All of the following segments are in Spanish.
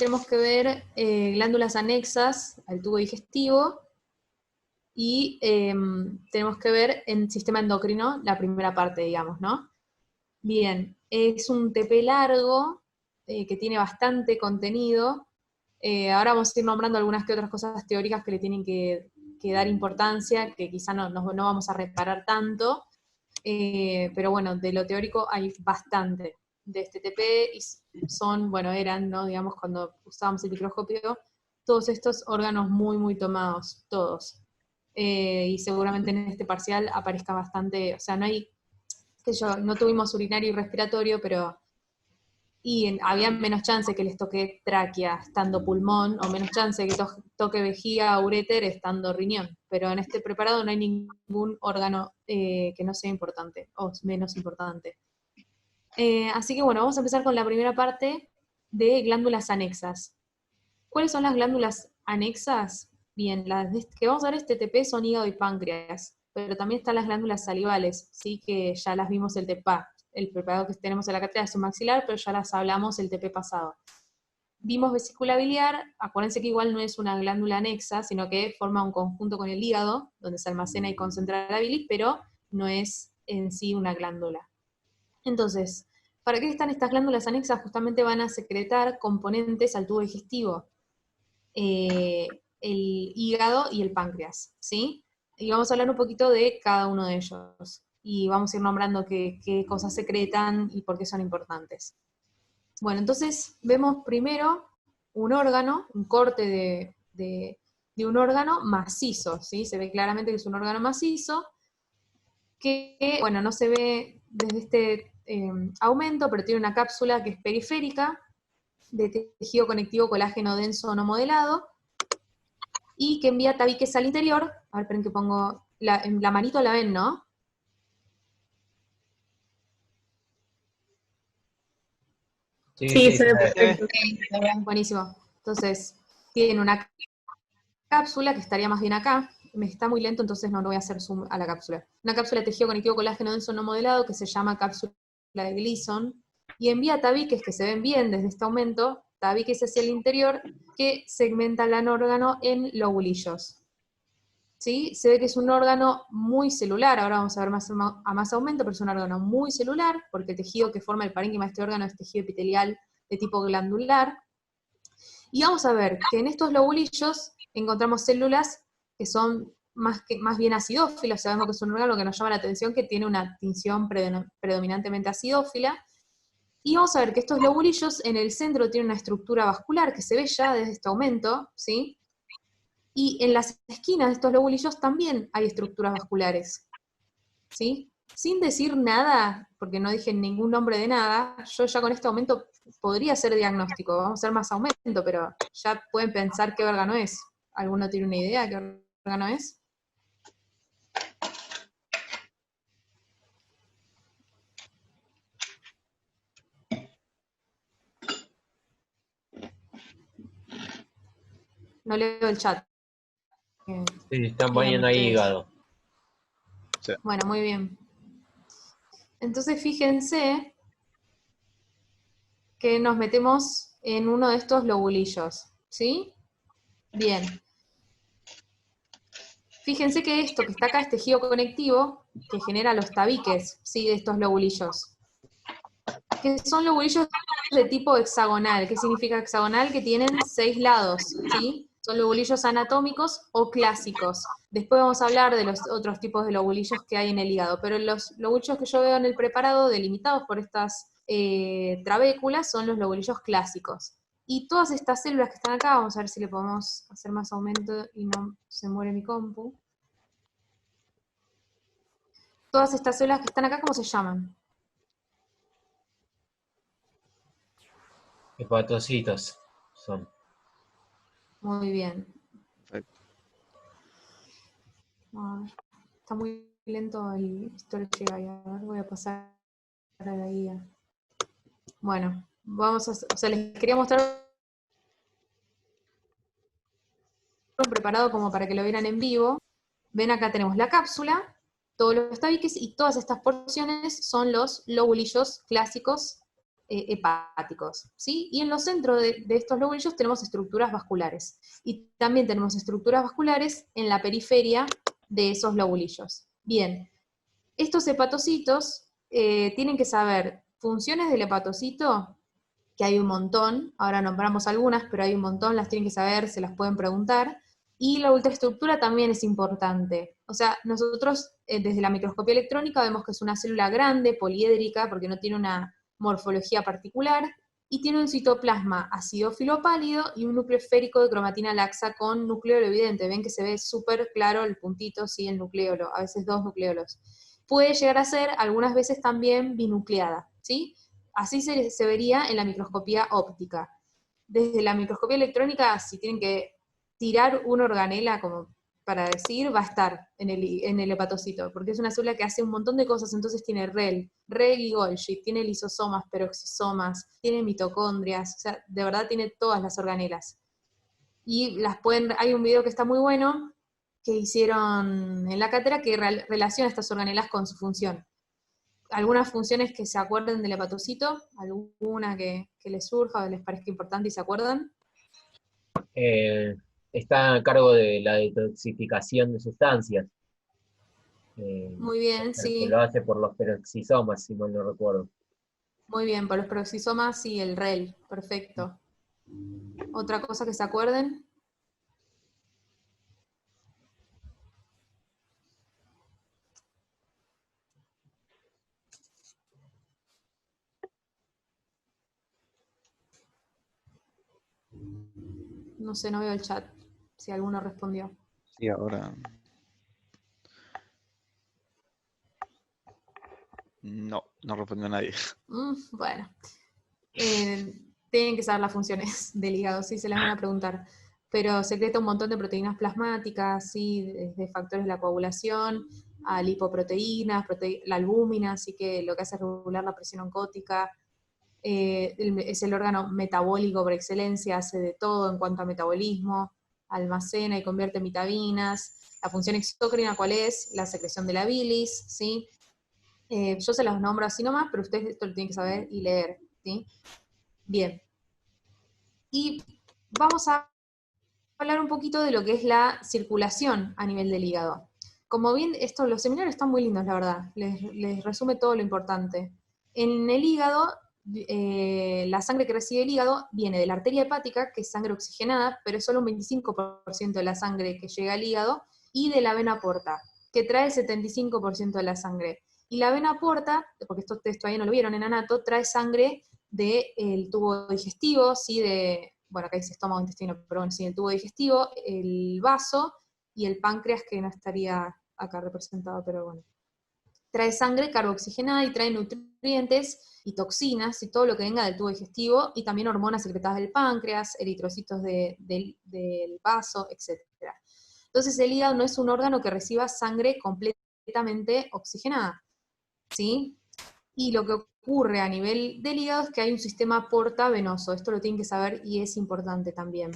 tenemos que ver glándulas anexas al tubo digestivo, y tenemos que ver en sistema endocrino la primera parte, digamos, ¿no? Bien, es un TP largo, que tiene bastante contenido. Ahora vamos a ir nombrando algunas que otras cosas teóricas que le tienen que dar importancia, que quizá no vamos a reparar tanto, pero bueno, de lo teórico hay bastante de este TP, y son, bueno, eran, ¿no? Digamos, cuando usábamos el microscopio, todos estos órganos muy, muy tomados, todos. Y seguramente en este parcial aparezca bastante, o sea, no hay, que yo, no tuvimos urinario y respiratorio, pero había menos chance que les toque tráquea estando pulmón, o menos chance que toque vejiga o uréter estando riñón, pero en este preparado no hay ningún órgano que no sea importante, o menos importante. Así que bueno, vamos a empezar con la primera parte de glándulas anexas. ¿Cuáles son las glándulas anexas? Bien, las que vamos a ver este TP son hígado y páncreas, pero también están las glándulas salivales, ¿sí? Que ya las vimos el TPA, el preparado que tenemos en la cátedra es un maxilar, pero ya las hablamos el TP pasado. Vimos vesícula biliar, acuérdense que igual no es una glándula anexa, sino que forma un conjunto con el hígado, donde se almacena y concentra la bilis, pero no es en sí una glándula. Entonces, ¿para qué están estas glándulas anexas? Justamente van a secretar componentes al tubo digestivo. El hígado y el páncreas, ¿sí? Y vamos a hablar un poquito de cada uno de ellos. Y vamos a ir nombrando qué cosas secretan y por qué son importantes. Bueno, entonces vemos primero un órgano, un corte de un órgano macizo, ¿sí? Se ve claramente que es un órgano macizo, que, bueno, no se ve desde este aumento, pero tiene una cápsula que es periférica, de tejido conectivo colágeno denso no modelado, y que envía tabiques al interior. A ver, esperen que pongo, la manito la ven, ¿no? Sí, se ve perfecto. Buenísimo. Entonces, tiene una cápsula que estaría más bien acá. Me está muy lento, entonces no voy a hacer zoom a la cápsula. Una cápsula de tejido conectivo colágeno denso no modelado que se llama cápsula de Gleason, y envía tabiques que se ven bien desde este aumento, tabiques hacia el interior, que segmentan el órgano en lobulillos. ¿Sí? Se ve que es un órgano muy celular, ahora vamos a ver a más aumento, pero es un órgano muy celular, porque el tejido que forma el parénquima de este órgano es tejido epitelial de tipo glandular. Y vamos a ver que en estos lobulillos encontramos células que son más bien acidófilas. Sabemos que es un órgano que nos llama la atención, que tiene una tinción predominantemente acidófila. Y vamos a ver que estos lobulillos en el centro tienen una estructura vascular que se ve ya desde este aumento, ¿sí? Y en las esquinas de estos lobulillos también hay estructuras vasculares, ¿sí? Sin decir nada, porque no dije ningún nombre de nada, yo ya con este aumento podría hacer diagnóstico, vamos a hacer más aumento, pero ya pueden pensar qué órgano es. ¿Alguno tiene una idea de qué órgano es? No leo el chat. Sí, están Lean poniendo ahí ustedes. hígado. Sí. Bueno, muy bien. Entonces fíjense que nos metemos en uno de estos lobulillos, ¿sí? Bien. Fíjense que esto que está acá es tejido conectivo que genera los tabiques, ¿sí? De estos lobulillos. Que son lobulillos de tipo hexagonal. ¿Qué significa hexagonal? Que tienen 6 lados, ¿sí? Son lobulillos anatómicos o clásicos. Después vamos a hablar de los otros tipos de lobulillos que hay en el hígado, pero los lobulillos que yo veo en el preparado, delimitados por estas trabéculas, son los lobulillos clásicos. Y todas estas células que están acá, vamos a ver si le podemos hacer más aumento y no se muere mi compu. Todas estas células que están acá, ¿cómo se llaman? Hepatocitos son. Muy bien. Perfecto. A ver, está muy lento el storage GI. A ver, voy a pasar a la guía. Bueno, vamos a, o sea, les quería mostrar un preparado como para que lo vieran en vivo. Ven, acá tenemos la cápsula, todos los tabiques, y todas estas porciones son los lobulillos clásicos hepáticos, ¿sí? Y en los centros de estos lobulillos tenemos estructuras vasculares. Y también tenemos estructuras vasculares en la periferia de esos lobulillos. Bien, estos hepatocitos tienen que saber funciones del hepatocito, que hay un montón, ahora nombramos algunas, pero hay un montón, las tienen que saber, se las pueden preguntar. Y la ultraestructura también es importante. O sea, nosotros desde la microscopía electrónica vemos que es una célula grande, poliédrica, porque no tiene una morfología particular, y tiene un citoplasma acidófilo pálido y un núcleo esférico de cromatina laxa con nucleolo evidente. Ven que se ve súper claro el puntito, sí, el nucleolo, a veces dos nucleolos. Puede llegar a ser algunas veces también binucleada, ¿sí? Así se vería en la microscopía óptica. Desde la microscopía electrónica, si tienen que tirar una organela, como para decir, va a estar en el hepatocito, porque es una célula que hace un montón de cosas, entonces tiene reg y Golgi, tiene lisosomas, peroxisomas, tiene mitocondrias, o sea, de verdad tiene todas las organelas. Y hay un video que está muy bueno, que hicieron en la cátedra, que relaciona estas organelas con su función. Algunas funciones que se acuerden del hepatocito, alguna que les surja o les parezca importante y se acuerdan. Está a cargo de la detoxificación de sustancias. Muy bien, Que sí. lo hace por los peroxisomas, si mal no recuerdo. Muy bien, por los peroxisomas y el REL, perfecto. ¿Otra cosa que se acuerden? No sé, no veo el chat, si alguno respondió. Sí, ahora. No, no respondió nadie. Bueno. Tienen que saber las funciones del hígado, sí se las van a preguntar. Pero secreta un montón de proteínas plasmáticas, ¿sí? Desde factores de la coagulación a lipoproteínas, la albúmina, así que lo que hace es regular la presión oncótica. Es el órgano metabólico por excelencia, hace de todo en cuanto a metabolismo, almacena y convierte en vitaminas. La función exócrina, ¿cuál es? La secreción de la bilis, ¿sí? Yo se los nombro así nomás, pero ustedes esto lo tienen que saber y leer, ¿sí? Bien. Y vamos a hablar un poquito de lo que es la circulación a nivel del hígado. Como bien, los seminarios están muy lindos, la verdad. Les resume todo lo importante. En el hígado, la sangre que recibe el hígado viene de la arteria hepática, que es sangre oxigenada, pero es solo un 25% de la sangre que llega al hígado, y de la vena porta, que trae el 75% de la sangre. Y la vena porta, porque esto ustedes todavía no lo vieron en anato, trae sangre del tubo digestivo, ¿sí? Bueno, acá dice estómago, intestino, pero bueno, sí, el tubo digestivo, el vaso y el páncreas, que no estaría acá representado, pero bueno. Trae sangre carboxigenada y trae nutrientes y toxinas y todo lo que venga del tubo digestivo, y también hormonas secretadas del páncreas, eritrocitos del vaso, etc. Entonces el hígado no es un órgano que reciba sangre completamente oxigenada, ¿sí? Y lo que ocurre a nivel del hígado es que hay un sistema portavenoso, esto lo tienen que saber y es importante también.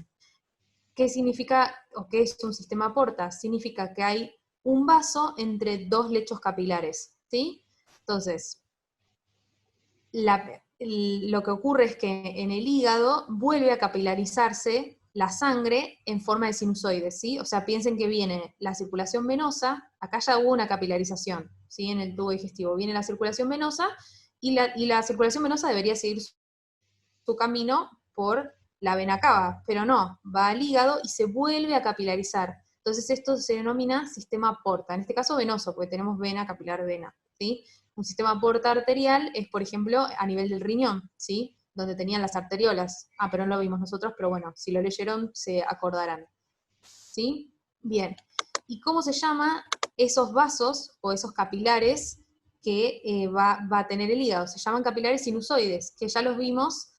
¿Qué significa, o qué es un sistema porta? Significa que hay un vaso entre dos lechos capilares, ¿sí? Entonces, lo que ocurre es que en el hígado vuelve a capilarizarse la sangre en forma de sinusoides, ¿sí? O sea, piensen que viene la circulación venosa, acá ya hubo una capilarización, ¿sí? En el tubo digestivo viene la circulación venosa, y la circulación venosa debería seguir su camino por la vena cava, pero no, va al hígado y se vuelve a capilarizar. Entonces esto se denomina sistema porta, en este caso venoso, porque tenemos vena, capilar, vena, ¿sí? Un sistema porta arterial es, por ejemplo, a nivel del riñón, ¿sí? Donde tenían las arteriolas. Pero no lo vimos nosotros, pero bueno, si lo leyeron se acordarán, ¿sí? Bien. ¿Y cómo se llama esos vasos o esos capilares que va a tener el hígado? Se llaman capilares sinusoides, que ya los vimos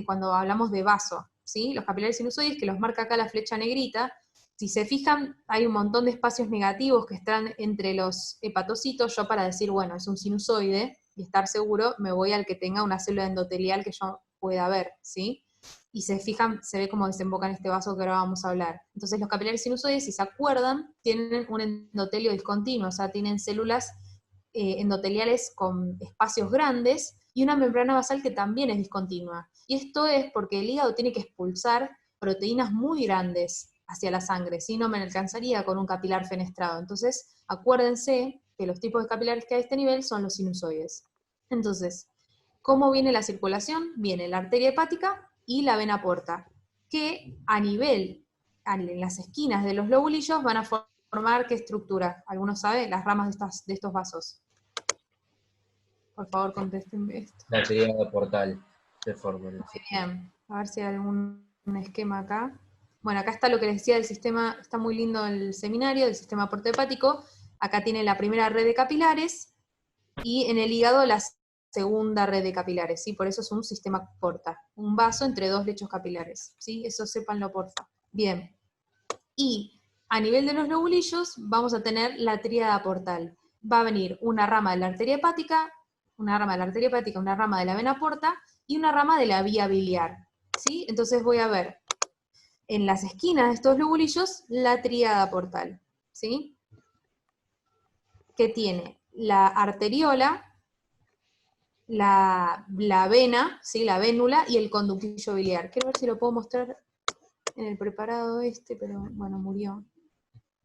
cuando hablamos de vaso, ¿sí? Los capilares sinusoides, que los marca acá la flecha negrita. Si se fijan, hay un montón de espacios negativos que están entre los hepatocitos. Yo, para decir, bueno, es un sinusoide, y estar seguro, me voy al que tenga una célula endotelial que yo pueda ver, ¿sí? Y se fijan, se ve cómo desemboca en este vaso que ahora vamos a hablar. Entonces los capilares sinusoides, si se acuerdan, tienen un endotelio discontinuo, o sea, tienen células endoteliales con espacios grandes, y una membrana basal que también es discontinua. Y esto es porque el hígado tiene que expulsar proteínas muy grandes hacia la sangre, si no me alcanzaría con un capilar fenestrado. Entonces, acuérdense que los tipos de capilares que hay a este nivel son los sinusoides. Entonces, ¿cómo viene la circulación? Viene la arteria hepática y la vena porta, que a nivel, en las esquinas de los lobulillos van a formar ¿qué estructura? ¿Alguno sabe? Las ramas de estos vasos. Por favor, contéstenme esto. La tríada portal se forma. Muy bien. A ver si hay algún esquema acá. Bueno, acá está lo que les decía del sistema, está muy lindo el seminario, del sistema portohepático. Acá tiene la primera red de capilares, y en el hígado la segunda red de capilares, ¿sí? Por eso es un sistema porta, un vaso entre dos lechos capilares, ¿sí? Eso sépanlo, porfa. Bien. Y a nivel de los lobulillos vamos a tener la tríada portal. Va a venir una rama de la arteria hepática, una rama de la vena porta y una rama de la vía biliar, ¿sí? Entonces voy a ver en las esquinas de estos lobulillos la tríada portal, ¿sí? Que tiene la arteriola, la vena, ¿sí? La vénula y el conductillo biliar. Quiero ver si lo puedo mostrar en el preparado pero bueno, murió.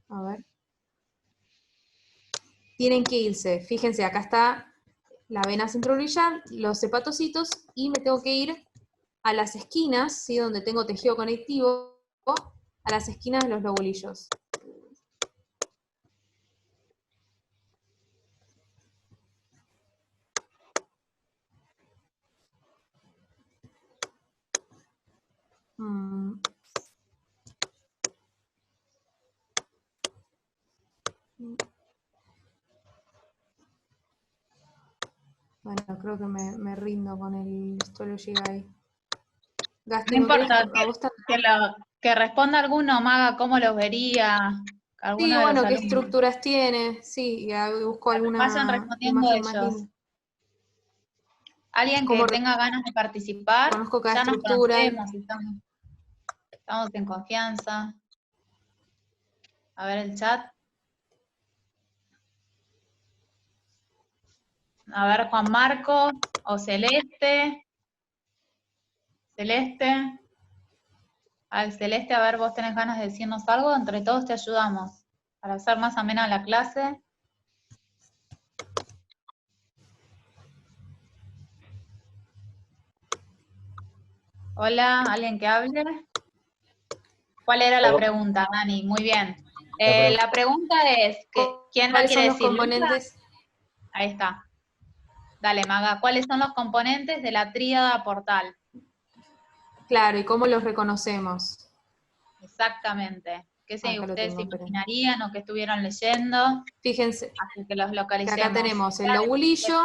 A ver. Tienen que irse, fíjense, acá está la vena centrobiliar, los hepatocitos, y me tengo que ir a las esquinas, ¿sí? Donde tengo tejido conectivo, a las esquinas de los lobulillos. Bueno, creo que me rindo con el histology guy. Gasti, No importa ¿a vos también? que responda alguno, Maga, cómo los vería, Sí, alguno de los bueno, qué alumnos. estructuras tiene, sí, y busco Vayan alguna respondiendo imagen más ellos. linda. Alguien que Como tenga ganas de participar, conozco cada ya nos estructura. conocemos, estamos en confianza. A ver el chat. A ver, Juan Marcos o Celeste. Celeste. Celeste, a ver, vos tenés ganas de decirnos algo, entre todos te ayudamos para hacer más amena la clase. Hola, ¿alguien que hable? ¿Cuál era la pregunta, Dani? Muy bien. La pregunta es, ¿quién la ¿Cuáles quiere son los decir? componentes? Ahí está. Dale, Maga, ¿cuáles son los componentes de la tríada portal? Claro, ¿y cómo los reconocemos? Exactamente. ¿Qué se Acá lo ustedes se tengo, pero... imaginarían o qué estuvieron leyendo? Fíjense Así que los que localicemos. acá tenemos el lobulillo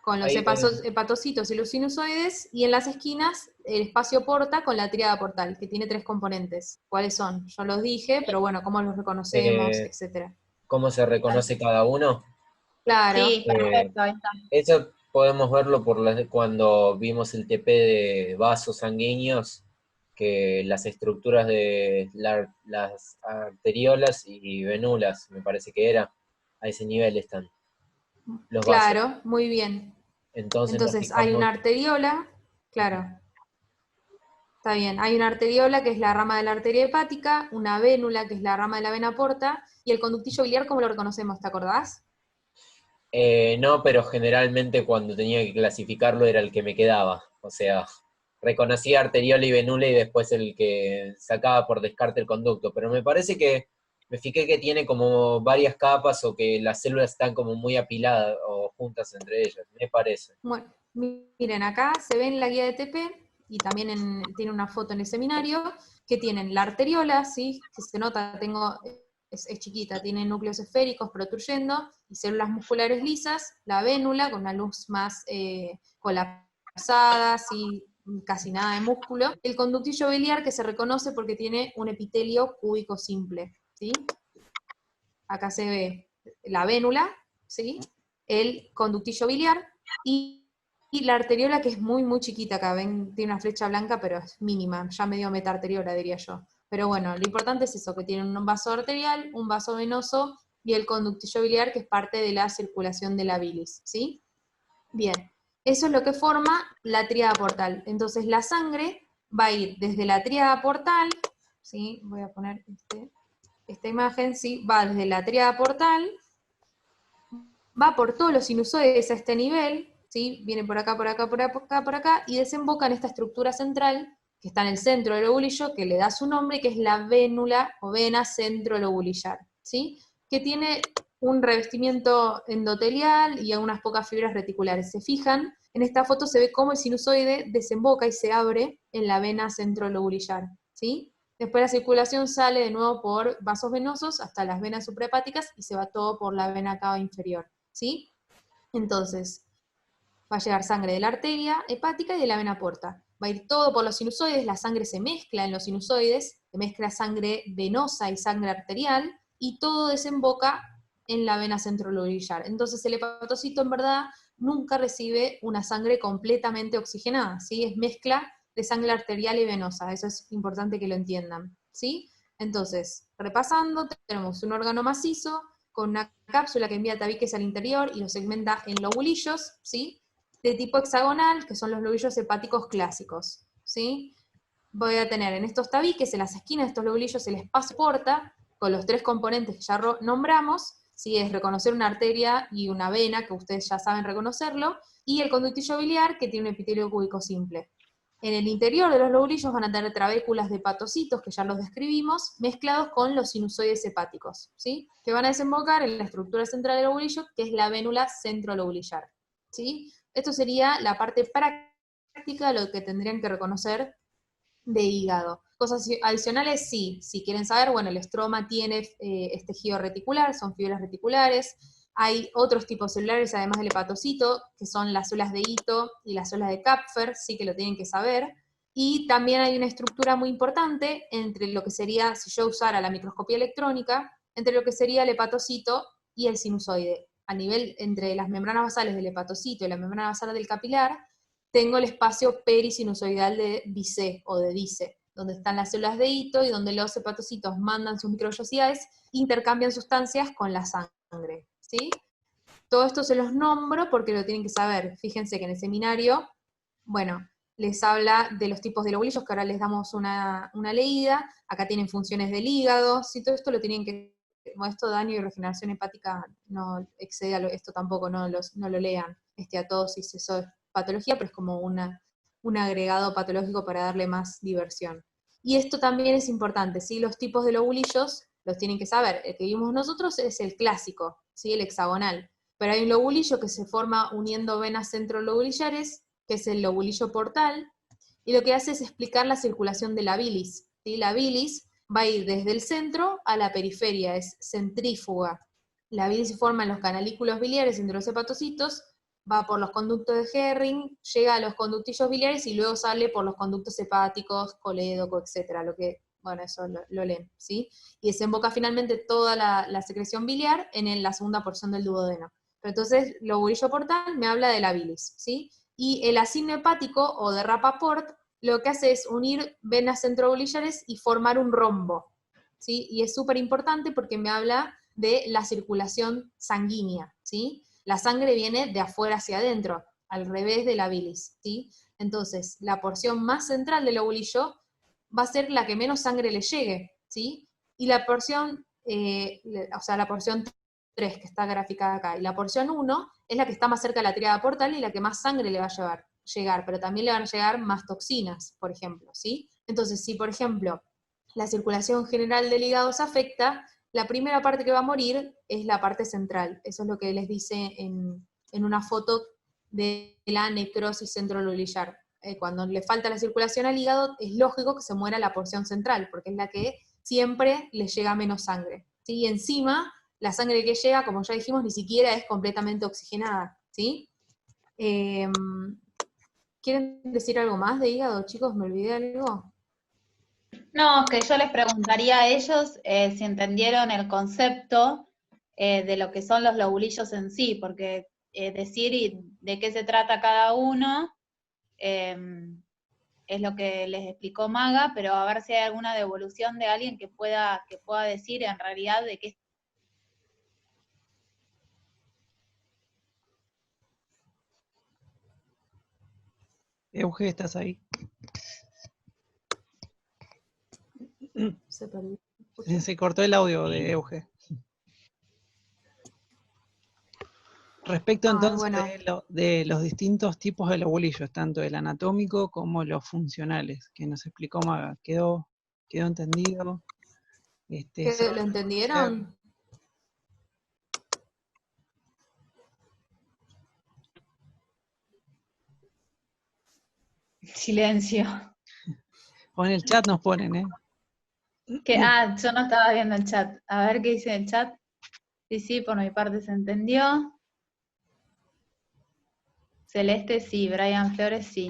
con los Ahí hepatocitos y los sinusoides, y en las esquinas el espacio porta con la tríada portal, que tiene 3 componentes. ¿Cuáles son? Yo los dije, pero bueno, ¿cómo los reconocemos? Etcétera. ¿Cómo se reconoce cada uno? Claro. Sí, perfecto, ahí está. Eso podemos verlo cuando vimos el TP de vasos sanguíneos, que las estructuras de las arteriolas y venulas, me parece que era, a ese nivel están los vasos. Claro, muy bien. Entonces nos Entonces, hay una fijamos, arteriola, claro, está bien, hay una arteriola que es la rama de la arteria hepática, una vénula que es la rama de la vena porta, y el conductillo biliar, ¿cómo lo reconocemos? ¿Te acordás? no, pero generalmente cuando tenía que clasificarlo era el que me quedaba, o sea, reconocía arteriola y venula y después el que sacaba por descarte el conducto, pero me parece que me fijé que tiene como varias capas o que las células están como muy apiladas o juntas entre ellas, me parece. Bueno, miren, acá se ve en la guía de TP, y también tiene una foto en el seminario, que tienen la arteriola, ¿sí? Que se nota, es chiquita, tiene núcleos esféricos protruyendo, y células musculares lisas, la vénula, con una luz más colapsada, ¿sí? Casi nada de músculo, el conductillo biliar, que se reconoce porque tiene un epitelio cúbico simple, ¿sí? Acá se ve la vénula, ¿sí? El conductillo biliar, y la arteriola, que es muy, muy chiquita acá, ven, tiene una flecha blanca, pero es mínima, ya medio metarteriola, diría yo. Pero bueno, lo importante es eso, que tiene un vaso arterial, un vaso venoso, y el conductillo biliar, que es parte de la circulación de la bilis, ¿sí? Bien. Eso es lo que forma la tríada portal. Entonces la sangre va a ir desde la tríada portal, ¿sí? Voy a poner esta imagen, ¿sí? Va desde la tríada portal, va por todos los sinusoides a este nivel, ¿sí? Viene por acá, por acá, por acá, por acá, y desemboca en esta estructura central, que está en el centro del lobulillo, que le da su nombre, que es la vénula o vena centrolobulillar, ¿sí? Que tiene un revestimiento endotelial y algunas pocas fibras reticulares. ¿Se fijan? En esta foto se ve cómo el sinusoide desemboca y se abre en la vena centrolobulillar, ¿sí? Después la circulación sale de nuevo por vasos venosos hasta las venas suprahepáticas y se va todo por la vena cava inferior, ¿sí? Entonces, va a llegar sangre de la arteria hepática y de la vena porta. Va a ir todo por los sinusoides, la sangre se mezcla en los sinusoides, se mezcla sangre venosa y sangre arterial, y todo desemboca en la vena centrolobulillar. Entonces el hepatocito en verdad nunca recibe una sangre completamente oxigenada, ¿sí? Es mezcla de sangre arterial y venosa, eso es importante que lo entiendan, ¿sí? Entonces, repasando, tenemos un órgano macizo con una cápsula que envía tabiques al interior y lo segmenta en lobulillos, ¿sí? De tipo hexagonal, que son los lobulillos hepáticos clásicos, ¿sí? Voy a tener en estos tabiques, en las esquinas de estos lobulillos, el espacio porta, con los tres componentes que ya nombramos, ¿sí? Es reconocer una arteria y una vena, que ustedes ya saben reconocerlo, y el conductillo biliar, que tiene un epitelio cúbico simple. En el interior de los lobulillos van a tener trabéculas de hepatocitos, que ya los describimos, mezclados con los sinusoides hepáticos, ¿sí? Que van a desembocar en la estructura central del lobulillo, que es la vénula centrolobulillar, ¿sí? Esto sería la parte práctica de lo que tendrían que reconocer de hígado. Cosas adicionales, sí, si quieren saber, bueno, el estroma tiene tejido reticular, son fibras reticulares. Hay otros tipos celulares, además del hepatocito, que son las células de Ito y las células de Kapfer, sí que lo tienen que saber. Y también hay una estructura muy importante entre lo que sería, si yo usara la microscopía electrónica, entre lo que sería el hepatocito y el sinusoide. A nivel entre las membranas basales del hepatocito y la membrana basal del capilar, tengo el espacio perisinusoidal de Dice o de Dice, donde están las células de Ito y donde los hepatocitos mandan sus microvellosidades e intercambian sustancias con la sangre, ¿sí? Todo esto se los nombro porque lo tienen que saber. Fíjense que en el seminario, bueno, les habla de los tipos de lobulillos, que ahora les damos una leída. Acá tienen funciones del hígado, ¿sí? Todo esto lo tienen que... Bueno, esto daño y regeneración hepática no excede a esto tampoco, no lo lean, esteatosis, eso es patología, pero es como un agregado patológico para darle más diversión. Y esto también es importante, ¿sí? Los tipos de lobulillos los tienen que saber. El que vimos nosotros es el clásico, ¿sí? El hexagonal. Pero hay un lobulillo que se forma uniendo venas centrolobulillares, que es el lobulillo portal, y lo que hace es explicar la circulación de la bilis, ¿sí? La bilis va a ir desde el centro a la periferia, es centrífuga. La bilis se forma en los canalículos biliares entre los hepatocitos, va por los conductos de Herring, llega a los conductillos biliares y luego sale por los conductos hepáticos, colédoco, etcétera, lo que, bueno, eso lo leen, ¿sí? Y desemboca finalmente toda la secreción biliar en la segunda porción del duodeno. Pero entonces, lobulillo portal me habla de la bilis, ¿sí? Y el asigno hepático, o de Rappaport, lo que hace es unir venas centrobulillares y formar un rombo, ¿sí? Y es súper importante porque me habla de la circulación sanguínea, ¿sí? La sangre viene de afuera hacia adentro, al revés de la bilis, ¿sí? Entonces, la porción más central del lobulillo va a ser la que menos sangre le llegue, ¿sí? Y la porción, la porción 3, que está graficada acá, y la porción 1 es la que está más cerca de la tríada portal y la que más sangre le va a llegar, pero también le van a llegar más toxinas, por ejemplo, ¿sí? Entonces, si por ejemplo la circulación general del hígado se afecta, la primera parte que va a morir es la parte central. Eso es lo que les dice en una foto de la necrosis centrolobulillar. Cuando le falta la circulación al hígado, es lógico que se muera la porción central, porque es la que siempre le llega menos sangre, ¿sí? Y encima, la sangre que llega, como ya dijimos, ni siquiera es completamente oxigenada, ¿sí? ¿Quieren decir algo más de hígado, chicos? ¿Me olvidé algo? No, que yo les preguntaría a ellos si entendieron el concepto de lo que son los lobulillos en sí, porque decir de qué se trata cada uno es lo que les explicó Maga, pero a ver si hay alguna devolución de alguien que pueda decir en realidad de qué. Euge, ¿estás ahí? Se perdió. Se cortó el audio de Euge. Respecto Ay, entonces bueno. de los distintos tipos de lobulillos, tanto el anatómico como los funcionales, que nos explicó Maga, ¿quedó entendido? ¿Lo entendieron? Silencio. O en el chat nos ponen, ¿eh? Yo no estaba viendo el chat. A ver qué dice el chat. Sí, por mi parte se entendió. Celeste sí, Brian Flores sí.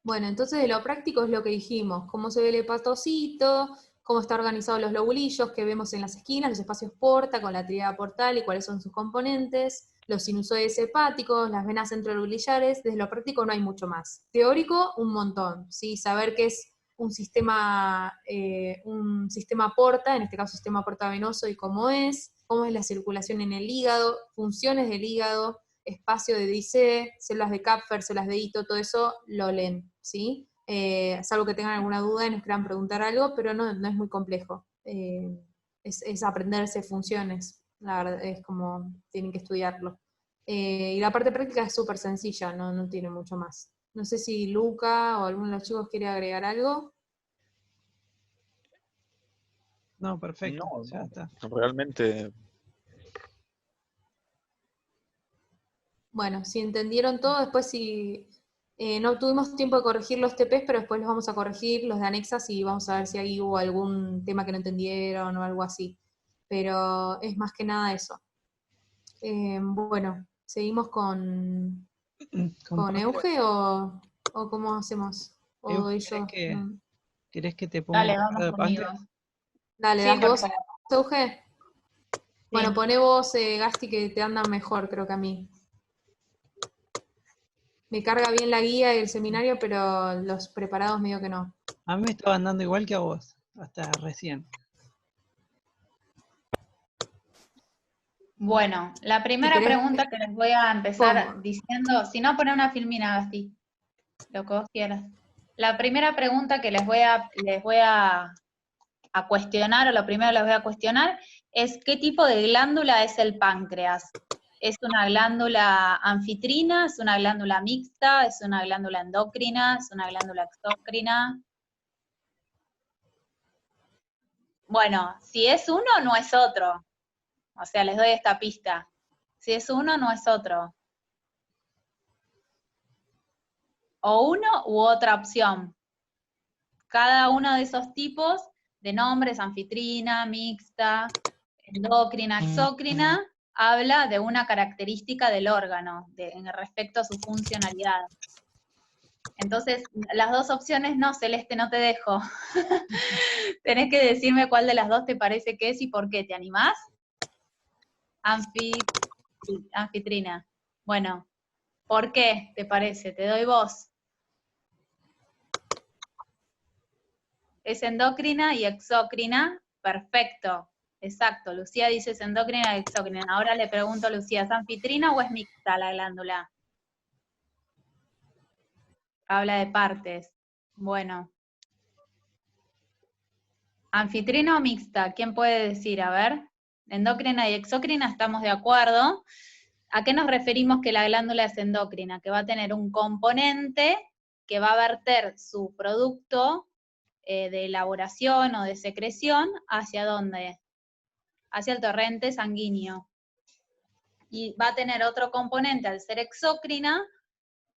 Bueno, entonces de lo práctico es lo que dijimos, cómo se ve el hepatocito, cómo están organizados los lobulillos que vemos en las esquinas, los espacios porta con la tríada portal y cuáles son sus componentes, los sinusoides hepáticos, las venas centrolobulillares. Desde lo práctico no hay mucho más. Teórico, un montón, ¿sí? Saber qué es un sistema porta, en este caso sistema porta venoso, y cómo es la circulación en el hígado, funciones del hígado, espacio de Dice, células de Kapfer, células de Ito, todo eso lo leen, ¿sí? Salvo que tengan alguna duda y nos quieran preguntar algo, pero no es muy complejo. Es aprenderse funciones, la verdad, es como tienen que estudiarlo. Y la parte práctica es súper sencilla, no tiene mucho más. No sé si Luca o alguno de los chicos quiere agregar algo. No, perfecto, No, ya está. realmente Bueno, si entendieron todo, después si no tuvimos tiempo de corregir los TPs, pero después los vamos a corregir, los de anexas, y vamos a ver si ahí hubo algún tema que no entendieron o algo así. Pero es más que nada eso. Bueno, ¿seguimos con Pantera. Euge o cómo hacemos? ¿O Euge, doy yo? No. ¿querés que te ponga Dale, un vamos de conmigo. páncreas? Dale, Sí, ¿das vos, perfecto. Euge? Bueno, Sí. poné vos, Gasti, que te andan mejor, creo que a mí. Me carga bien la guía y el seminario, pero los preparados medio que no. A mí me estaban dando igual que a vos, hasta recién. Bueno, la Si primera querés, pregunta que les voy a empezar ¿cómo? diciendo, si no, poné una filmina, Gasti, lo que vos quieras. La primera pregunta que les voy a cuestionar, o lo primero que les voy a cuestionar, es qué tipo de glándula es el páncreas. ¿Es una glándula anfitrina? ¿Es una glándula mixta? ¿Es una glándula endocrina? ¿Es una glándula exócrina? Bueno, si es uno, no es otro. O sea, les doy esta pista. Si es uno, no es otro. O uno u otra opción. Cada uno de esos tipos de nombres, anfitrina, mixta, endocrina, exócrina, habla de una característica del órgano, en respecto a su funcionalidad. Entonces, las dos opciones, no, Celeste, no te dejo. Tenés que decirme cuál de las dos te parece que es y por qué. ¿Te animás? Anfitrina. Bueno, ¿por qué te parece? Te doy voz. Es endocrina y exócrina. Perfecto. Exacto. Lucía dice es endocrina y exócrina. Ahora le pregunto a Lucía, ¿es anfitrina o es mixta la glándula? Habla de partes. Bueno. ¿Anfitrina o mixta? ¿Quién puede decir? A ver. Endocrina y exócrina, estamos de acuerdo. ¿A qué nos referimos que la glándula es endocrina? Que va a tener un componente que va a verter su producto de elaboración o de secreción, ¿hacia dónde? Hacia el torrente sanguíneo. Y va a tener otro componente, al ser exócrina,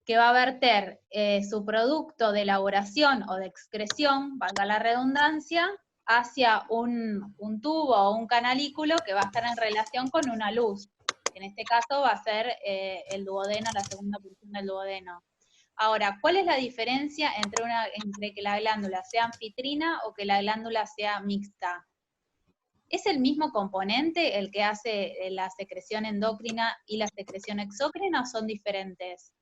que va a verter su producto de elaboración o de excreción, valga la redundancia, hacia un tubo o un canalículo que va a estar en relación con una luz. En este caso va a ser el duodeno, la segunda porción del duodeno. Ahora, ¿cuál es la diferencia entre que la glándula sea anfitrina o que la glándula sea mixta? ¿Es el mismo componente el que hace la secreción endocrina y la secreción exócrina o son diferentes?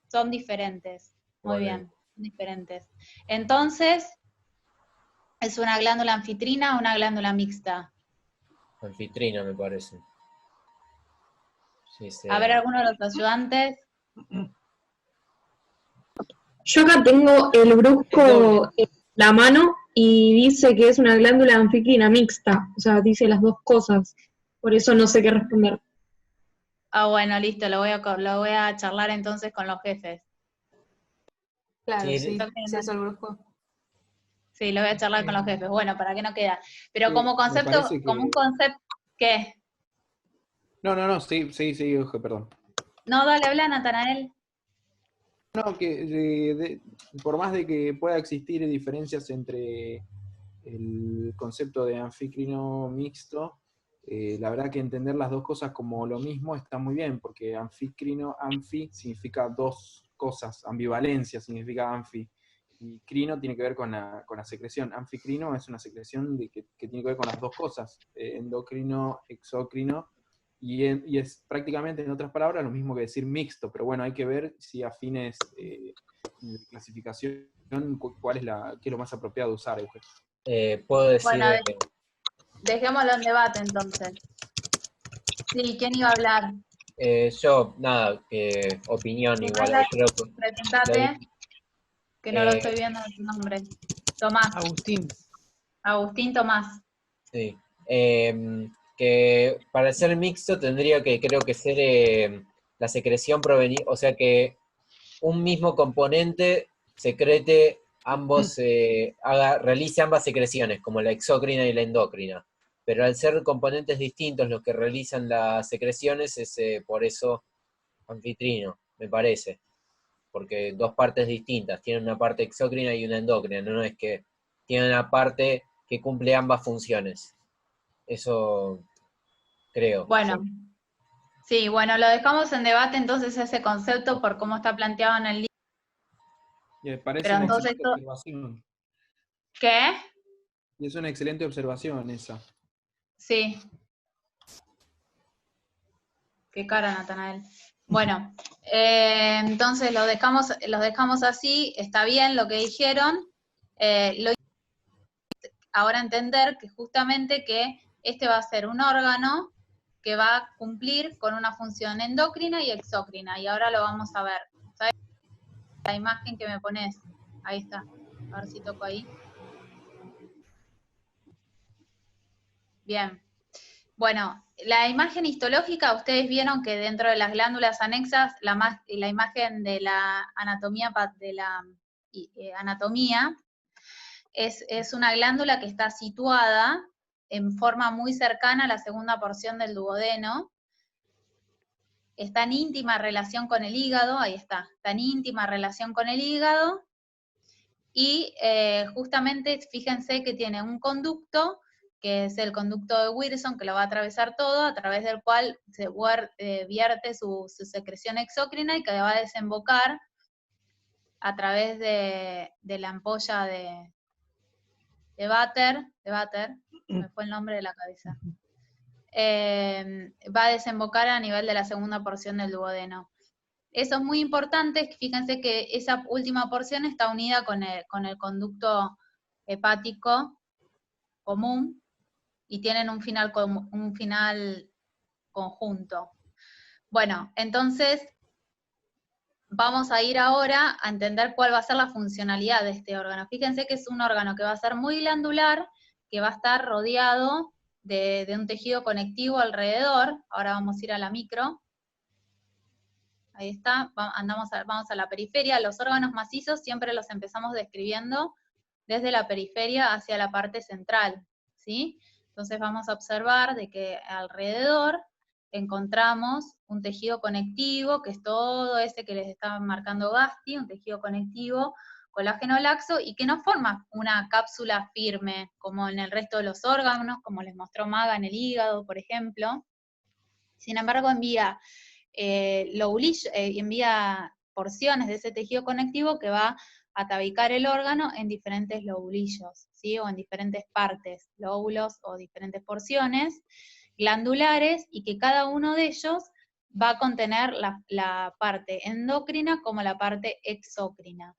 Son diferentes. Muy bien, son diferentes. Entonces, ¿es una glándula anfitrina o una glándula mixta? Anfitrina, me parece. Sí, A ver, alguno de los ayudantes. Yo acá tengo el Es brusco doble. en la mano y dice que es una glándula anficrina mixta, o sea, dice las dos cosas. Por eso no sé qué responder. Ah, bueno, listo, lo voy a charlar entonces con los jefes. Claro, Sí, sí, es eso el brusco. Sí, lo voy a charlar con los jefes. Bueno, ¿para qué no queda? Pero como Me concepto, parece como un que... concepto, ¿qué? No, sí, Euge, perdón. No, dale, habla, Natanael. No, que por más de que pueda existir diferencias entre el concepto de anficrino mixto, la verdad que entender las dos cosas como lo mismo está muy bien, porque anficrino, anfi, significa dos cosas, ambivalencia significa anfi, y crino tiene que ver con la secreción. Anficrino es una secreción que tiene que ver con las dos cosas, endocrino, exocrino, y es prácticamente, en otras palabras, lo mismo que decir mixto, pero bueno, hay que ver si a fines de clasificación, qué es lo más apropiado de usar, Euge. puedo decir, Bueno, dejémoslo en debate entonces. Sí, ¿quién iba a hablar? yo, nada, opinión igual, Tomás, creo que presentate, que no lo eh, estoy viendo en tu nombre. Tomás, Agustín. Agustín Tomás. sí. Que para ser mixto tendría que, creo que ser la secreción proveniente, o sea que un mismo componente secrete ambos, realice ambas secreciones, como la exócrina y la endócrina. Pero al ser componentes distintos los que realizan las secreciones, es por eso anfitrino, me parece. Porque dos partes distintas, tienen una parte exócrina y una endócrina, no es que tienen una parte que cumple ambas funciones. Eso creo. Bueno, sí, bueno, lo dejamos en debate entonces ese concepto por cómo está planteado en el libro. Y me parece Pero una entonces, excelente observación. ¿qué? Y es una excelente observación esa. Sí. Qué cara, Natanael. Bueno, entonces los dejamos así, está bien lo que dijeron. Ahora entender que justamente que este va a ser un órgano que va a cumplir con una función endocrina y exócrina, y ahora lo vamos a ver. ¿Sabes? La imagen que me pones, ahí está, a ver si toco ahí. Bien. Bueno, la imagen histológica, ustedes vieron que dentro de las glándulas anexas, la imagen de la anatomía, es una glándula que está situada en forma muy cercana a la segunda porción del duodeno. Está en íntima relación con el hígado, ahí está en íntima relación con el hígado, y justamente fíjense que tiene un conducto, que es el conducto de Wilson, que lo va a atravesar todo, a través del cual se vierte su secreción exócrina y que va a desembocar a través de la ampolla de váter, me fue el nombre de la cabeza, va a desembocar a nivel de la segunda porción del duodeno. Eso es muy importante, fíjense que esa última porción está unida con el conducto hepático común y tienen un final conjunto. Bueno, entonces vamos a ir ahora a entender cuál va a ser la funcionalidad de este órgano. Fíjense que es un órgano que va a ser muy glandular, que va a estar rodeado de un tejido conectivo alrededor. Ahora vamos a ir a la micro. Ahí está, vamos a la periferia. Los órganos macizos siempre los empezamos describiendo desde la periferia hacia la parte central, ¿sí? Entonces vamos a observar de que alrededor encontramos un tejido conectivo, que es todo ese que les estaba marcando Gasti, un tejido conectivo colágeno laxo, y que no forma una cápsula firme, como en el resto de los órganos, como les mostró Maga en el hígado, por ejemplo. Sin embargo, envía envía porciones de ese tejido conectivo que va a tabicar el órgano en diferentes lobulillos, ¿sí? O en diferentes partes, lóbulos o diferentes porciones glandulares, y que cada uno de ellos va a contener la parte endocrina como la parte exócrina.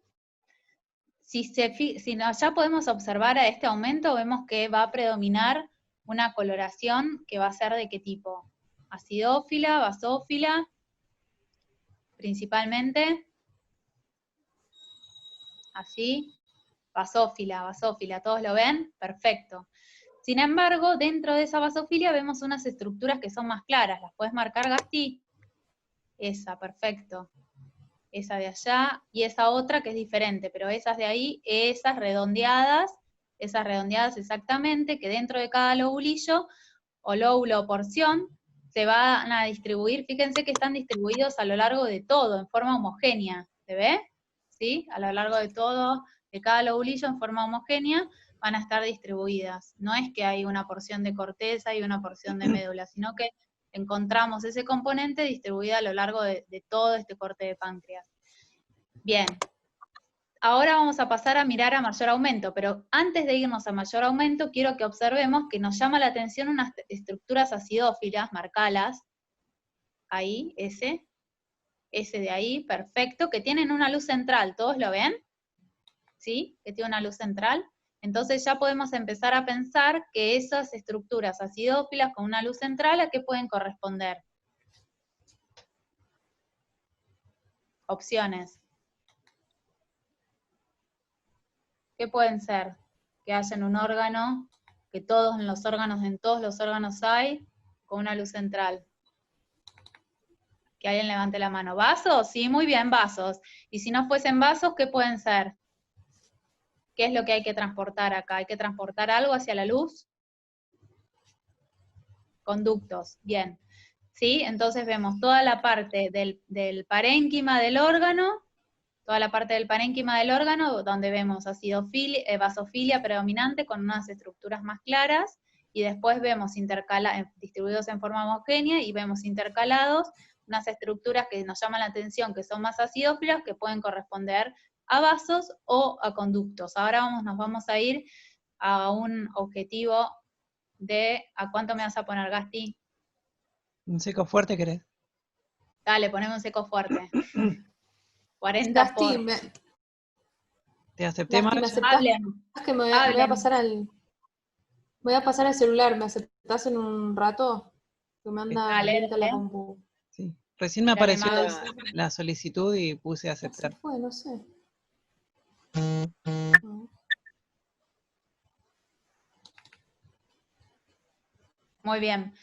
Si ya podemos observar a este aumento, vemos que va a predominar una coloración que va a ser ¿de qué tipo? Acidófila, basófila, principalmente. Así, basófila, ¿todos lo ven? Perfecto. Sin embargo, dentro de esa basofilia vemos unas estructuras que son más claras. ¿Las puedes marcar, Gasti? Esa, perfecto. Esa de allá, y esa otra que es diferente, pero esas de ahí, esas redondeadas exactamente, que dentro de cada lobulillo, o lóbulo o porción, se van a distribuir, fíjense que están distribuidos a lo largo de todo, en forma homogénea, ¿se ve? ¿Sí? A lo largo de todo, de cada lobulillo en forma homogénea, van a estar distribuidas. No es que hay una porción de corteza y una porción de médula, sino que encontramos ese componente distribuido a lo largo de todo este corte de páncreas. Bien. Ahora vamos a pasar a mirar a mayor aumento, pero antes de irnos a mayor aumento, quiero que observemos que nos llama la atención unas estructuras acidófilas, marcalas, ahí, ese de ahí, perfecto, que tienen una luz central, ¿todos lo ven? ¿Sí? Que tiene una luz central. Entonces ya podemos empezar a pensar que esas estructuras acidófilas con una luz central, ¿a qué pueden corresponder? Opciones. ¿Qué pueden ser? Que haya en un órgano, que en todos los órganos hay, con una luz central. Que alguien levante la mano. ¿Vasos? Sí, muy bien, vasos. Y si no fuesen vasos, ¿qué pueden ser? ¿Qué es lo que hay que transportar acá? ¿Hay que transportar algo hacia la luz? Conductos, bien. ¿Sí? Entonces vemos toda la parte del parénquima del órgano, donde vemos vasofilia predominante con unas estructuras más claras, y después vemos distribuidos en forma homogénea, y vemos intercalados unas estructuras que nos llaman la atención, que son más acidófilas, que pueden corresponder a vasos o a conductos. Ahora nos vamos a ir a un objetivo de, ¿a cuánto me vas a poner, Gasti? ¿Un seco fuerte querés? Dale, poneme un seco fuerte. 40 Gasti, por... ¿Te acepté, Gasti, ¿me Marcia? aceptás? Hablen, Que me voy a hablen. pasar al celular, ¿me aceptás en un rato? Que me anda Dale, lenta la dale. compu. Sí. Recién me Dale, apareció Mau. la solicitud y puse a Se aceptar. fue, no sé. Muy bien.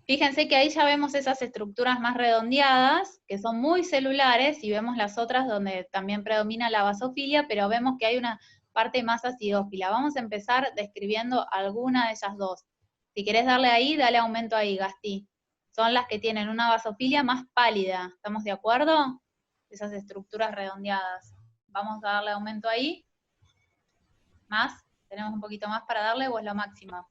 Fíjense que ahí ya vemos esas estructuras más redondeadas, que son muy celulares, y vemos las otras donde también predomina la basofilia, pero vemos que hay una parte más acidófila. Vamos a empezar describiendo alguna de esas dos. Si querés darle ahí, dale aumento ahí, Gasti. Son las que tienen una basofilia más pálida. ¿Estamos de acuerdo? Esas estructuras redondeadas. Vamos a darle aumento ahí. ¿Más? ¿Tenemos un poquito más para darle o es lo máximo?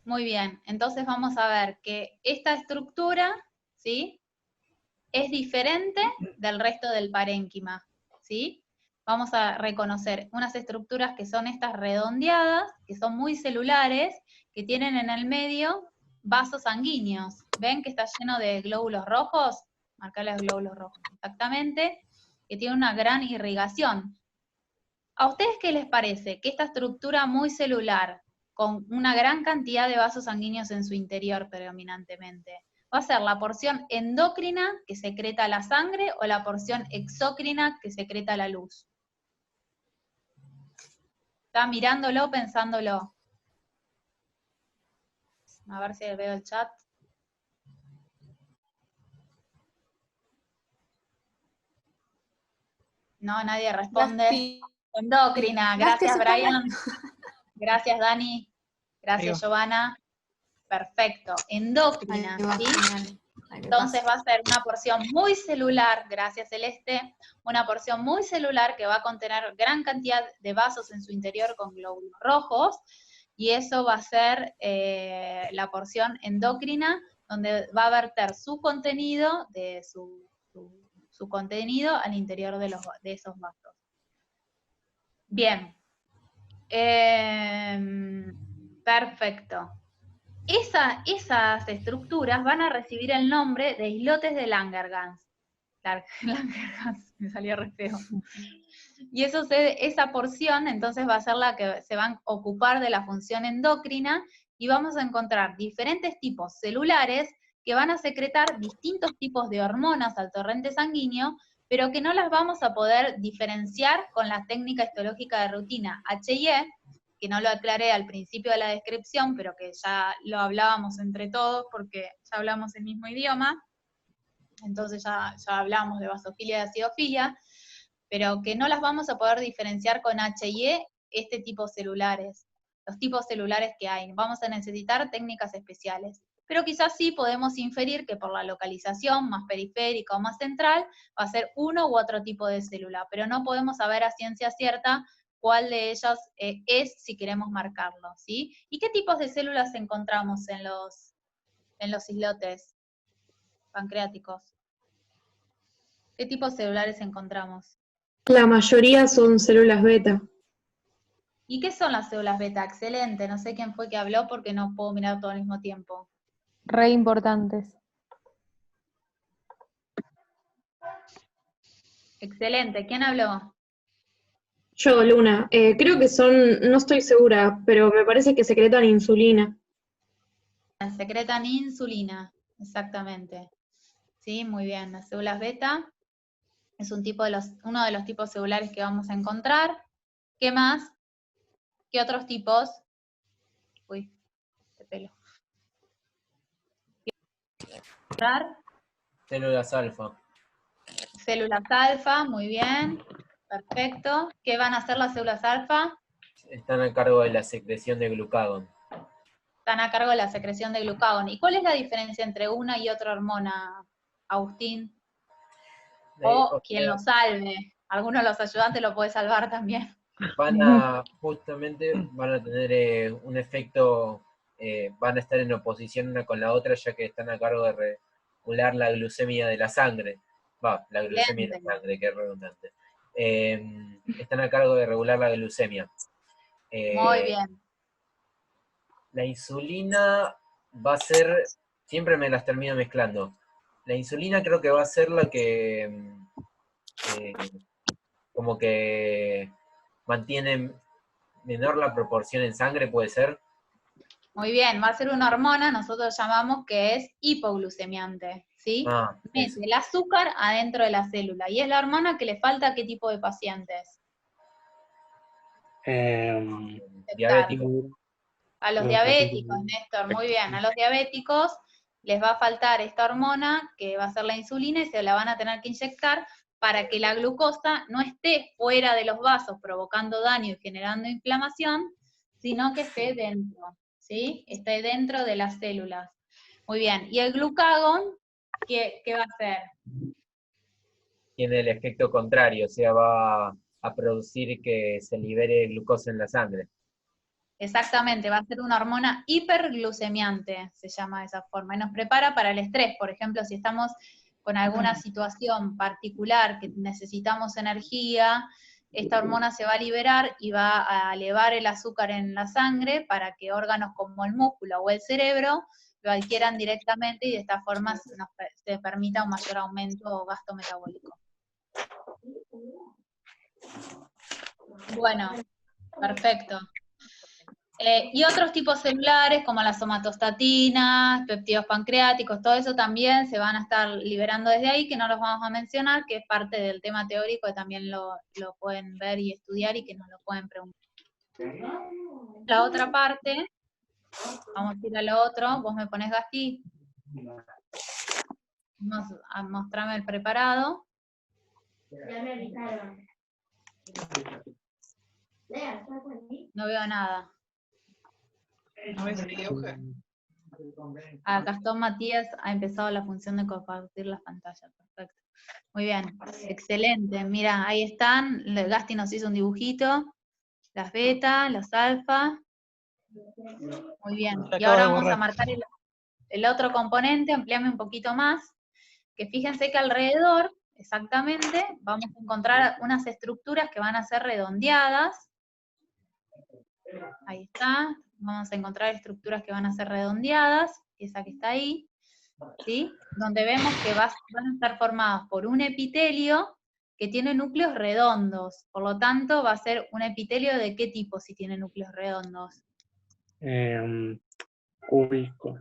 Muy bien, entonces vamos a ver que esta estructura, ¿sí?, es diferente del resto del parénquima, ¿sí? Vamos a reconocer unas estructuras que son estas redondeadas, que son muy celulares, que tienen en el medio vasos sanguíneos. ¿Ven que está lleno de glóbulos rojos? Marcar los glóbulos rojos, exactamente, que tiene una gran irrigación. ¿A ustedes qué les parece? Que esta estructura muy celular, con una gran cantidad de vasos sanguíneos en su interior predominantemente, ¿va a ser la porción endocrina que secreta la sangre o la porción exócrina que secreta la luz? ¿Está mirándolo, pensándolo? A ver si veo el chat. No, nadie responde. Gasti, Endocrina, Gasti, gracias aceptame. Brian. Gracias Dani. Gracias Ahí Giovanna. Perfecto. Endocrina, Ahí va, ¿sí? genial. Ahí me Entonces pasa. va a ser una porción muy celular, gracias Celeste, una porción muy celular que va a contener gran cantidad de vasos en su interior con glóbulos rojos, y eso va a ser la porción endocrina, donde va a verter su contenido, su contenido al interior de esos vasos. Bien. Perfecto. Esas estructuras van a recibir el nombre de islotes de Langerhans. Langerhans, me salió re feo. Y esa porción entonces va a ser la que se va a ocupar de la función endocrina, y vamos a encontrar diferentes tipos celulares que van a secretar distintos tipos de hormonas al torrente sanguíneo, pero que no las vamos a poder diferenciar con la técnica histológica de rutina H&E, que no lo aclaré al principio de la descripción, pero que ya lo hablábamos entre todos porque ya hablamos el mismo idioma, entonces ya hablamos de basofilia y acidofilia, pero que no las vamos a poder diferenciar con H&E, este tipo celulares, los tipos celulares que hay. Vamos a necesitar técnicas especiales. Pero quizás sí podemos inferir que por la localización más periférica o más central va a ser uno u otro tipo de célula, pero no podemos saber a ciencia cierta cuál de ellas es si queremos marcarlo, ¿sí? ¿Y qué tipos de células encontramos en los islotes pancreáticos? ¿Qué tipos celulares encontramos? La mayoría son células beta. ¿Y qué son las células beta? Excelente, no sé quién fue que habló porque no puedo mirar todo al mismo tiempo. Re importantes. Excelente, ¿quién habló? Yo, Luna, creo que son, no estoy segura, pero me parece que secretan insulina. Secretan insulina, exactamente. Sí, muy bien, las células beta es uno de los tipos celulares que vamos a encontrar. ¿Qué más? ¿Qué otros tipos? Uy, qué pelo. Células alfa. Células alfa, muy bien, perfecto. ¿Qué van a hacer las células alfa? Están a cargo de la secreción de glucagón. Están a cargo de la secreción de glucagón. ¿Y cuál es la diferencia entre una y otra hormona, Agustín? O quien lo salve. Alguno de los ayudantes lo puede salvar también. Justamente van a tener un efecto, van a estar en oposición una con la otra, ya que están a cargo de regular la glucemia de la sangre. La glucemia de la sangre, que es redundante. Están a cargo de regular la glucemia. Muy bien. La insulina va a ser, siempre me las termino mezclando. La insulina creo que va a ser la que como que mantiene menor la proporción en sangre, ¿puede ser? Muy bien, va a ser una hormona, nosotros llamamos que es hipoglucemiante, ¿sí? Mete el azúcar adentro de la célula, y es la hormona que le falta a qué tipo de pacientes. Diabético. A los diabéticos, Néstor, muy bien. A los diabéticos les va a faltar esta hormona, que va a ser la insulina, y se la van a tener que inyectar para que la glucosa no esté fuera de los vasos provocando daño y generando inflamación, sino que esté dentro, ¿sí? Esté dentro de las células. Muy bien. ¿Y el glucagón qué va a hacer? Tiene el efecto contrario, o sea, va a producir que se libere glucosa en la sangre. Exactamente, va a ser una hormona hiperglucemiante, se llama de esa forma, y nos prepara para el estrés. Por ejemplo, si estamos con alguna situación particular que necesitamos energía, esta hormona se va a liberar y va a elevar el azúcar en la sangre para que órganos como el músculo o el cerebro lo adquieran directamente, y de esta forma se permita un mayor aumento o gasto metabólico. Bueno, perfecto. Y otros tipos celulares como las somatostatinas, péptidos pancreáticos, todo eso también se van a estar liberando desde ahí, que no los vamos a mencionar, que es parte del tema teórico, que también lo pueden ver y estudiar y que nos lo pueden preguntar. La otra parte, vamos a ir a lo otro, vos me pones Gasti, vamos a mostrarme el preparado. No veo nada. ¿No ves ahí, Euge? Gastón Matías ha empezado la función de compartir las pantallas. Perfecto. Muy bien, excelente. Mira, ahí están. Gasti nos hizo un dibujito. Las beta, las alfa. Muy bien. Y ahora vamos a marcar el otro componente. Ampliame un poquito más. Que fíjense que alrededor, exactamente, vamos a encontrar unas estructuras que van a ser redondeadas. Ahí está. Vamos a encontrar estructuras que van a ser redondeadas, esa que está ahí, ¿sí? Donde vemos que van a estar formadas por un epitelio que tiene núcleos redondos. Por lo tanto, va a ser un epitelio ¿de qué tipo si tiene núcleos redondos? Cúbico.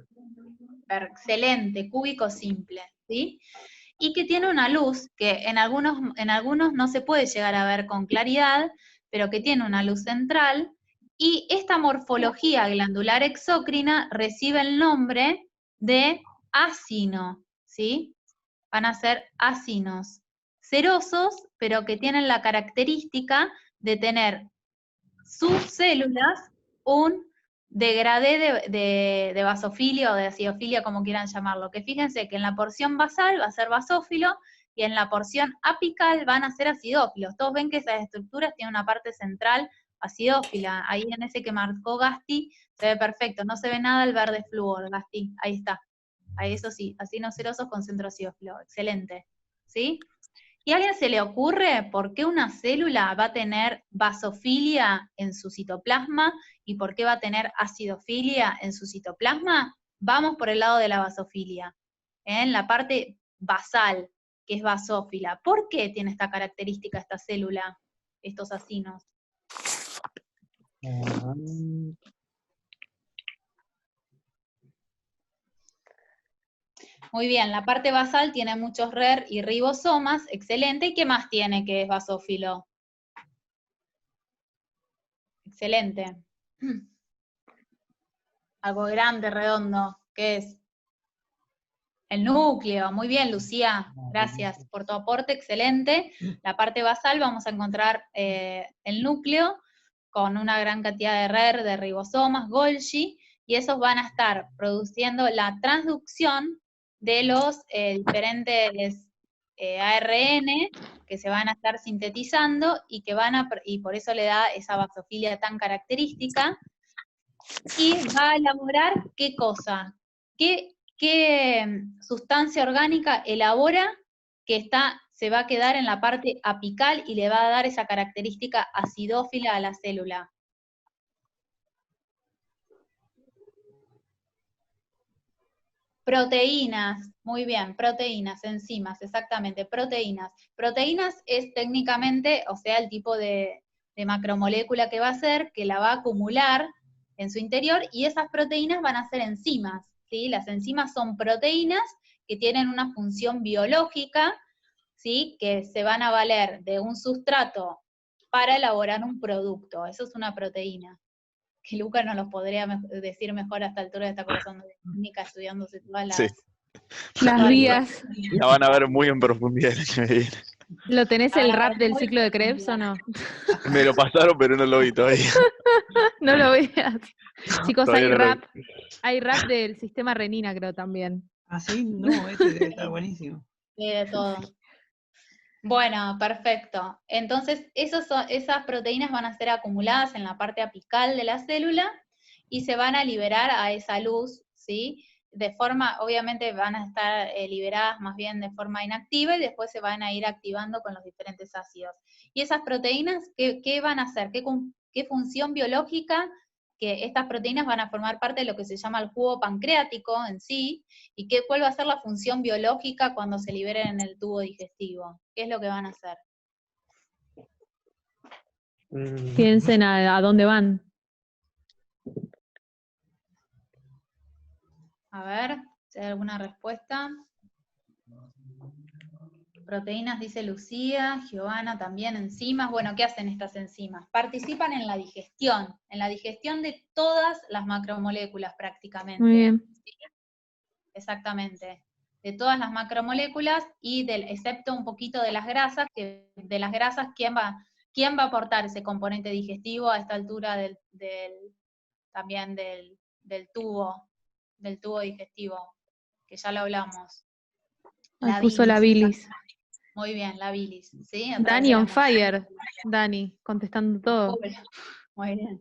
excelente, cúbico simple, ¿sí? Y que tiene una luz que en algunos no se puede llegar a ver con claridad, pero que tiene una luz central, y esta morfología glandular exócrina recibe el nombre de acino, ¿sí? Van a ser acinos, cerosos, pero que tienen la característica de tener sus células un degradé de basofilia o de acidofilia, como quieran llamarlo, que fíjense que en la porción basal va a ser basófilo y en la porción apical van a ser acidófilos. Todos ven que esas estructuras tienen una parte central acidófila. Ahí en ese que marcó Gasti se ve perfecto, no se ve nada el verde flúor, Gasti, ahí está. Ahí eso sí, acinos cerosos con centro acidófilo, excelente. ¿Sí? ¿Y a alguien se le ocurre por qué una célula va a tener basofilia en su citoplasma y por qué va a tener acidofilia en su citoplasma? Vamos por el lado de la basofilia, en la parte basal, que es basófila. ¿Por qué tiene esta característica esta célula, estos acinos? Muy bien, la parte basal tiene muchos RER y ribosomas, excelente. ¿Y qué más tiene que es basófilo? Excelente. Algo grande, redondo, ¿qué es? El núcleo. Muy bien, Lucía, gracias por tu aporte, excelente. La parte basal vamos a encontrar el núcleo con una gran cantidad de RER, de ribosomas, Golgi, y esos van a estar produciendo la transducción de los diferentes ARN que se van a estar sintetizando y que y por eso le da esa basofilia tan característica, y va a elaborar ¿qué cosa? ¿Qué sustancia orgánica elabora que se va a quedar en la parte apical y le va a dar esa característica acidófila a la célula? Proteínas, muy bien, proteínas, enzimas, exactamente, proteínas. Proteínas es técnicamente, o sea, el tipo de macromolécula que va a ser, que la va a acumular en su interior, y esas proteínas van a ser enzimas, ¿sí? Las enzimas son proteínas que tienen una función biológica, ¿sí? Que se van a valer de un sustrato para elaborar un producto. Eso es una proteína. Que Luca nos los podría decir mejor a esta altura de esta corazón de química, estudiándose todas las... Sí. Las vías. La van a ver muy en profundidad el año que viene. ¿Lo tenés el rap del ciclo de Krebs o no? Me lo pasaron, pero no lo vi todavía. No lo veas. Chicos, Todavía no lo vi. hay rap del sistema renina, creo también. ¿Ah, sí? No, este debe estar buenísimo. Sí, de todo. Bueno, perfecto. Entonces, esas proteínas van a ser acumuladas en la parte apical de la célula y se van a liberar a esa luz, ¿sí? De forma, obviamente van a estar liberadas más bien de forma inactiva y después se van a ir activando con los diferentes ácidos. ¿Y esas proteínas qué van a hacer? ¿Qué función biológica? Que estas proteínas van a formar parte de lo que se llama el jugo pancreático en sí, y cuál va a ser la función biológica cuando se liberen en el tubo digestivo. ¿Qué es lo que van a hacer? Piensen a dónde van. A ver, si hay alguna respuesta. Proteínas, dice Lucía, Giovanna también, enzimas. Bueno, ¿qué hacen estas enzimas? Participan en la digestión de todas las macromoléculas prácticamente. Muy bien. ¿Sí? Exactamente. De todas las macromoléculas y excepto un poquito de las grasas, ¿quién va a aportar ese componente digestivo a esta altura también del tubo digestivo? Que ya lo hablamos. Puso la bilis. Muy bien, la bilis, ¿sí? Dani on fire. Dani, contestando todo. Muy bien.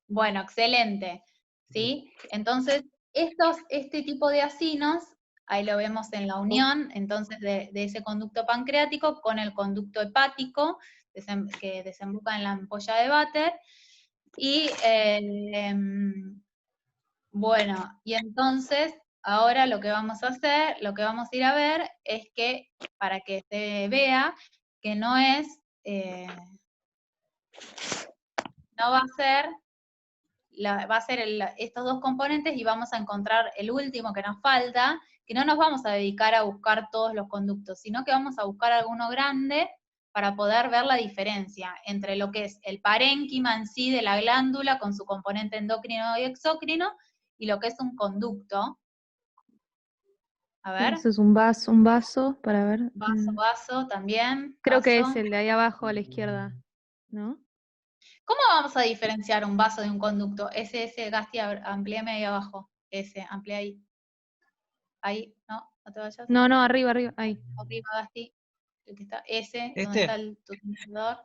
Bueno, excelente, ¿sí? Entonces, este tipo de acinos, ahí lo vemos en la unión, entonces, de ese conducto pancreático con el conducto hepático, que desemboca en la ampolla de Vater, y bueno, y entonces, ahora lo que vamos a ir a ver es que, para que se vea que no va a ser va a ser estos dos componentes y vamos a encontrar el último que nos falta, que no nos vamos a dedicar a buscar todos los conductos, sino que vamos a buscar alguno grande para poder ver la diferencia entre lo que es el parénquima en sí de la glándula con su componente endocrino y exócrino, y lo que es un conducto. A ver, Eso es un vaso, para ver. vaso también. Creo que es vaso. el de ahí abajo a la izquierda, ¿no? ¿Cómo vamos a diferenciar un vaso de un conducto? Ese, Gasti, amplíame ahí abajo. Ese, amplía ahí. Ahí, no te vayas. No, arriba, ahí. Arriba, Gasti. El que está, ese, donde ¿Este? está tu tenedor.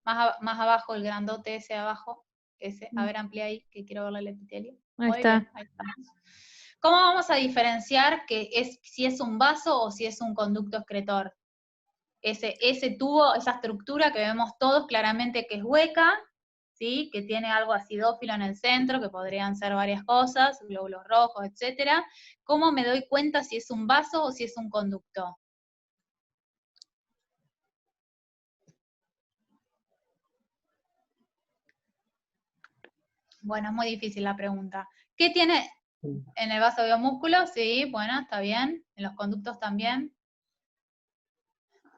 Más abajo, el grandote ese abajo. Ese, a ver, amplía ahí, que quiero verle el epitelio. Ahí Muy está. bien, ahí está. ¿Cómo vamos a diferenciar si es un vaso o si es un conducto excretor? Ese tubo, esa estructura que vemos todos claramente que es hueca, ¿sí? Que tiene algo acidófilo en el centro, que podrían ser varias cosas, glóbulos rojos, etc. ¿Cómo me doy cuenta si es un vaso o si es un conducto? Bueno, es muy difícil la pregunta. ¿Qué tiene en el vaso biomúsculo? Sí, bueno, está bien. En los conductos también.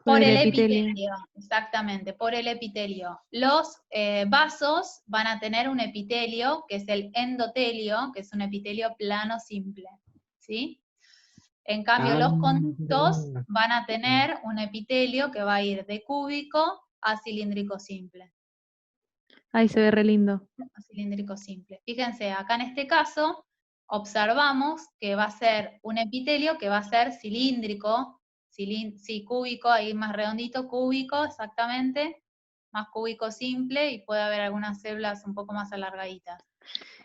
Por el epitelio, exactamente, por el epitelio. Los vasos van a tener un epitelio, que es el endotelio, que es un epitelio plano simple, ¿sí? En cambio, los conductos van a tener un epitelio que va a ir de cúbico a cilíndrico simple. Ahí se ve re lindo. Cilíndrico simple. Fíjense, acá en este caso, observamos que va a ser un epitelio que va a ser cilíndrico, sí, cúbico, ahí más redondito, cúbico, exactamente, más cúbico simple, y puede haber algunas células un poco más alargaditas.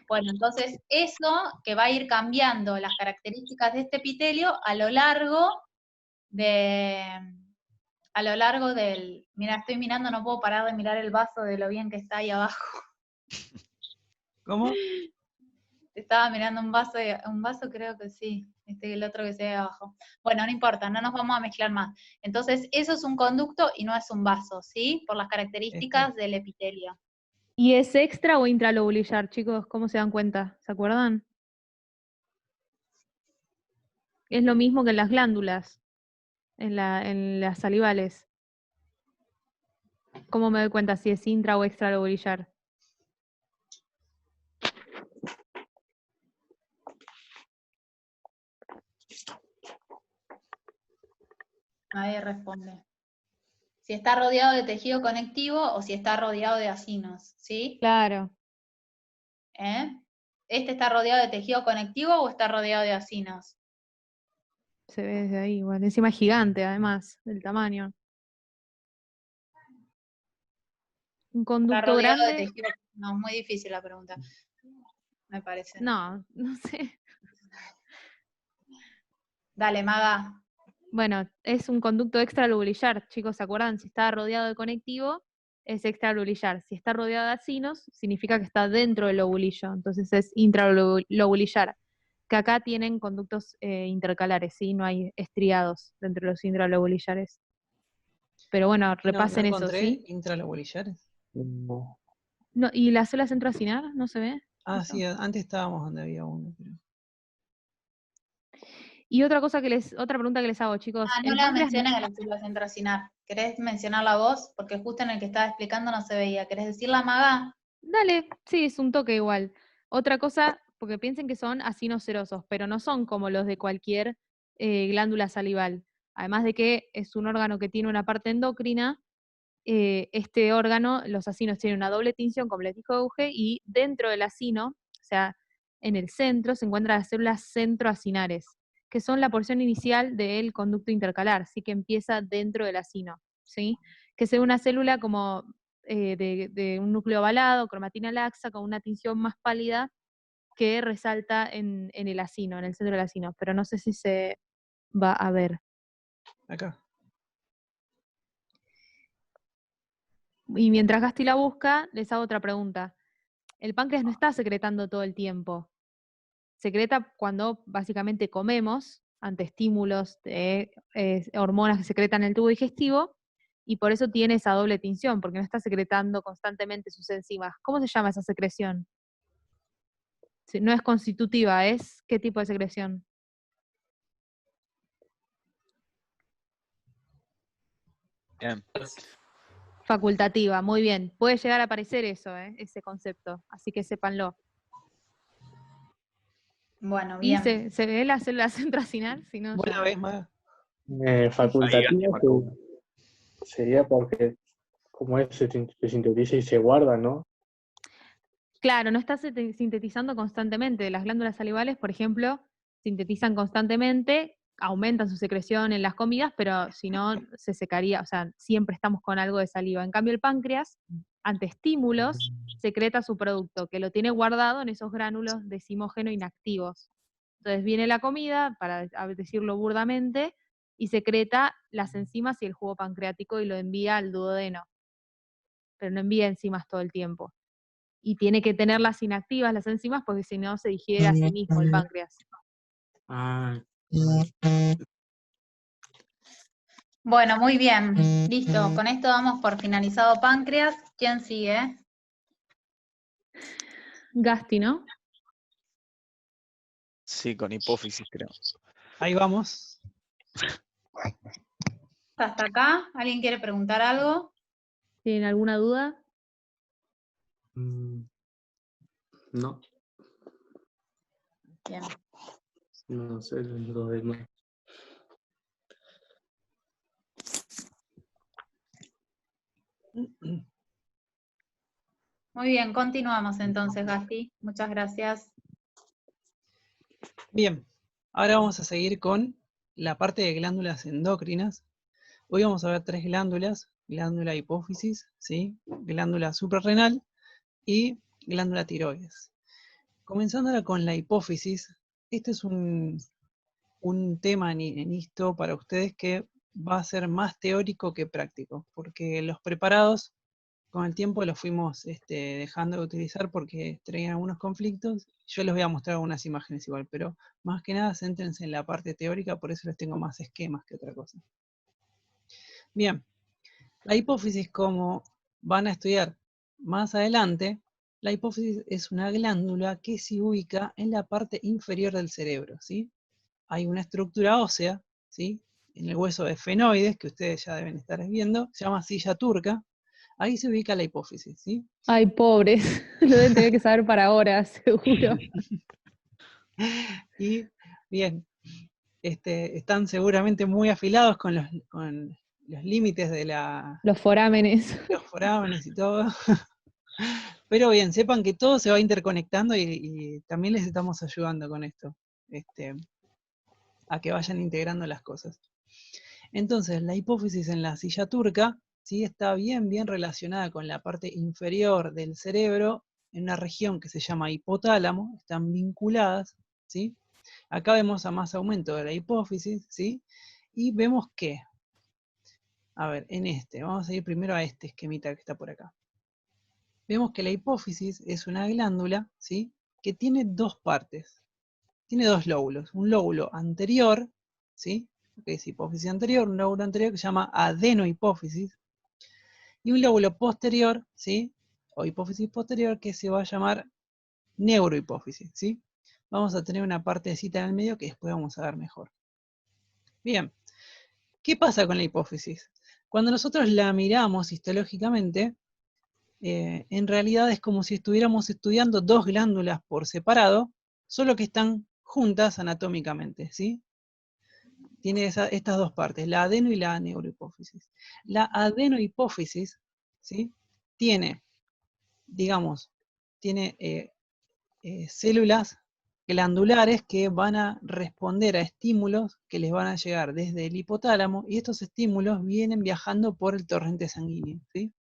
Bueno, entonces eso que va a ir cambiando las características de este epitelio a lo largo del, mira, estoy mirando, no puedo parar de mirar el vaso de lo bien que está ahí abajo. ¿Cómo? Estaba mirando un vaso creo que sí, el otro que se ve abajo. Bueno, no importa, no nos vamos a mezclar más. Entonces, eso es un conducto y no es un vaso, ¿sí? Por las características del epitelio. ¿Y es extra o intralobulillar, chicos? ¿Cómo se dan cuenta? ¿Se acuerdan? Es lo mismo que en las glándulas, en las salivales. ¿Cómo me doy cuenta si es intra o extralobulillar? Nadie responde. Si está rodeado de tejido conectivo o si está rodeado de acinos, ¿sí? Claro. ¿Este está rodeado de tejido conectivo o está rodeado de acinos? Se ve desde ahí, igual. Encima es gigante, además, del tamaño. Un ¿Está conducto rodeado de grande. tejido? No, es muy difícil la pregunta, me parece. No sé. Dale, Maga. Bueno, es un conducto extralobulillar, chicos, ¿se acuerdan? Si está rodeado de conectivo, es extralobulillar. Si está rodeado de acinos, significa que está dentro del lobulillo, entonces es intralobulillar. Que acá tienen conductos intercalares, ¿sí? No hay estriados dentro de los intralobulillares. Pero bueno, No repasen eso, encontré ¿sí? intralobulillares. No, ¿y la célula centroacinar? ¿No se ve? Ah, ¿Eso? sí, antes estábamos donde había uno. Pero... Y otra pregunta que les hago, chicos. No ¿El la páncreas mencioné a la célula centroacinar. ¿Querés mencionarla vos? Porque justo en el que estaba explicando no se veía. ¿Querés decirla, Maga? Dale, sí, es un toque igual. Otra cosa, porque piensen que son acinos serosos, pero no son como los de cualquier glándula salival. Además de que es un órgano que tiene una parte endocrina, este órgano, los acinos tienen una doble tinción, como les dijo Euge, y dentro del acino, o sea, en el centro, se encuentran las células centroacinares, que son la porción inicial del conducto intercalar, así que empieza dentro del acino, ¿sí? Que se ve una célula como de un núcleo ovalado, cromatina laxa, con una tinción más pálida que resalta en el acino, en el centro del acino, pero no sé si se va a ver. Acá. Y mientras Gasti la busca, les hago otra pregunta. El páncreas no está secretando todo el tiempo. Secreta cuando básicamente comemos, ante estímulos de hormonas que secretan en el tubo digestivo, y por eso tiene esa doble tinción, porque no está secretando constantemente sus enzimas. ¿Cómo se llama esa secreción? No es constitutiva, es ¿qué tipo de secreción? Bien. Facultativa, muy bien. Puede llegar a aparecer eso, ese concepto, así que sépanlo. Bueno, ¿Y bien. se ve la célula centrocinal? Si no, ¿Vos la ya... ves, Maga? Ahí Facultativa marcó. sería porque como es, se sintetiza y se guarda, ¿no? Claro, no está sintetizando constantemente. Las glándulas salivales, por ejemplo, sintetizan constantemente, aumentan su secreción en las comidas, pero si no, se secaría, o sea, siempre estamos con algo de saliva. En cambio, el páncreas, ante estímulos, secreta su producto, que lo tiene guardado en esos gránulos decimógeno inactivos. Entonces viene la comida, para decirlo burdamente, y secreta las enzimas y el jugo pancreático y lo envía al duodeno, pero no envía enzimas todo el tiempo. Y tiene que tenerlas inactivas las enzimas porque si no se digiere a sí mismo el páncreas. Bueno, muy bien. Listo. Con esto damos por finalizado páncreas. ¿Quién sigue? Gasti, ¿no? Sí, con hipófisis, creo. Ahí vamos. ¿Hasta acá? ¿Alguien quiere preguntar algo? ¿Tienen alguna duda? No, Bien. no sé lo demás. Muy bien, continuamos entonces, Gasti. Muchas gracias. Bien, ahora vamos a seguir con la parte de glándulas endocrinas. Hoy vamos a ver 3 glándulas: glándula hipófisis, ¿sí? Glándula suprarrenal y glándula tiroides. Comenzando ahora con la hipófisis, este es un tema en esto para ustedes que va a ser más teórico que práctico, porque los preparados con el tiempo los fuimos dejando de utilizar porque traían algunos conflictos. Yo les voy a mostrar algunas imágenes igual, pero más que nada céntrense en la parte teórica, por eso les tengo más esquemas que otra cosa. Bien, la hipófisis, como van a estudiar más adelante, la hipófisis es una glándula que se ubica en la parte inferior del cerebro, ¿sí? Hay una estructura ósea, ¿sí? En el hueso esfenoides, que ustedes ya deben estar viendo, se llama silla turca. Ahí se ubica la hipófisis, ¿sí? Ay, pobres, lo deben tener que saber para ahora, seguro. Y bien, están seguramente muy afilados con los límites de Los forámenes. los forámenes y todo. Pero bien, sepan que todo se va interconectando y también les estamos ayudando con esto, a que vayan integrando las cosas. Entonces, la hipófisis en la silla turca, ¿sí? Está bien relacionada con la parte inferior del cerebro, en una región que se llama hipotálamo, están vinculadas, ¿sí? Acá vemos a más aumento de la hipófisis, ¿sí? Y vemos que, a ver, vamos a ir primero a este esquemita que está por acá. Vemos que la hipófisis es una glándula, ¿sí? Que tiene 2 partes. Tiene 2 lóbulos. Un lóbulo anterior, ¿sí? Que es hipófisis anterior, un lóbulo anterior que se llama adenohipófisis, y un lóbulo posterior, ¿sí? O hipófisis posterior, que se va a llamar neurohipófisis, ¿sí? Vamos a tener una partecita en el medio que después vamos a ver mejor. Bien, ¿qué pasa con la hipófisis? Cuando nosotros la miramos histológicamente, en realidad es como si estuviéramos estudiando 2 glándulas por separado, solo que están juntas anatómicamente, ¿sí? Tiene estas 2 partes, la adeno y la neurohipófisis. La adenohipófisis, ¿sí? Tiene, digamos, células glandulares que van a responder a estímulos que les van a llegar desde el hipotálamo, y estos estímulos vienen viajando por el torrente sanguíneo, ¿sí?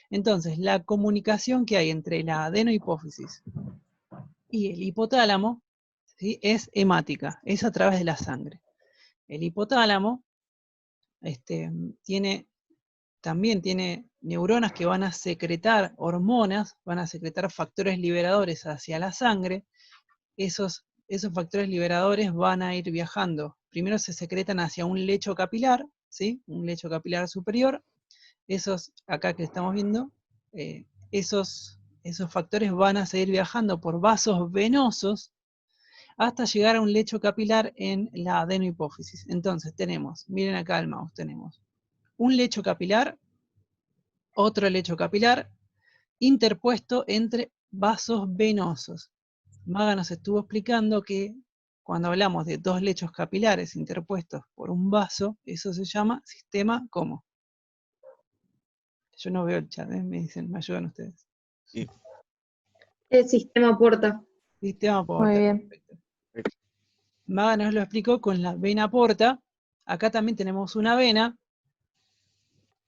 Entonces, la comunicación que hay entre la adenohipófisis y el hipotálamo, ¿sí? Es hemática, es a través de la sangre. El hipotálamo también tiene neuronas que van a secretar hormonas, van a secretar factores liberadores hacia la sangre. Esos factores liberadores van a ir viajando. Primero se secretan hacia un lecho capilar, ¿sí? Un lecho capilar superior. Esos, acá que estamos viendo, esos esos factores van a seguir viajando por vasos venosos hasta llegar a un lecho capilar en la adenohipófisis. Entonces tenemos, miren acá el mouse, tenemos un lecho capilar, otro lecho capilar, interpuesto entre vasos venosos. Maga nos estuvo explicando que cuando hablamos de dos lechos capilares interpuestos por un vaso, eso se llama sistema, ¿cómo? Yo no veo el chat, me dicen, me ayudan ustedes. Sí. El sistema porta. Sistema porta. Muy bien. Perfecto. Maga nos lo explicó con la vena porta. Acá también tenemos una vena.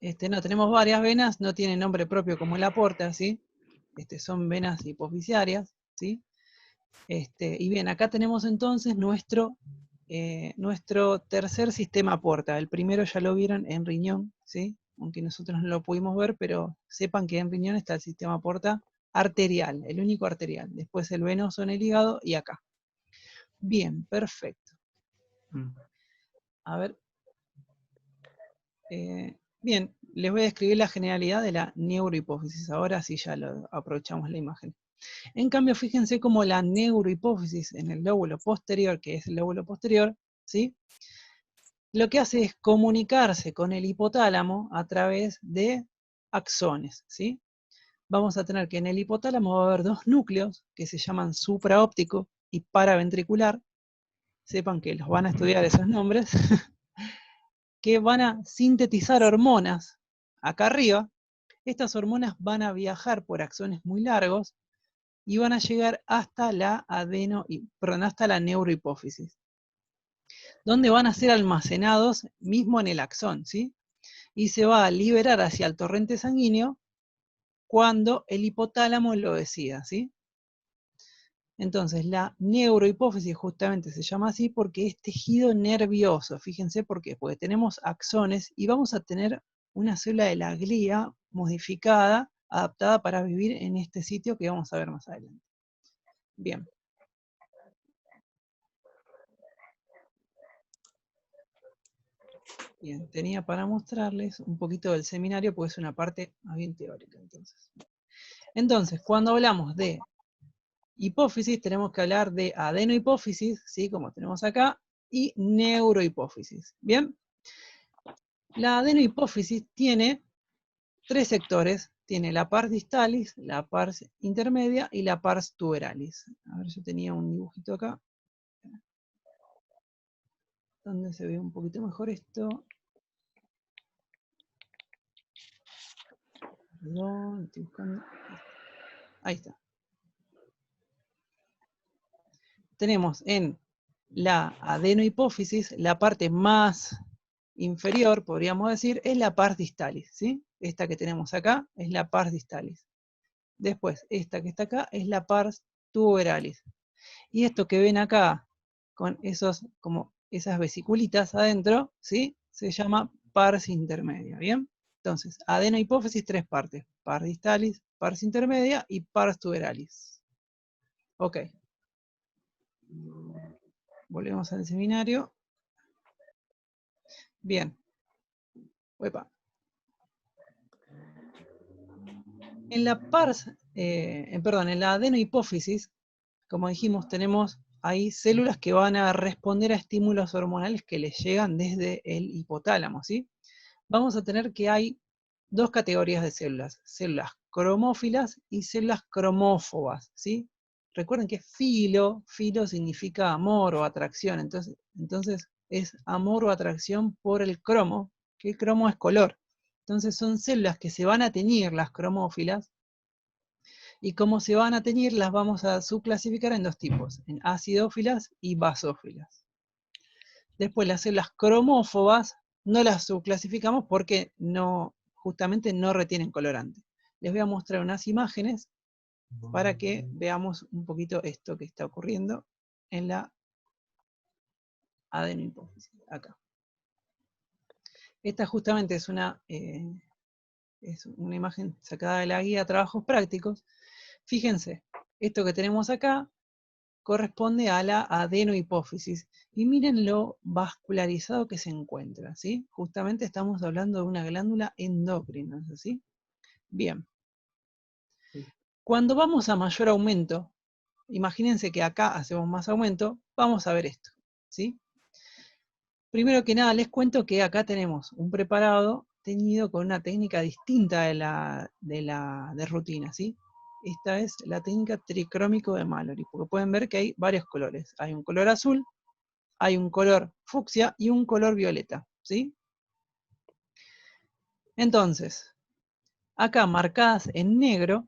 No, tenemos varias venas, no tiene nombre propio como la porta, ¿sí? Son venas hipoficiarias, ¿sí? Y bien, acá tenemos entonces nuestro tercer sistema porta. El primero ya lo vieron en riñón, ¿sí? Aunque nosotros no lo pudimos ver, pero sepan que en riñón está el sistema porta arterial, el único arterial. Después el venoso en el hígado y acá. Bien, perfecto. A ver. Bien, les voy a describir la generalidad de la neurohipófisis. Ahora sí ya aprovechamos la imagen. En cambio, fíjense cómo la neurohipófisis en el lóbulo posterior, que es el lóbulo posterior, ¿sí? Lo que hace es comunicarse con el hipotálamo a través de axones, ¿sí? Vamos a tener que en el hipotálamo va a haber dos núcleos que se llaman supraóptico y paraventricular. Sepan que los van a estudiar esos nombres. Que van a sintetizar hormonas acá arriba. Estas hormonas van a viajar por axones muy largos y van a llegar hasta la hasta la neurohipófisis, donde van a ser almacenados mismo en el axón, ¿sí? Y se va a liberar hacia el torrente sanguíneo cuando el hipotálamo lo decida, ¿sí? Entonces, la neurohipófisis justamente se llama así porque es tejido nervioso. Fíjense por qué. Porque tenemos axones y vamos a tener una célula de la glía modificada, adaptada para vivir en este sitio que vamos a ver más adelante. Bien. Bien, tenía para mostrarles un poquito del seminario porque es una parte más bien teórica. Entonces, cuando hablamos de hipófisis, tenemos que hablar de adenohipófisis, ¿sí? Como tenemos acá, y neurohipófisis. ¿Bien? La adenohipófisis tiene tres sectores. Tiene la pars distalis, la pars intermedia y la pars tuberalis. A ver, yo tenía un dibujito acá. ¿Dónde se ve un poquito mejor esto? Perdón, estoy buscando. Ahí está. Tenemos en la adenohipófisis, la parte más inferior, podríamos decir, es la pars distalis, ¿sí? Esta que tenemos acá es la pars distalis. Después, esta que está acá es la pars tuberalis. Y esto que ven acá, con como esas vesiculitas adentro, ¿sí? Se llama pars intermedia, ¿bien? Entonces, adenohipófisis, tres partes: pars distalis, pars intermedia y pars tuberalis. Ok. Volvemos al seminario. Bien. Uepa. En la en la adenohipófisis, como dijimos, tenemos ahí células que van a responder a estímulos hormonales que les llegan desde el hipotálamo, ¿sí? Vamos a tener que hay dos categorías de células: células cromófilas y células cromófobas, ¿sí? Recuerden que filo significa amor o atracción, entonces es amor o atracción por el cromo, que el cromo es color. Entonces son células que se van a teñir, las cromófilas, y como se van a teñir las vamos a subclasificar en dos tipos: en acidófilas y basófilas. Después las células cromófobas no las subclasificamos porque justamente no retienen colorante. Les voy a mostrar unas imágenes para que veamos un poquito esto que está ocurriendo en la adenohipófisis. Acá. Esta justamente es una imagen sacada de la guía Trabajos Prácticos. Fíjense, esto que tenemos acá corresponde a la adenohipófisis. Y miren lo vascularizado que se encuentra, ¿sí? Justamente estamos hablando de una glándula endocrina, ¿sí? Bien. Cuando vamos a mayor aumento, imagínense que acá hacemos más aumento, vamos a ver esto, ¿sí? Primero que nada, les cuento que acá tenemos un preparado teñido con una técnica distinta de rutina, ¿sí? Esta es la técnica tricrómico de Mallory, porque pueden ver que hay varios colores. Hay un color azul, hay un color fucsia y un color violeta, ¿sí? Entonces, acá marcadas en negro,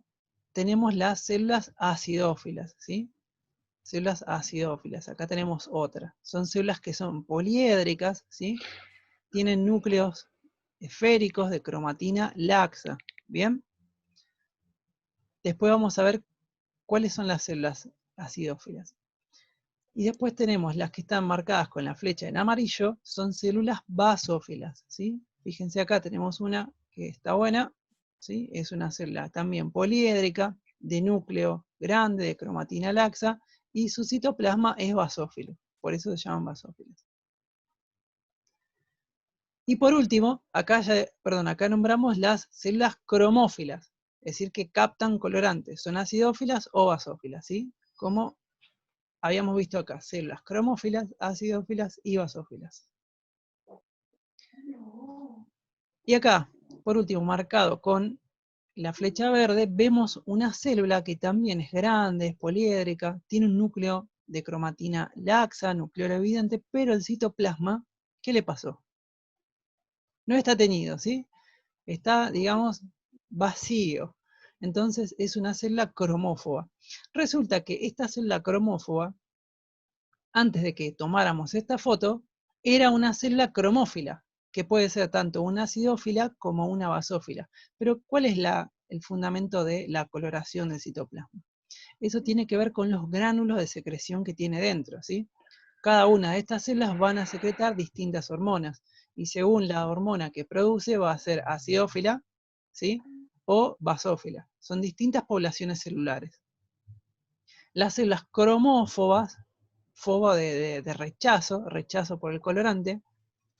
tenemos las células acidófilas, ¿sí? Células acidófilas, acá tenemos otra. Son células que son poliédricas, ¿sí? Tienen núcleos esféricos de cromatina laxa, ¿bien? Después vamos a ver cuáles son las células acidófilas. Y después tenemos las que están marcadas con la flecha en amarillo, son células basófilas, ¿sí? Fíjense acá tenemos una que está buena, ¿sí? Es una célula también poliédrica, de núcleo grande, de cromatina laxa, y su citoplasma es basófilo, por eso se llaman basófilas. Y por último, acá nombramos las células cromófilas, es decir, que captan colorantes, son acidófilas o basófilas, ¿sí? Como habíamos visto acá, células cromófilas, acidófilas y basófilas. Y acá, por último, marcado con la flecha verde, vemos una célula que también es grande, es poliédrica, tiene un núcleo de cromatina laxa, nuclear evidente, pero el citoplasma, ¿qué le pasó? No está teñido, ¿sí? Está, digamos, vacío. Entonces es una célula cromófoba. Resulta que esta célula cromófoba, antes de que tomáramos esta foto, era una célula cromófila, que puede ser tanto una acidófila como una basófila. Pero ¿cuál es el fundamento de la coloración del citoplasma? Eso tiene que ver con los gránulos de secreción que tiene dentro, ¿sí? Cada una de estas células van a secretar distintas hormonas, y según la hormona que produce va a ser acidófila, ¿sí? O basófila. Son distintas poblaciones celulares. Las células cromófobas, fobo de rechazo por el colorante,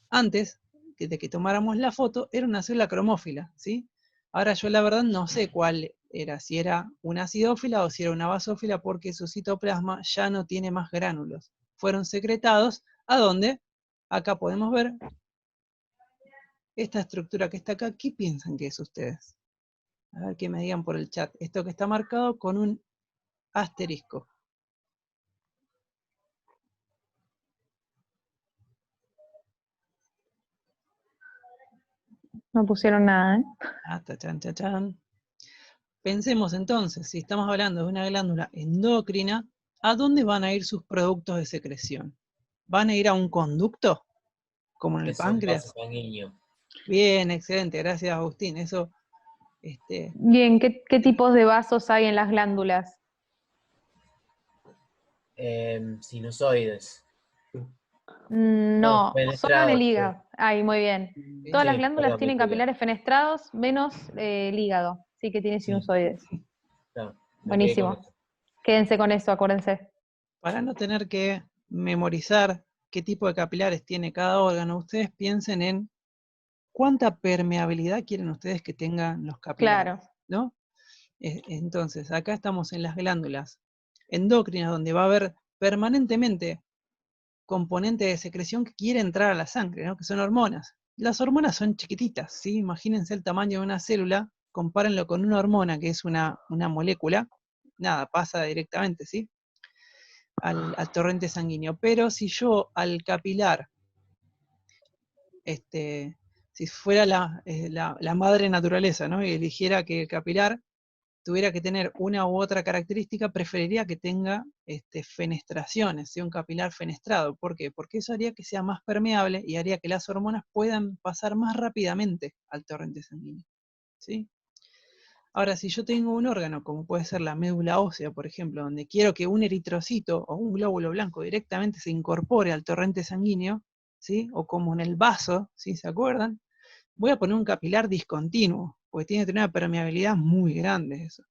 antes de que tomáramos la foto, era una célula cromófila, ¿sí? Ahora yo la verdad no sé cuál era, si era una acidófila o si era una basófila, porque su citoplasma ya no tiene más gránulos. Fueron secretados, ¿a dónde? Acá podemos ver esta estructura que está acá. ¿Qué piensan que es ustedes? A ver que me digan por el chat. Esto que está marcado con un asterisco. No pusieron nada, ¿eh? Ah, tachan, tachan. Pensemos entonces, si estamos hablando de una glándula endocrina, ¿a dónde van a ir sus productos de secreción? ¿Van a ir a un conducto? Como en el Es un páncreas. vaso sanguíneo. Bien, excelente, gracias Agustín. Eso, Bien, ¿qué tipos de vasos hay en las glándulas? Sinusoides. No, solo en el Fenestrados. hígado. Ay, muy bien. Todas las Sí, glándulas perdón, me tienen equivoqué. capilares fenestrados, menos el hígado, sí que tiene Sí. sinusoides. No, me quedé con Buenísimo. eso. Quédense con eso, acuérdense. para no tener que memorizar qué tipo de capilares tiene cada órgano, ustedes piensen en cuánta permeabilidad quieren ustedes que tengan los capilares, Claro. ¿no? Entonces, acá estamos en las glándulas endócrinas, donde va a haber permanentemente componente de secreción que quiere entrar a la sangre, ¿no? Que son hormonas. Las hormonas son chiquititas, ¿sí? Imagínense el tamaño de una célula, compárenlo con una hormona que es una molécula, nada, pasa directamente, ¿sí? Al torrente sanguíneo. Pero si yo al capilar, si fuera la madre naturaleza, ¿no? Y eligiera que el capilar tuviera que tener una u otra característica, preferiría que tenga fenestraciones, sea un capilar fenestrado. ¿Por qué? Porque eso haría que sea más permeable y haría que las hormonas puedan pasar más rápidamente al torrente sanguíneo, ¿sí? Ahora, si yo tengo un órgano, como puede ser la médula ósea, por ejemplo, donde quiero que un eritrocito o un glóbulo blanco directamente se incorpore al torrente sanguíneo, ¿sí? O como en el vaso, ¿sí? ¿Se acuerdan? Voy a poner un capilar discontinuo, porque tiene que tener una permeabilidad muy grande eso.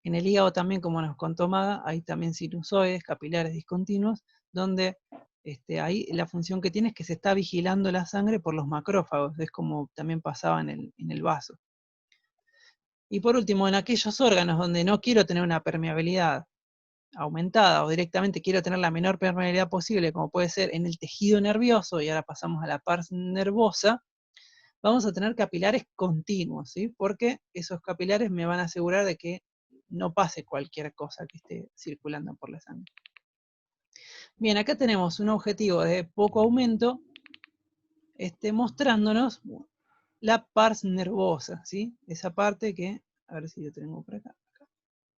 En el hígado también, como nos contó Maga, hay también sinusoides, capilares discontinuos, donde ahí la función que tiene es que se está vigilando la sangre por los macrófagos, es como también pasaba en el vaso. Y por último, en aquellos órganos donde no quiero tener una permeabilidad aumentada o directamente quiero tener la menor permeabilidad posible, como puede ser en el tejido nervioso, y ahora pasamos a la pars nervosa, vamos a tener capilares continuos, ¿sí? Porque esos capilares me van a asegurar de que no pase cualquier cosa que esté circulando por la sangre. Bien, acá tenemos un objetivo de poco aumento, mostrándonos la pars nervosa, ¿sí? Esa parte que, a ver si lo tengo por acá.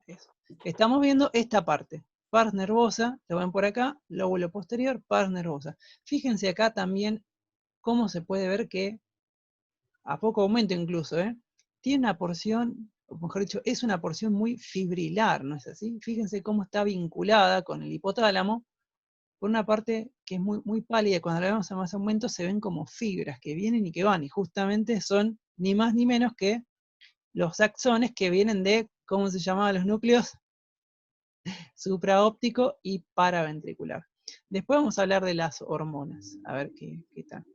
Eso. Estamos viendo esta parte, pars nervosa, lo ven por acá, lóbulo posterior, pars nervosa. Fíjense acá también cómo se puede ver que, a poco aumento incluso, tiene una porción, o mejor dicho, es una porción muy fibrilar, ¿no es así? Fíjense cómo está vinculada con el hipotálamo, por una parte que es muy, muy pálida, y cuando la vemos a más aumento se ven como fibras que vienen y que van, y justamente son ni más ni menos que los axones que vienen de, ¿cómo se llamaban los núcleos? Supraóptico y paraventricular. Después vamos a hablar de las hormonas, a ver qué tal.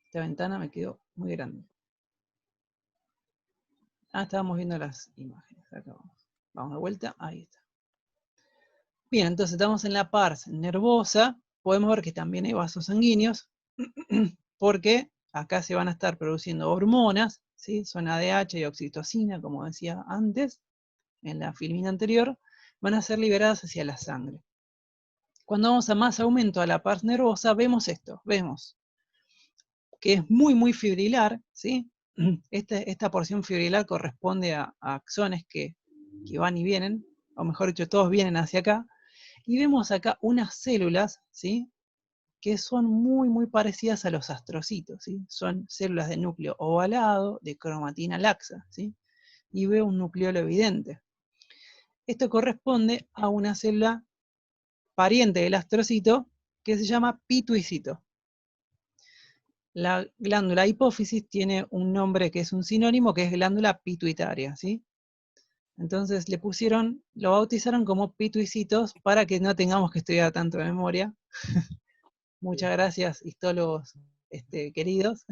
Esta ventana me quedó muy grande. Estábamos viendo las imágenes, acá vamos. Vamos de vuelta, ahí está. Bien, entonces estamos en la pars nervosa, podemos ver que también hay vasos sanguíneos, porque acá se van a estar produciendo hormonas, ¿sí? Son ADH y oxitocina, como decía antes, en la filmina anterior, van a ser liberadas hacia la sangre. Cuando vamos a más aumento a la pars nervosa, vemos esto, vemos que es muy, muy fibrilar, ¿sí? Esta porción fibrilar corresponde a axones que van y vienen, o mejor dicho, todos vienen hacia acá, y vemos acá unas células, ¿sí? Que son muy, muy parecidas a los astrocitos, ¿sí? Son células de núcleo ovalado, de cromatina laxa, ¿sí? Y veo un nucleolo evidente. Esto corresponde a una célula pariente del astrocito que se llama pituicito. La glándula hipófisis tiene un nombre que es un sinónimo, que es glándula pituitaria, ¿sí? Entonces le pusieron, lo bautizaron como pituicitos para que no tengamos que estudiar tanto de memoria. Muchas gracias, histólogos queridos.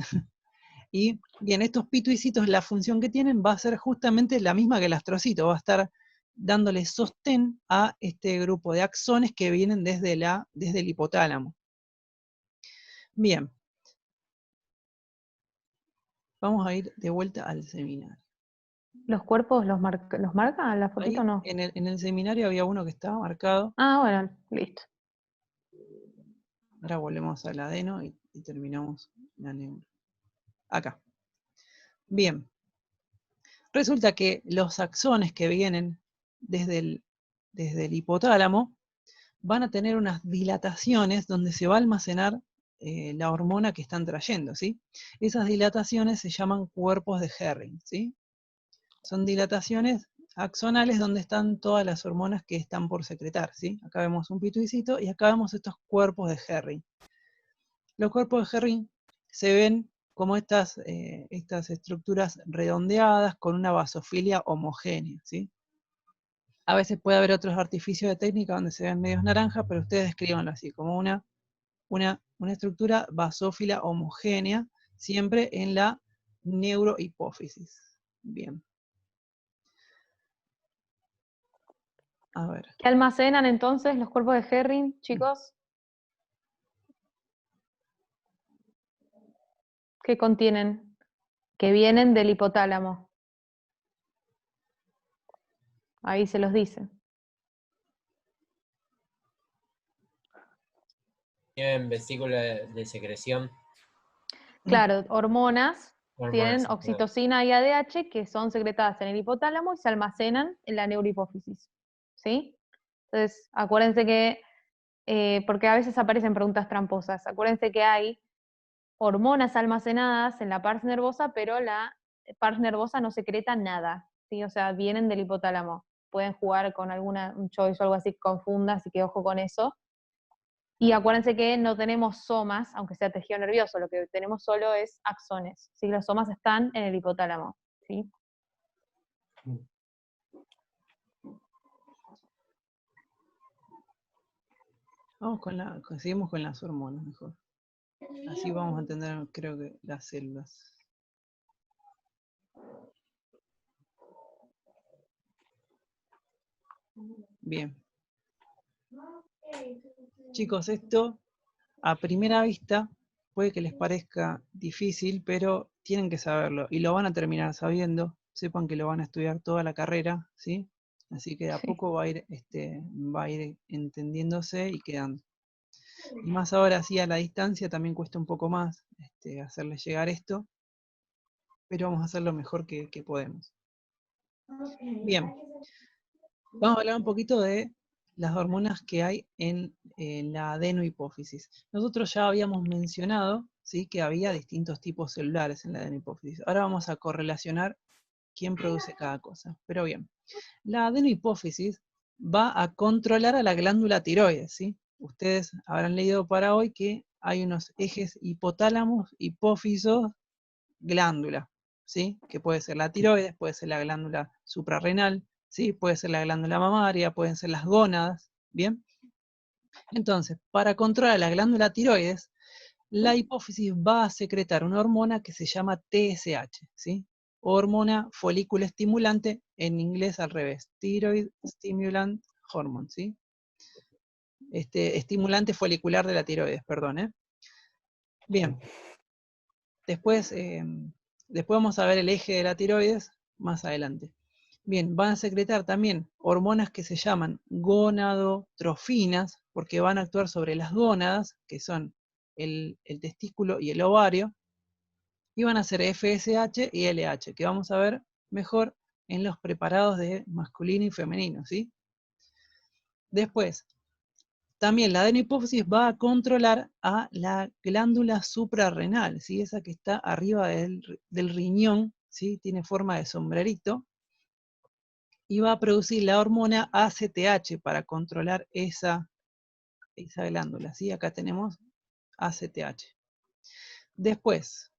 Y bien, estos pituicitos, la función que tienen va a ser justamente la misma que el astrocito, va a estar dándole sostén a este grupo de axones que vienen desde el hipotálamo. Bien. Vamos a ir de vuelta al seminario. ¿Los cuerpos los marca la fotito o no? En el seminario había uno que estaba marcado. Ah, bueno, listo. Ahora volvemos al adeno y terminamos la neuro. Acá. Bien. Resulta que los axones que vienen desde el hipotálamo van a tener unas dilataciones donde se va a almacenar la hormona que están trayendo, ¿sí? Esas dilataciones se llaman cuerpos de Herring, ¿sí? Son dilataciones axonales donde están todas las hormonas que están por secretar, ¿sí? Acá vemos un pituicito y acá vemos estos cuerpos de Herring. Los cuerpos de Herring se ven como estas estructuras redondeadas con una basofilia homogénea, ¿sí? A veces puede haber otros artificios de técnica donde se ven medios naranjas, pero ustedes descríbanlo así, como una estructura basófila homogénea, siempre en la neurohipófisis. Bien. A ver. ¿Qué almacenan entonces los cuerpos de Herring, chicos? ¿Qué contienen? Que vienen del hipotálamo. Ahí se los dice. Tienen vesícula de secreción. Claro, hormonas tienen Hormonas, oxitocina y ADH que son secretadas en el hipotálamo y se almacenan en la neurohipófisis. ¿Sí? Entonces, acuérdense que, porque a veces aparecen preguntas tramposas, acuérdense que hay hormonas almacenadas en la pars nervosa, pero la pars nervosa no secreta nada, ¿sí? O sea, vienen del hipotálamo. Pueden jugar con un choice o algo así que confunda, así que ojo con eso. Y acuérdense que no tenemos somas, aunque sea tejido nervioso, lo que tenemos solo es axones, ¿sí? Los somas están en el hipotálamo, ¿sí? Seguimos con las hormonas mejor. Así vamos a entender, creo que, las células. Bien. Chicos, esto a primera vista puede que les parezca difícil, pero tienen que saberlo y lo van a terminar sabiendo. Sepan que lo van a estudiar toda la carrera, ¿sí? Así que de a poco va a ir entendiéndose y quedando. Y más ahora sí a la distancia también cuesta un poco más hacerles llegar esto, pero vamos a hacer lo mejor que podemos. Bien, vamos a hablar un poquito de las hormonas que hay en la adenohipófisis. Nosotros ya habíamos mencionado, ¿sí?, que había distintos tipos celulares en la adenohipófisis. Ahora vamos a correlacionar quién produce cada cosa. Pero bien, la adenohipófisis va a controlar a la glándula tiroides, ¿sí? Ustedes habrán leído para hoy que hay unos ejes hipotálamos, hipófisis, glándula, ¿sí? Que puede ser la tiroides, puede ser la glándula suprarrenal, ¿sí? Puede ser la glándula mamaria, pueden ser las gónadas, ¿bien? Entonces, para controlar la glándula tiroides, la hipófisis va a secretar una hormona que se llama TSH, ¿sí? Hormona folículo estimulante, en inglés al revés, Thyroid Stimulant Hormone, ¿sí? Estimulante folicular de la tiroides, perdón, ¿eh? Bien. Después vamos a ver el eje de la tiroides más adelante. Bien, van a secretar también hormonas que se llaman gonadotrofinas, porque van a actuar sobre las gónadas, que son el testículo y el ovario, y van a ser FSH y LH, que vamos a ver mejor en los preparados de masculino y femenino, ¿sí? Después, también la adenohipófisis va a controlar a la glándula suprarrenal, ¿sí? Esa que está arriba del riñón, ¿sí? Tiene forma de sombrerito, y va a producir la hormona ACTH para controlar esa glándula, ¿sí? Acá tenemos ACTH. Después,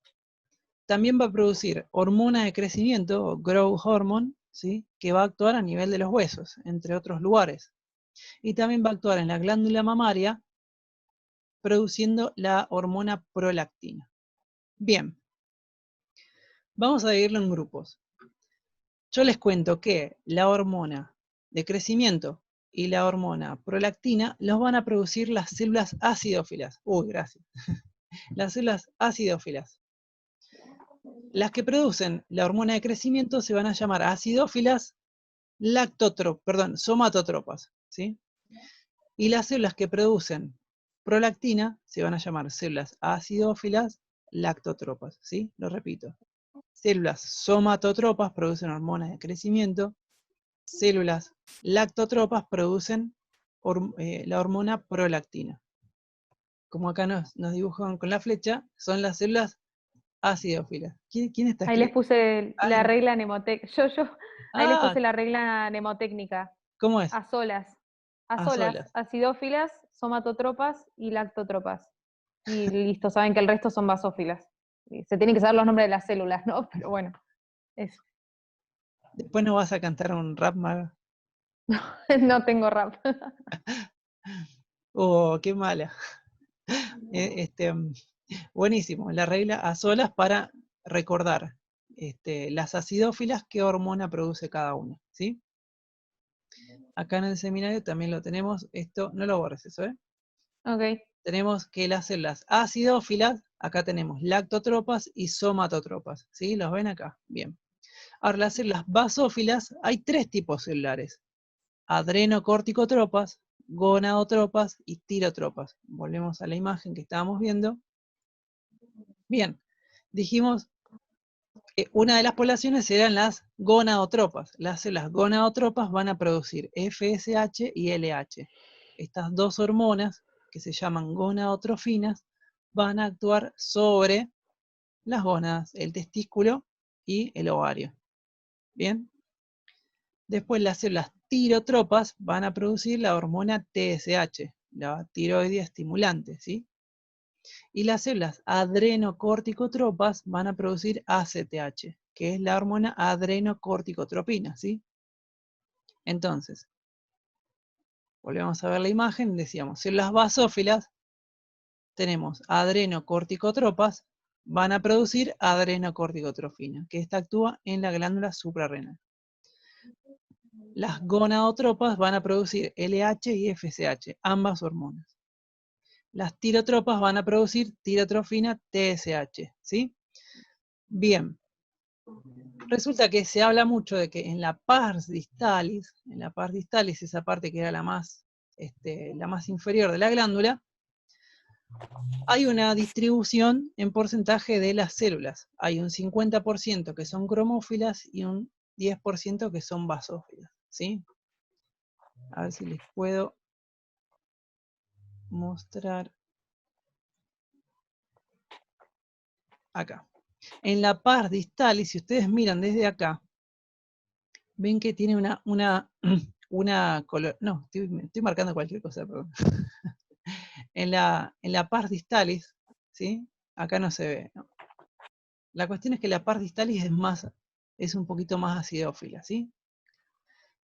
también va a producir hormona de crecimiento, o growth hormone, ¿sí? Que va a actuar a nivel de los huesos, entre otros lugares. Y también va a actuar en la glándula mamaria, produciendo la hormona prolactina. Bien, vamos a dividirlo en grupos. Yo les cuento que la hormona de crecimiento y la hormona prolactina los van a producir las células acidófilas. Uy, gracias. Las células acidófilas. Las que producen la hormona de crecimiento se van a llamar acidófilas somatotropas, ¿sí? Y las células que producen prolactina se van a llamar células acidófilas lactotropas, ¿sí? Lo repito. Células somatotropas producen hormonas de crecimiento, células lactotropas producen la hormona prolactina. Como acá nos dibujan con la flecha, son las células acidófilas. ¿Quién está Ahí les escribiendo? puse la regla mnemotécnica. Ahí les puse Ah, la regla mnemotécnica. ¿cómo es? A solas. A A solas. solas. Acidófilas, somatotropas y lactotropas. Y listo, saben que el resto son basófilas. Y se tienen que saber los nombres de las células, ¿no? Pero bueno, eso. Después nos vas a cantar un rap, Maga. No tengo rap. Oh, qué mala. Buenísimo, la regla a solas para recordar las acidófilas, qué hormona produce cada una, ¿sí? Acá en el seminario también lo tenemos, esto, no lo borres eso, ¿eh? Ok. Tenemos que las células acidófilas, acá tenemos lactotropas y somatotropas, ¿sí? ¿Los ven acá? Bien. Ahora, las células basófilas, hay tres tipos celulares: adrenocorticotropas, gonadotropas y tirotropas. Volvemos a la imagen que estábamos viendo. Bien, dijimos que una de las poblaciones eran las gonadotropas. Las células gonadotropas van a producir FSH y LH. Estas dos hormonas, que se llaman gonadotrofinas, van a actuar sobre las gónadas, el testículo y el ovario. Bien. Después las células tirotropas van a producir la hormona TSH, la tiroidea estimulante, ¿sí? Y las células adrenocorticotropas van a producir ACTH, que es la hormona adrenocorticotropina, ¿sí? Entonces, volvemos a ver la imagen, decíamos, células basófilas, tenemos adrenocorticotropas, van a producir adrenocorticotrofina, que esta actúa en la glándula suprarrenal. las gonadotropas van a producir LH y FSH, ambas hormonas. Las tirotropas van a producir tirotrofina, TSH, ¿sí? Bien. Resulta que se habla mucho de que en la pars distalis, esa parte que era la más inferior de la glándula, hay una distribución en porcentaje de las células. Hay un 50% que son cromófilas y un 10% que son basófilas, ¿sí? A ver si les puedo mostrar acá. En la pars distalis, si ustedes miran desde acá, ven que tiene una color... No, estoy marcando cualquier cosa, perdón. En la pars distalis, ¿sí? Acá no se ve, ¿no? La cuestión es que la pars distalis es un poquito más acidófila, ¿sí?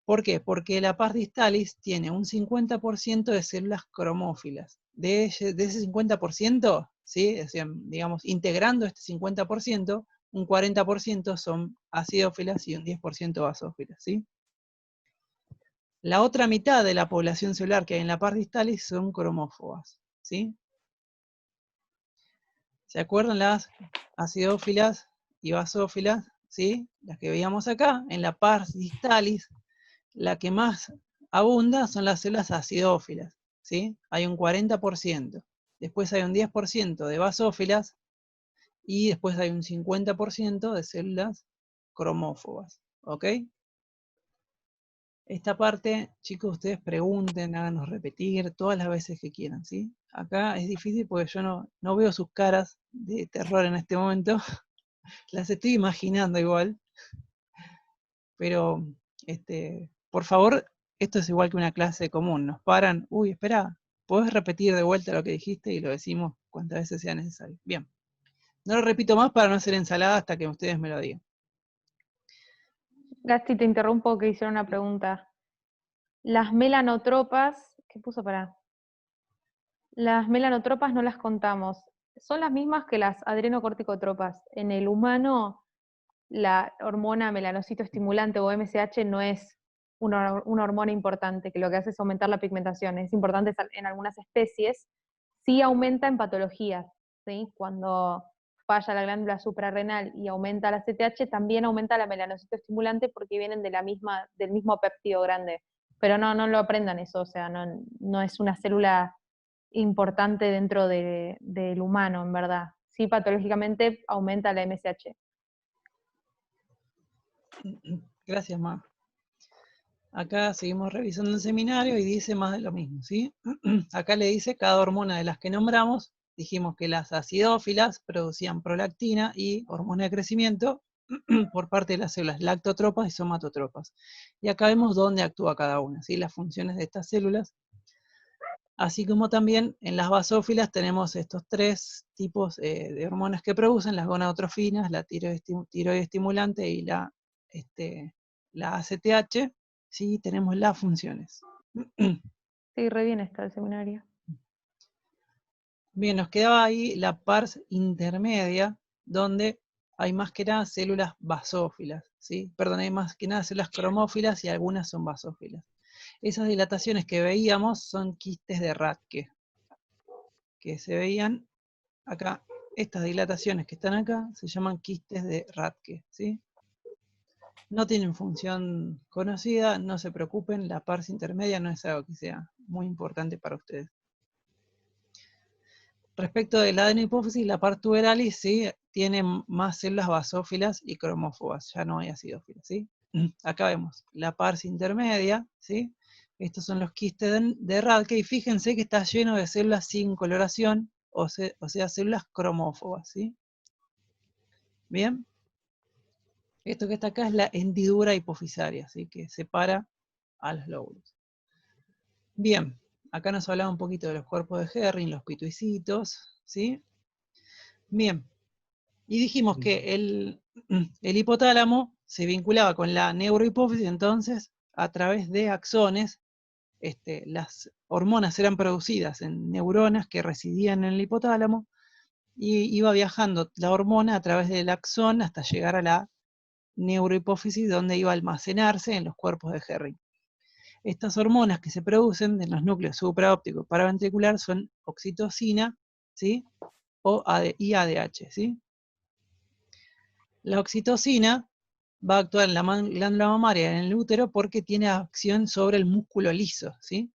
¿Por qué? Porque la pars distalis tiene un 50% de células cromófilas. De ese 50%, ¿sí? O sea, digamos, integrando este 50%, un 40% son acidófilas y un 10% basófilas, ¿sí? La otra mitad de la población celular que hay en la pars distalis son cromófobas, ¿sí? ¿Se acuerdan las acidófilas y basófilas? ¿Sí? Las que veíamos acá, en la pars distalis, la que más abunda son las células acidófilas, ¿sí? Hay un 40%. Después hay un 10% de basófilas y después hay un 50% de células cromófobas, ¿ok? Esta parte, chicos, ustedes pregunten, háganos repetir todas las veces que quieran, ¿sí? Acá es difícil porque yo no veo sus caras de terror en este momento. Las estoy imaginando igual. Pero, por favor, esto es igual que una clase común. Nos paran, uy, espera, ¿podés repetir de vuelta lo que dijiste? Y lo decimos cuantas veces sea necesario. Bien. No lo repito más para no hacer ensalada hasta que ustedes me lo digan. Gasti, te interrumpo que hicieron una pregunta. Las melanotropas, ¿qué puso para? Las melanotropas no las contamos. Son las mismas que las adrenocorticotropas. En el humano, la hormona melanocito estimulante o MSH no es una hormona importante, que lo que hace es aumentar la pigmentación. Es importante en algunas especies, sí aumenta en patologías, ¿sí? Cuando falla la glándula suprarrenal y aumenta la CTH, también aumenta la melanocito estimulante porque vienen del mismo péptido grande. Pero no lo aprendan eso, o sea, no es una célula importante dentro del humano, en verdad. Sí, patológicamente aumenta la MSH. Gracias, Ma. Acá seguimos revisando el seminario y dice más de lo mismo, ¿sí? Acá le dice cada hormona de las que nombramos. Dijimos que las acidófilas producían prolactina y hormona de crecimiento por parte de las células lactotropas y somatotropas. Y acá vemos dónde actúa cada una, ¿sí? Las funciones de estas células. Así como también en las basófilas tenemos estos tres tipos de hormonas que producen, las gonadotrofinas, la tiroide estimulante y la ACTH, ¿sí? Tenemos las funciones. Sí, re bien está el seminario. Bien, nos quedaba ahí la pars intermedia, donde hay más que nada células basófilas, ¿sí? Perdón, hay más que nada células cromófilas y algunas son basófilas. Esas dilataciones que veíamos son quistes de Rathke, que se veían acá. Estas dilataciones que están acá se llaman quistes de Rathke, ¿sí? No tienen función conocida, no se preocupen, la pars intermedia no es algo que sea muy importante para ustedes. Respecto de la adenohipófisis, la pars tuberalis sí tiene más células basófilas y cromófobas, ya no hay acidófilas, ¿sí? Acá vemos la pars intermedia, ¿sí? Estos son los quistes de Rathke y fíjense que está lleno de células sin coloración, o sea, células cromófobas, ¿sí? Bien. Esto que está acá es la hendidura hipofisaria, ¿sí? Que separa a los lóbulos. Bien, acá nos hablaba un poquito de los cuerpos de Herring, los pituicitos, ¿sí? Bien, y dijimos que el hipotálamo se vinculaba con la neurohipófisis, entonces a través de axones, las hormonas eran producidas en neuronas que residían en el hipotálamo, y iba viajando la hormona a través del axón hasta llegar a la neurohipófisis, donde iba a almacenarse en los cuerpos de Herring. Estas hormonas que se producen en los núcleos supraópticos paraventricular son oxitocina, ¿sí? Y ADH, ¿sí? La oxitocina va a actuar en la glándula mamaria, en el útero, porque tiene acción sobre el músculo liso, ¿sí?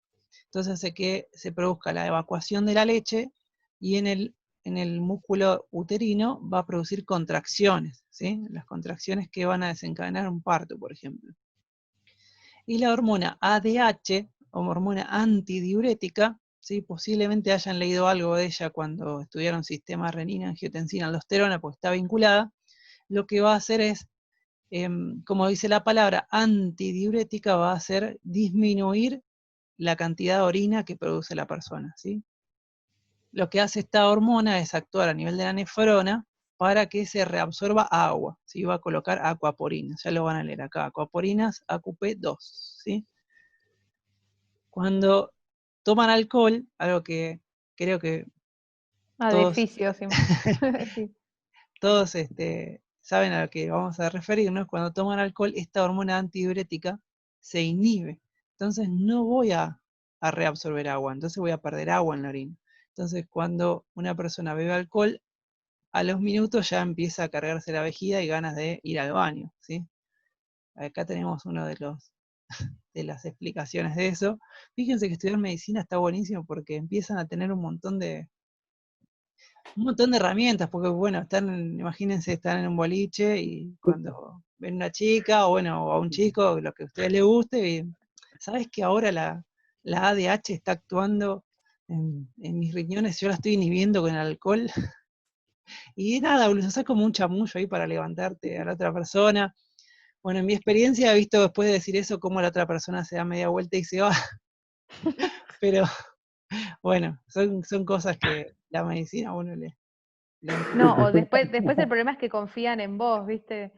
Entonces hace que se produzca la evacuación de la leche y en el músculo uterino va a producir contracciones, ¿sí? Las contracciones que van a desencadenar un parto, por ejemplo. Y la hormona ADH, o hormona antidiurética, ¿sí? Posiblemente hayan leído algo de ella cuando estudiaron sistema renina-angiotensina-aldosterona, porque está vinculada. Lo que va a hacer es, como dice la palabra, antidiurética, va a hacer disminuir la cantidad de orina que produce la persona, ¿sí? Lo que hace esta hormona es actuar a nivel de la nefrona para que se reabsorba agua, ¿sí? Va a colocar aquaporinas, ya lo van a leer acá, aquaporinas AQP2, ¿sí? Cuando toman alcohol, algo que creo que todos, Edificios, sí. todos saben a lo que vamos a referirnos, cuando toman alcohol, esta hormona antidiurética se inhibe. Entonces no voy a reabsorber agua, entonces voy a perder agua en la orina. Entonces cuando una persona bebe alcohol, a los minutos ya empieza a cargarse la vejiga y ganas de ir al baño, ¿sí? Acá tenemos uno de las explicaciones de eso. Fíjense que estudiar medicina está buenísimo porque empiezan a tener un montón de herramientas, porque bueno, imagínense, están en un boliche y cuando ven una chica, o bueno, o a un chico, lo que a ustedes les guste, y ¿sabes que ahora la ADH está actuando en mis riñones? Yo la estoy inhibiendo con el alcohol. Y nada, usás como un chamullo ahí para levantarte a la otra persona. Bueno, en mi experiencia he visto después de decir eso cómo la otra persona se da media vuelta y se va. Pero bueno, son cosas que la medicina a uno le No, o después el problema es que confían en vos, ¿viste?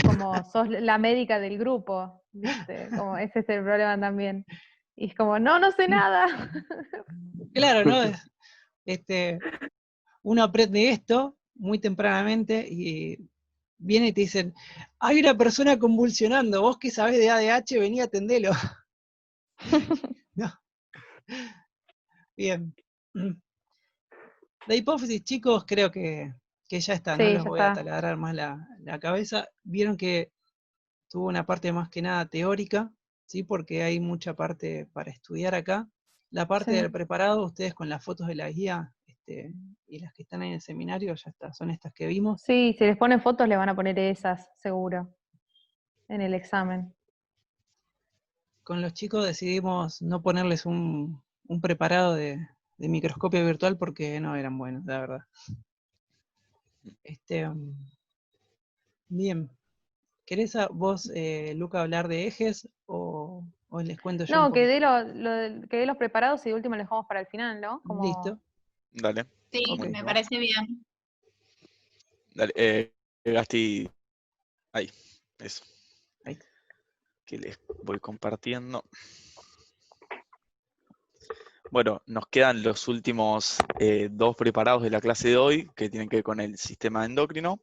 Como sos la médica del grupo, ¿viste? Como ese es el problema también. Y es como, no sé nada. Claro, ¿no? Uno aprende esto muy tempranamente y viene y te dicen, hay una persona convulsionando, vos que sabés de ADH, vení a atendelo. No. Bien. La hipófisis, chicos, creo que ya está, no Sí, los ya voy a está. taladrar más la cabeza. Vieron que tuvo una parte más que nada teórica, ¿sí? Porque hay mucha parte para estudiar acá. La parte Sí. del preparado, ustedes con las fotos de la guía y las que están ahí en el seminario, ya está, son estas que vimos. Sí, si les ponen fotos, le van a poner esas, seguro, en el examen. Con los chicos decidimos no ponerles un preparado de microscopio virtual porque no eran buenos, la verdad. Bien. ¿Querés vos, Luca, hablar de ejes o les cuento yo un No, que poquito? dé los preparados y de última les dejamos para el final, ¿no? Como... Listo. Dale. Sí, Ok. me parece bien. Dale, Gasti. Ahí, eso. Ahí. Que les voy compartiendo. Bueno, nos quedan los últimos 2 preparados de la clase de hoy, que tienen que ver con el sistema endocrino,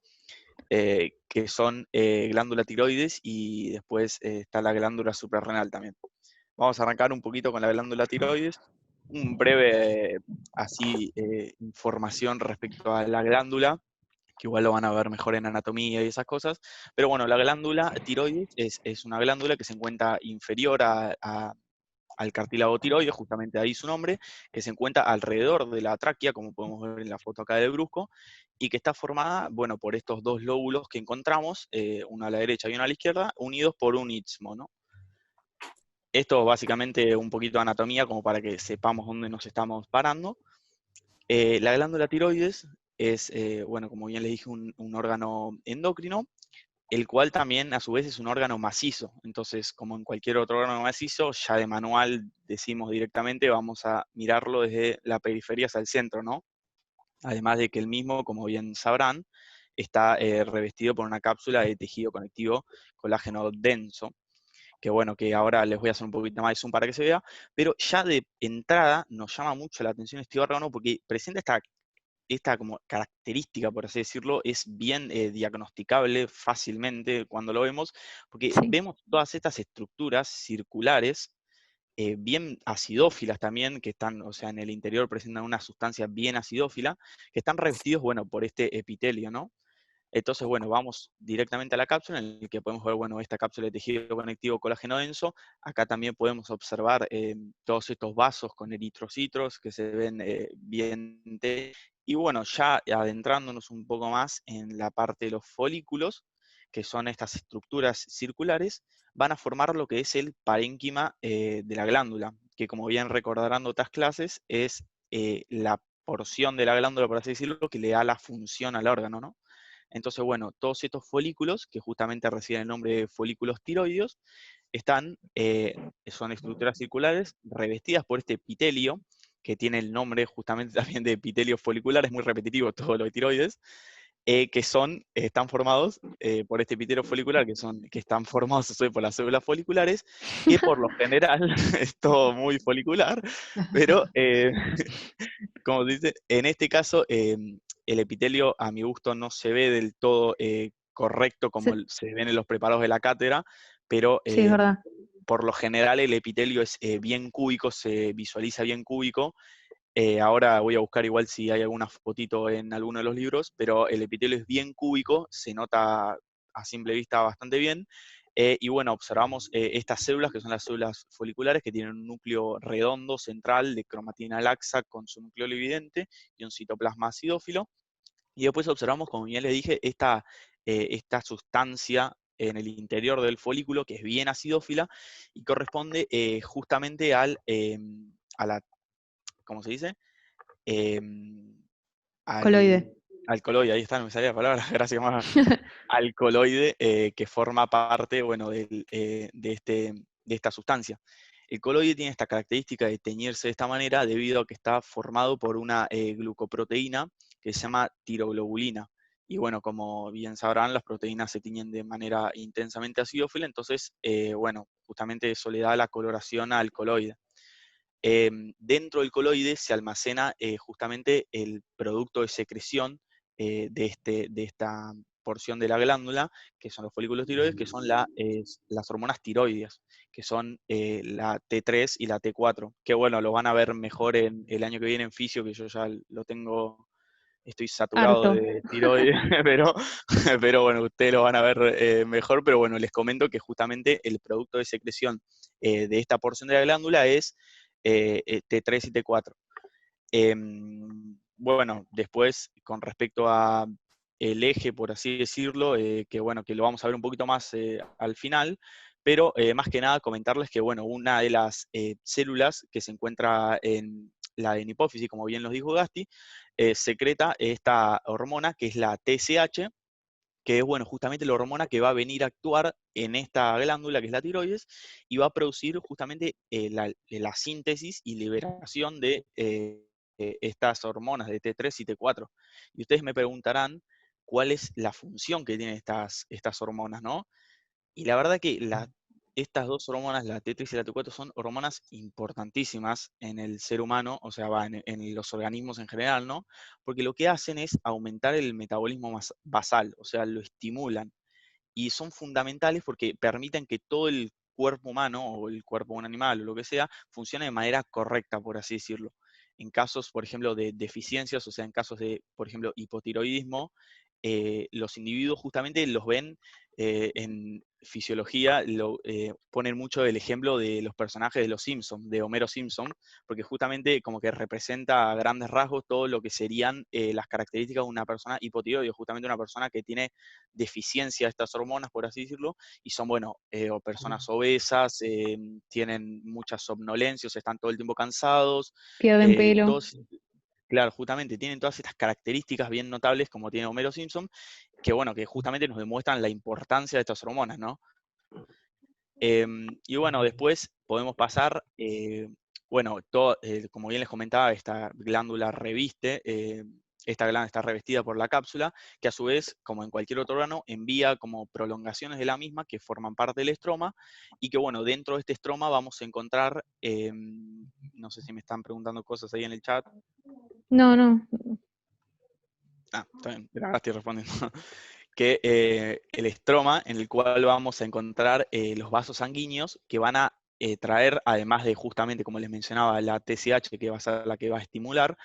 que son glándula tiroides y después está la glándula suprarrenal también. Vamos a arrancar un poquito con la glándula tiroides. Un breve, información respecto a la glándula, que igual lo van a ver mejor en anatomía y esas cosas. Pero bueno, la glándula tiroides es una glándula que se encuentra inferior al cartílago tiroides, justamente ahí su nombre, que se encuentra alrededor de la tráquea, como podemos ver en la foto acá del brusco, y que está formada, bueno, por estos 2 lóbulos que encontramos, uno a la derecha y uno a la izquierda, unidos por un istmo, ¿no? Esto básicamente un poquito de anatomía, como para que sepamos dónde nos estamos parando. La glándula tiroides es, bueno, como bien les dije, un órgano endocrino, el cual también a su vez es un órgano macizo. Entonces, como en cualquier otro órgano macizo, ya de manual decimos directamente, vamos a mirarlo desde la periferia hacia el centro, ¿no? Además de que el mismo, como bien sabrán, está revestido por una cápsula de tejido conectivo colágeno denso, que bueno, que ahora les voy a hacer un poquito más de zoom para que se vea, pero ya de entrada nos llama mucho la atención este órgano porque presenta esta como característica, por así decirlo, es bien diagnosticable fácilmente cuando lo vemos, porque Sí. vemos todas estas estructuras circulares bien acidófilas también, que están, o sea, en el interior presentan una sustancia bien acidófila, que están revestidos, bueno, por este epitelio, ¿no? Entonces, bueno, vamos directamente a la cápsula, en la que podemos ver, bueno, esta cápsula de tejido conectivo colágeno denso. Acá también podemos observar todos estos vasos con eritrocitos que se ven bien. Y bueno, ya adentrándonos un poco más en la parte de los folículos, que son estas estructuras circulares, van a formar lo que es el parénquima de la glándula, que como bien recordarán de otras clases, es la porción de la glándula, por así decirlo, que le da la función al órgano, ¿no? Entonces, bueno, todos estos folículos, que justamente reciben el nombre de folículos tiroideos, son estructuras circulares revestidas por este epitelio, que tiene el nombre justamente también de epitelio folicular, es muy repetitivo todo lo de tiroides, están formados por este epitelio folicular, que están formados por las células foliculares, que por lo general es todo muy folicular, pero como se dice, en este caso el epitelio a mi gusto no se ve del todo correcto como se ven en los preparados de la cátedra, pero Sí, es verdad. por lo general el epitelio es bien cúbico, se visualiza bien cúbico. Ahora voy a buscar igual si hay alguna fotito en alguno de los libros, pero el epitelio es bien cúbico, se nota a simple vista bastante bien. Y bueno, observamos estas células, que son las células foliculares, que tienen un núcleo redondo central de cromatina laxa con su núcleo evidente y un citoplasma acidófilo. Y después observamos, como ya les dije, esta sustancia en el interior del folículo, que es bien acidófila, y corresponde justamente a la, ¿cómo se dice? Coloide. Al coloide, ahí está, no me salía la palabra, gracias más. Al coloide que forma parte, bueno, de esta sustancia. El coloide tiene esta característica de teñirse de esta manera debido a que está formado por una glucoproteína que se llama tiroglobulina. Y bueno, como bien sabrán, las proteínas se tiñen de manera intensamente acidófila, entonces, bueno, justamente eso le da la coloración al coloide. Dentro del coloide se almacena justamente el producto de secreción de esta porción de la glándula, que son los folículos tiroides, que son las hormonas tiroides, que son la T3 y la T4, que bueno, lo van a ver mejor el año que viene en fisio, que yo ya lo tengo, estoy saturado Harto. de tiroides, pero bueno, ustedes lo van a ver mejor, pero bueno, les comento que justamente el producto de secreción de esta porción de la glándula es T3 y T4. Bueno, después, con respecto a el eje, por así decirlo, que bueno, que lo vamos a ver un poquito más al final, pero más que nada comentarles que, bueno, una de las células que se encuentra en la hipófisis, como bien los dijo Gasti, secreta esta hormona que es la TSH, que es, bueno, justamente la hormona que va a venir a actuar en esta glándula, que es la tiroides, y va a producir justamente la síntesis y liberación de estas hormonas de T3 y T4. Y ustedes me preguntarán cuál es la función que tienen estas hormonas, ¿no? Y la verdad que estas dos hormonas, la T3 y la T4, son hormonas importantísimas en el ser humano, o sea, en los organismos en general, ¿no? Porque lo que hacen es aumentar el metabolismo basal, o sea, lo estimulan. Y son fundamentales porque permiten que todo el cuerpo humano, o el cuerpo de un animal, o lo que sea, funcione de manera correcta, por así decirlo. En casos, por ejemplo, de deficiencias, o sea, en casos de, por ejemplo, hipotiroidismo, los individuos justamente los ven en fisiología, ponen mucho el ejemplo de los personajes de los Simpsons, de Homero Simpson, porque justamente como que representa a grandes rasgos todo lo que serían las características de una persona hipotiroide, justamente una persona que tiene deficiencia de estas hormonas, por así decirlo, y son, bueno, o personas obesas, tienen muchas somnolencias, están todo el tiempo cansados, Pierden pelo. todos, claro, justamente tienen todas estas características bien notables como tiene Homero Simpson, que bueno, que justamente nos demuestran la importancia de estas hormonas, ¿no? Y bueno, después podemos pasar, bueno, como bien les comentaba, esta glándula esta glándula está revestida por la cápsula, que a su vez, como en cualquier otro órgano, envía como prolongaciones de la misma que forman parte del estroma, y que bueno, dentro de este estroma vamos a encontrar, no sé si me están preguntando cosas ahí en el chat. No, no. Ah, está bien, ahora estoy respondiendo. Que el estroma, en el cual vamos a encontrar los vasos sanguíneos que van a traer, además de justamente, como les mencionaba, la TSH, que va a ser la que va a estimular,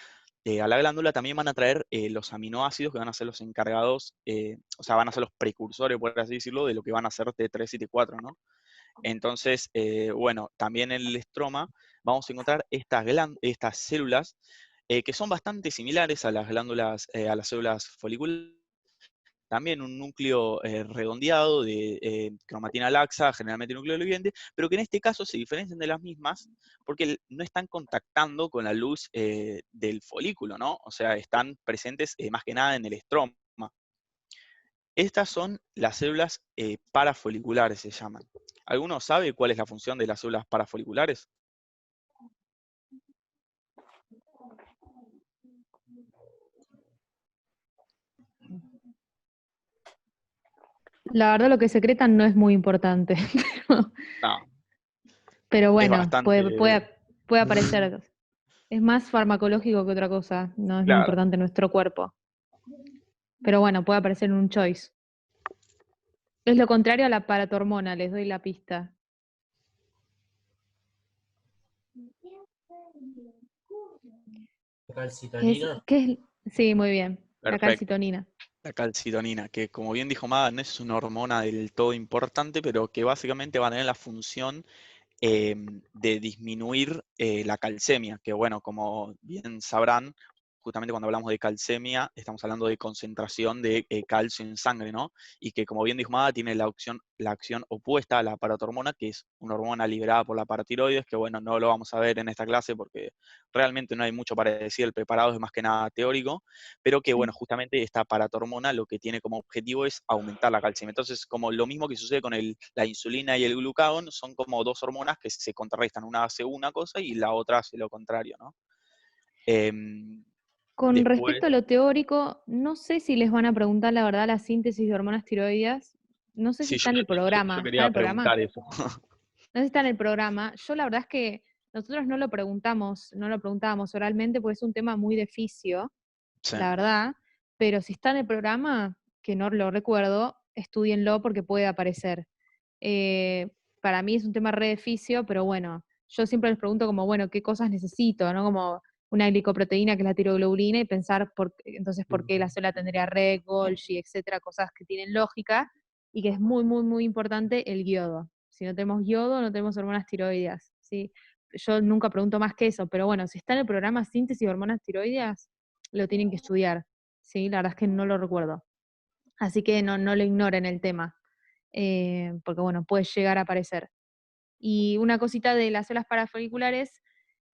a la glándula también van a traer los aminoácidos que van a ser los encargados, o sea, van a ser los precursores, por así decirlo, de lo que van a ser T3 y T4, ¿no? Entonces, bueno, también en el estroma vamos a encontrar estas células que son bastante similares a las glándulas, a las células foliculares. También un núcleo redondeado de cromatina laxa, generalmente núcleo oliviente, pero que en este caso se diferencian de las mismas porque no están contactando con la luz del folículo, ¿no? O sea, están presentes más que nada en el estroma. Estas son las células parafoliculares, se llaman. ¿Alguno sabe cuál es la función de las células parafoliculares? La verdad lo que secretan no es muy importante, No, pero es bueno, bastante... puede aparecer. Es más farmacológico que otra cosa, no es muy Claro. importante en nuestro cuerpo. Pero bueno, puede aparecer en un choice. Es lo contrario a la paratormona, les doy la pista. ¿Calcitonina? Sí, muy bien, la Perfecto. calcitonina. La calcitonina, que como bien dijo Maga, no es una hormona del todo importante, pero que básicamente va a tener la función de disminuir la calcemia, que bueno, como bien sabrán, justamente cuando hablamos de calcemia, estamos hablando de concentración de calcio en sangre, ¿no? Y que como bien dijo Maga, tiene la acción opuesta a la paratormona, que es una hormona liberada por la paratiroides, que bueno, no lo vamos a ver en esta clase porque realmente no hay mucho para decir, el preparado es más que nada teórico, pero que bueno, justamente esta paratormona lo que tiene como objetivo es aumentar la calcemia. Entonces, como lo mismo que sucede con la insulina y el glucagón, son como dos hormonas que se contrarrestan, una hace una cosa y la otra hace lo contrario, ¿no? Con Después, respecto a lo teórico, no sé si les van a preguntar la verdad la síntesis de hormonas tiroides. No sé si sí, está en el yo programa. ¿Está en quería el programa? preguntar eso. No sé si está en el programa. Yo la verdad es que nosotros no lo preguntábamos oralmente porque es un tema muy de fisio, Sí, la verdad. Pero si está en el programa, que no lo recuerdo, estudienlo porque puede aparecer. Para mí es un tema re de fisio, pero bueno, yo siempre les pregunto como, bueno, ¿qué cosas necesito? ¿No? Como una glicoproteína que es la tiroglobulina y pensar entonces por qué la célula tendría REC, Golgi, etcétera, cosas que tienen lógica y que es muy, muy, muy importante el yodo. Si no tenemos yodo, no tenemos hormonas tiroideas, ¿sí? Yo nunca pregunto más que eso, pero bueno, si está en el programa Síntesis de Hormonas Tiroideas, lo tienen que estudiar, ¿sí? La verdad es que no lo recuerdo. Así que no lo ignoren el tema, porque bueno, puede llegar a aparecer. Y una cosita de las células parafoliculares,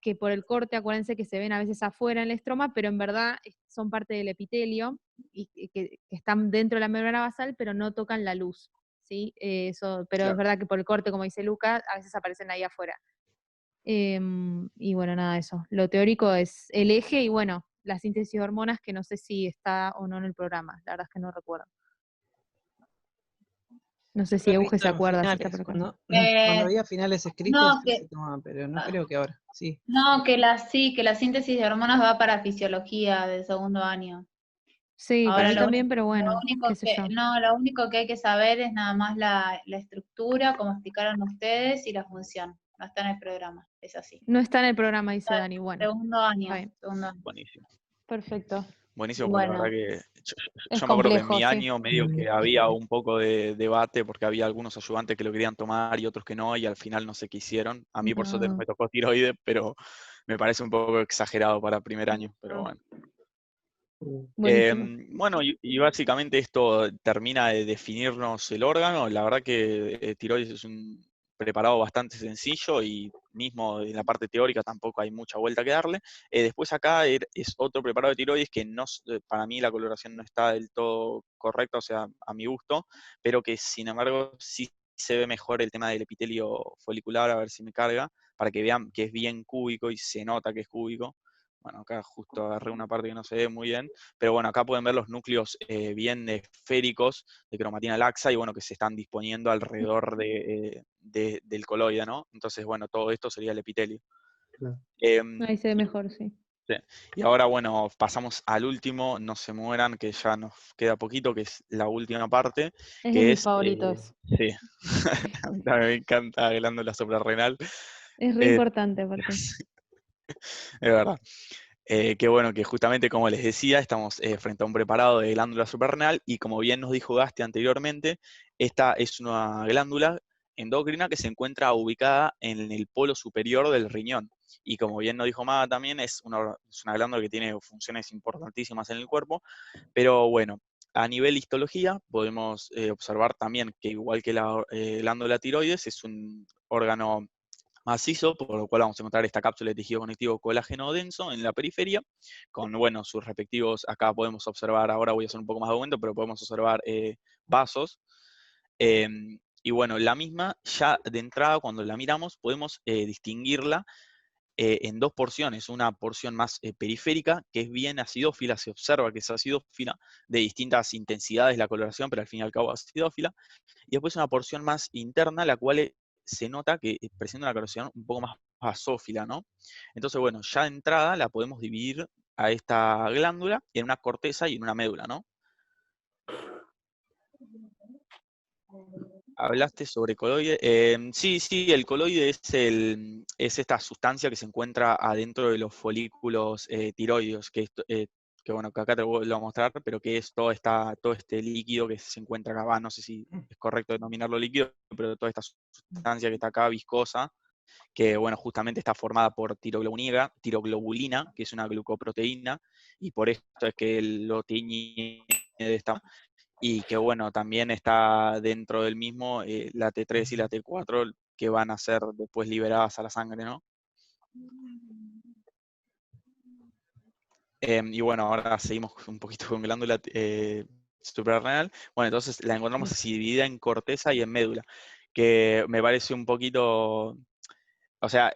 que por el corte, acuérdense que se ven a veces afuera en el estroma, pero en verdad son parte del epitelio y que están dentro de la membrana basal, pero no tocan la luz, ¿sí? Pero es claro. verdad que por el corte, como dice Luca, a veces aparecen ahí afuera. Y bueno, nada, eso. Lo teórico es el eje y bueno, la síntesis de hormonas, que no sé si está o no en el programa, la verdad es que no recuerdo. No sé Yo si lo he Euge visto se en acuerda si está finales. por acá. Cuando Eh, había finales escritos no, sí se tomaba, pero no creo que ahora. Sí. no, que la síntesis de hormonas va para fisiología del segundo año. Sí, para Ahora mí también, pero bueno, qué sé yo. lo único que hay que saber es nada más la estructura, como explicaron ustedes, y la función. No está en el programa, es así. No está en el programa, dice Dani. Bueno, Segundo está año, bien. segundo año. Buenísimo. Perfecto. Buenísimo, porque la verdad Bueno, que Es yo me acuerdo que en complejo, mi sí. año medio que había un poco de debate porque había algunos ayudantes que lo querían tomar y otros que no, y al final no sé qué hicieron. A mí por suerte no No. me tocó tiroides, pero me parece un poco exagerado para primer año, pero bueno. Buenísimo. Bueno, y básicamente esto termina de definirnos el órgano. La verdad que tiroides es un preparado bastante sencillo y mismo en la parte teórica tampoco hay mucha vuelta que darle. Después acá es otro preparado de tiroides que no, para mí la coloración no está del todo correcta, o sea, a mi gusto, pero que sin embargo sí se ve mejor el tema del epitelio folicular, a ver si me carga, para que vean que es bien cúbico y se nota que es cúbico. Bueno, acá justo agarré una parte que no se ve muy bien, pero bueno, acá pueden ver los núcleos bien esféricos de cromatina laxa y bueno, que se están disponiendo alrededor del coloide, ¿no? Entonces, bueno, todo esto sería el epitelio. Claro. Em, Ahí se ve mejor, sí. Sí. Y ahora, bueno, pasamos al último, no se mueran, que ya nos queda poquito, que es la última parte, Es de que mis es, favoritos. sí, a mí también me encanta glándula suprarrenal, Es re eh, importante, aparte. es verdad. Qué bueno que justamente, como les decía, estamos frente a un preparado de glándula suprarrenal y como bien nos dijo Gasti anteriormente, esta es una glándula endocrina que se encuentra ubicada en el polo superior del riñón. Y como bien nos dijo Maga también, es una glándula que tiene funciones importantísimas en el cuerpo, pero bueno, a nivel histología podemos observar también que igual que la glándula tiroides, es un órgano macizo, por lo cual vamos a encontrar esta cápsula de tejido conectivo colágeno denso en la periferia, con, bueno, sus respectivos, acá podemos observar, ahora voy a hacer un poco más de aumento, pero podemos observar vasos. Y bueno, la misma, ya de entrada, cuando la miramos, podemos distinguirla en dos porciones. Una porción más periférica, que es bien acidófila, se observa que es acidófila, de distintas intensidades la coloración, pero al fin y al cabo acidófila. Y después una porción más interna, la cual se nota que presenta una coloración un poco más basófila, ¿no? Entonces, bueno, ya de entrada la podemos dividir a esta glándula en una corteza y en una médula, ¿no? Hablaste sobre coloide. Sí, sí, el coloide es esta sustancia que se encuentra adentro de los folículos tiroideos, que bueno, que acá te lo voy a mostrar, pero que es todo este líquido que se encuentra acá. No sé si es correcto denominarlo líquido, pero toda esta sustancia que está acá, viscosa, que bueno, justamente está formada por tiroglobulina, que es una glucoproteína, y por esto es que lo tiñe de esta, y que bueno, también está dentro del mismo la T3 y la T4 que van a ser después liberadas a la sangre, ¿no? Y bueno, ahora seguimos un poquito con glándula suprarrenal. Bueno, entonces la encontramos así dividida en corteza y en médula, que me parece un poquito, o sea,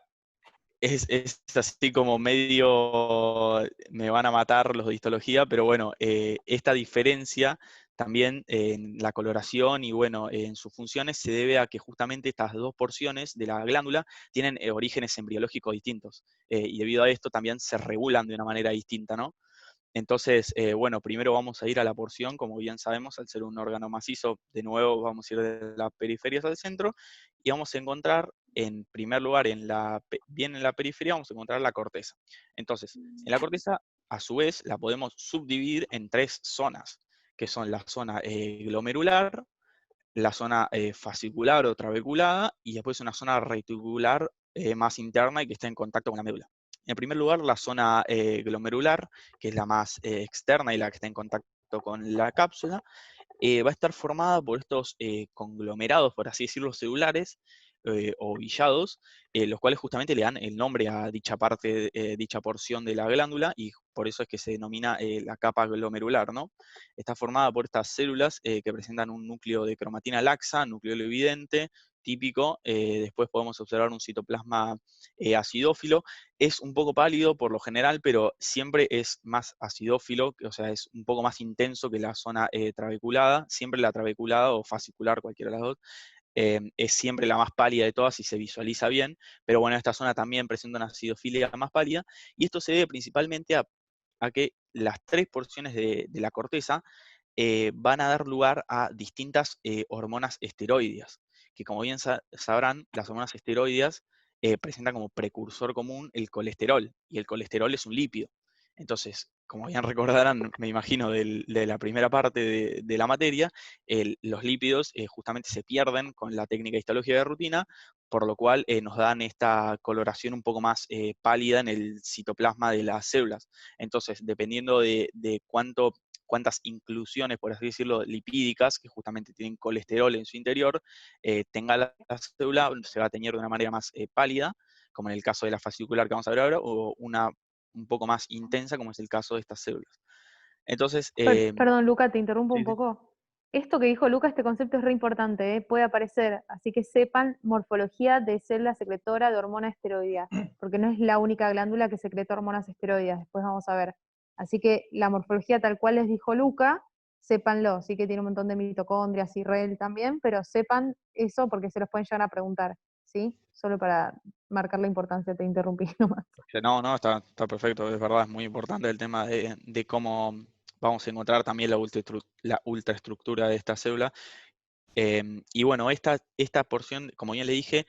es así como medio, me van a matar los de histología, pero bueno, esta diferencia también en la coloración y bueno, en sus funciones se debe a que justamente estas dos porciones de la glándula tienen orígenes embriológicos distintos, y debido a esto también se regulan de una manera distinta, ¿no? Entonces, bueno, primero vamos a ir a la porción, como bien sabemos, al ser un órgano macizo, de nuevo vamos a ir de las periferias al centro, y vamos a encontrar, en primer lugar, bien en la periferia, vamos a encontrar la corteza. Entonces, en la corteza, a su vez, la podemos subdividir en tres zonas, que son la zona glomerular, la zona fascicular o trabeculada, y después una zona reticular más interna y que está en contacto con la médula. En primer lugar, la zona glomerular, que es la más externa y la que está en contacto con la cápsula, va a estar formada por estos conglomerados, por así decirlo, celulares o villados, los cuales justamente le dan el nombre a dicha parte, dicha porción de la glándula, y por eso es que se denomina la capa glomerular, ¿no? Está formada por estas células que presentan un núcleo de cromatina laxa, núcleo evidente, típico. Después podemos observar un citoplasma acidófilo. Es un poco pálido por lo general, pero siempre es más acidófilo, o sea, es un poco más intenso que la zona trabeculada. Siempre la trabeculada o fascicular, cualquiera de las dos, es siempre la más pálida de todas y se visualiza bien, pero bueno, esta zona también presenta una acidofilia más pálida, y esto se debe principalmente a que las tres porciones de la corteza van a dar lugar a distintas hormonas esteroideas, que como bien sabrán, las hormonas esteroideas presentan como precursor común el colesterol, y el colesterol es un lípido. Entonces, como bien recordarán, me imagino, de la primera parte de la materia, los lípidos justamente se pierden con la técnica histológica de rutina, por lo cual nos dan esta coloración un poco más pálida en el citoplasma de las células. Entonces, dependiendo de cuántas inclusiones, por así decirlo, lipídicas, que justamente tienen colesterol en su interior, tenga la célula, se va a teñir de una manera más pálida, como en el caso de la fascicular que vamos a ver ahora, o una un poco más intensa, como es el caso de estas células. Entonces, Perdón, Luca, te interrumpo un sí, sí. poco. Esto que dijo Luca, este concepto es re importante, ¿eh? Puede aparecer, así que sepan morfología de célula secretora de hormona esteroidea, porque no es la única glándula que secreta hormonas esteroideas, después vamos a ver. Así que la morfología tal cual les dijo Luca, sépanlo, sí que tiene un montón de mitocondrias y REL también, pero sepan eso porque se los pueden llegar a preguntar. ¿sí? Solo para marcar la importancia, te interrumpí nomás. No, está perfecto, es verdad, es muy importante el tema de cómo vamos a encontrar también la ultraestructura de esta célula. Y bueno, esta porción, como ya le dije,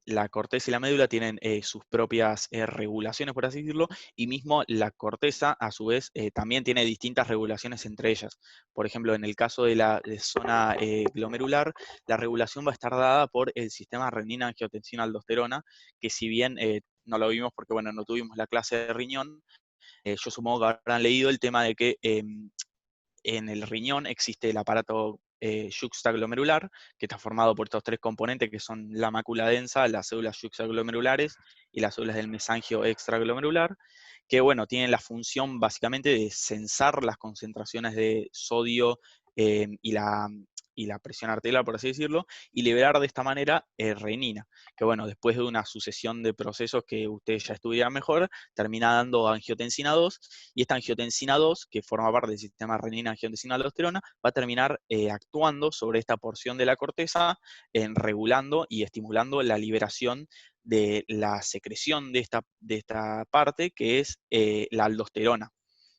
la corteza y la médula tienen sus propias regulaciones, por así decirlo, y mismo la corteza, a su vez, también tiene distintas regulaciones entre ellas. Por ejemplo, en el caso de la zona glomerular, la regulación va a estar dada por el sistema renina-angiotensina-aldosterona, que si bien no lo vimos porque, bueno, no tuvimos la clase de riñón, yo supongo que habrán leído el tema de que en el riñón existe el aparato yuxtaglomerular, que está formado por estos tres componentes que son la mácula densa, las células yuxtaglomerulares y las células del mesangio extraglomerular, que bueno, tienen la función básicamente de censar las concentraciones de sodio y la presión arterial, por así decirlo, y liberar de esta manera renina, que bueno, después de una sucesión de procesos que ustedes ya estudiarán mejor, termina dando angiotensina 2, y esta angiotensina 2, que forma parte del sistema renina-angiotensina-aldosterona, va a terminar actuando sobre esta porción de la corteza, regulando y estimulando la liberación de la secreción de esta parte, que es la aldosterona,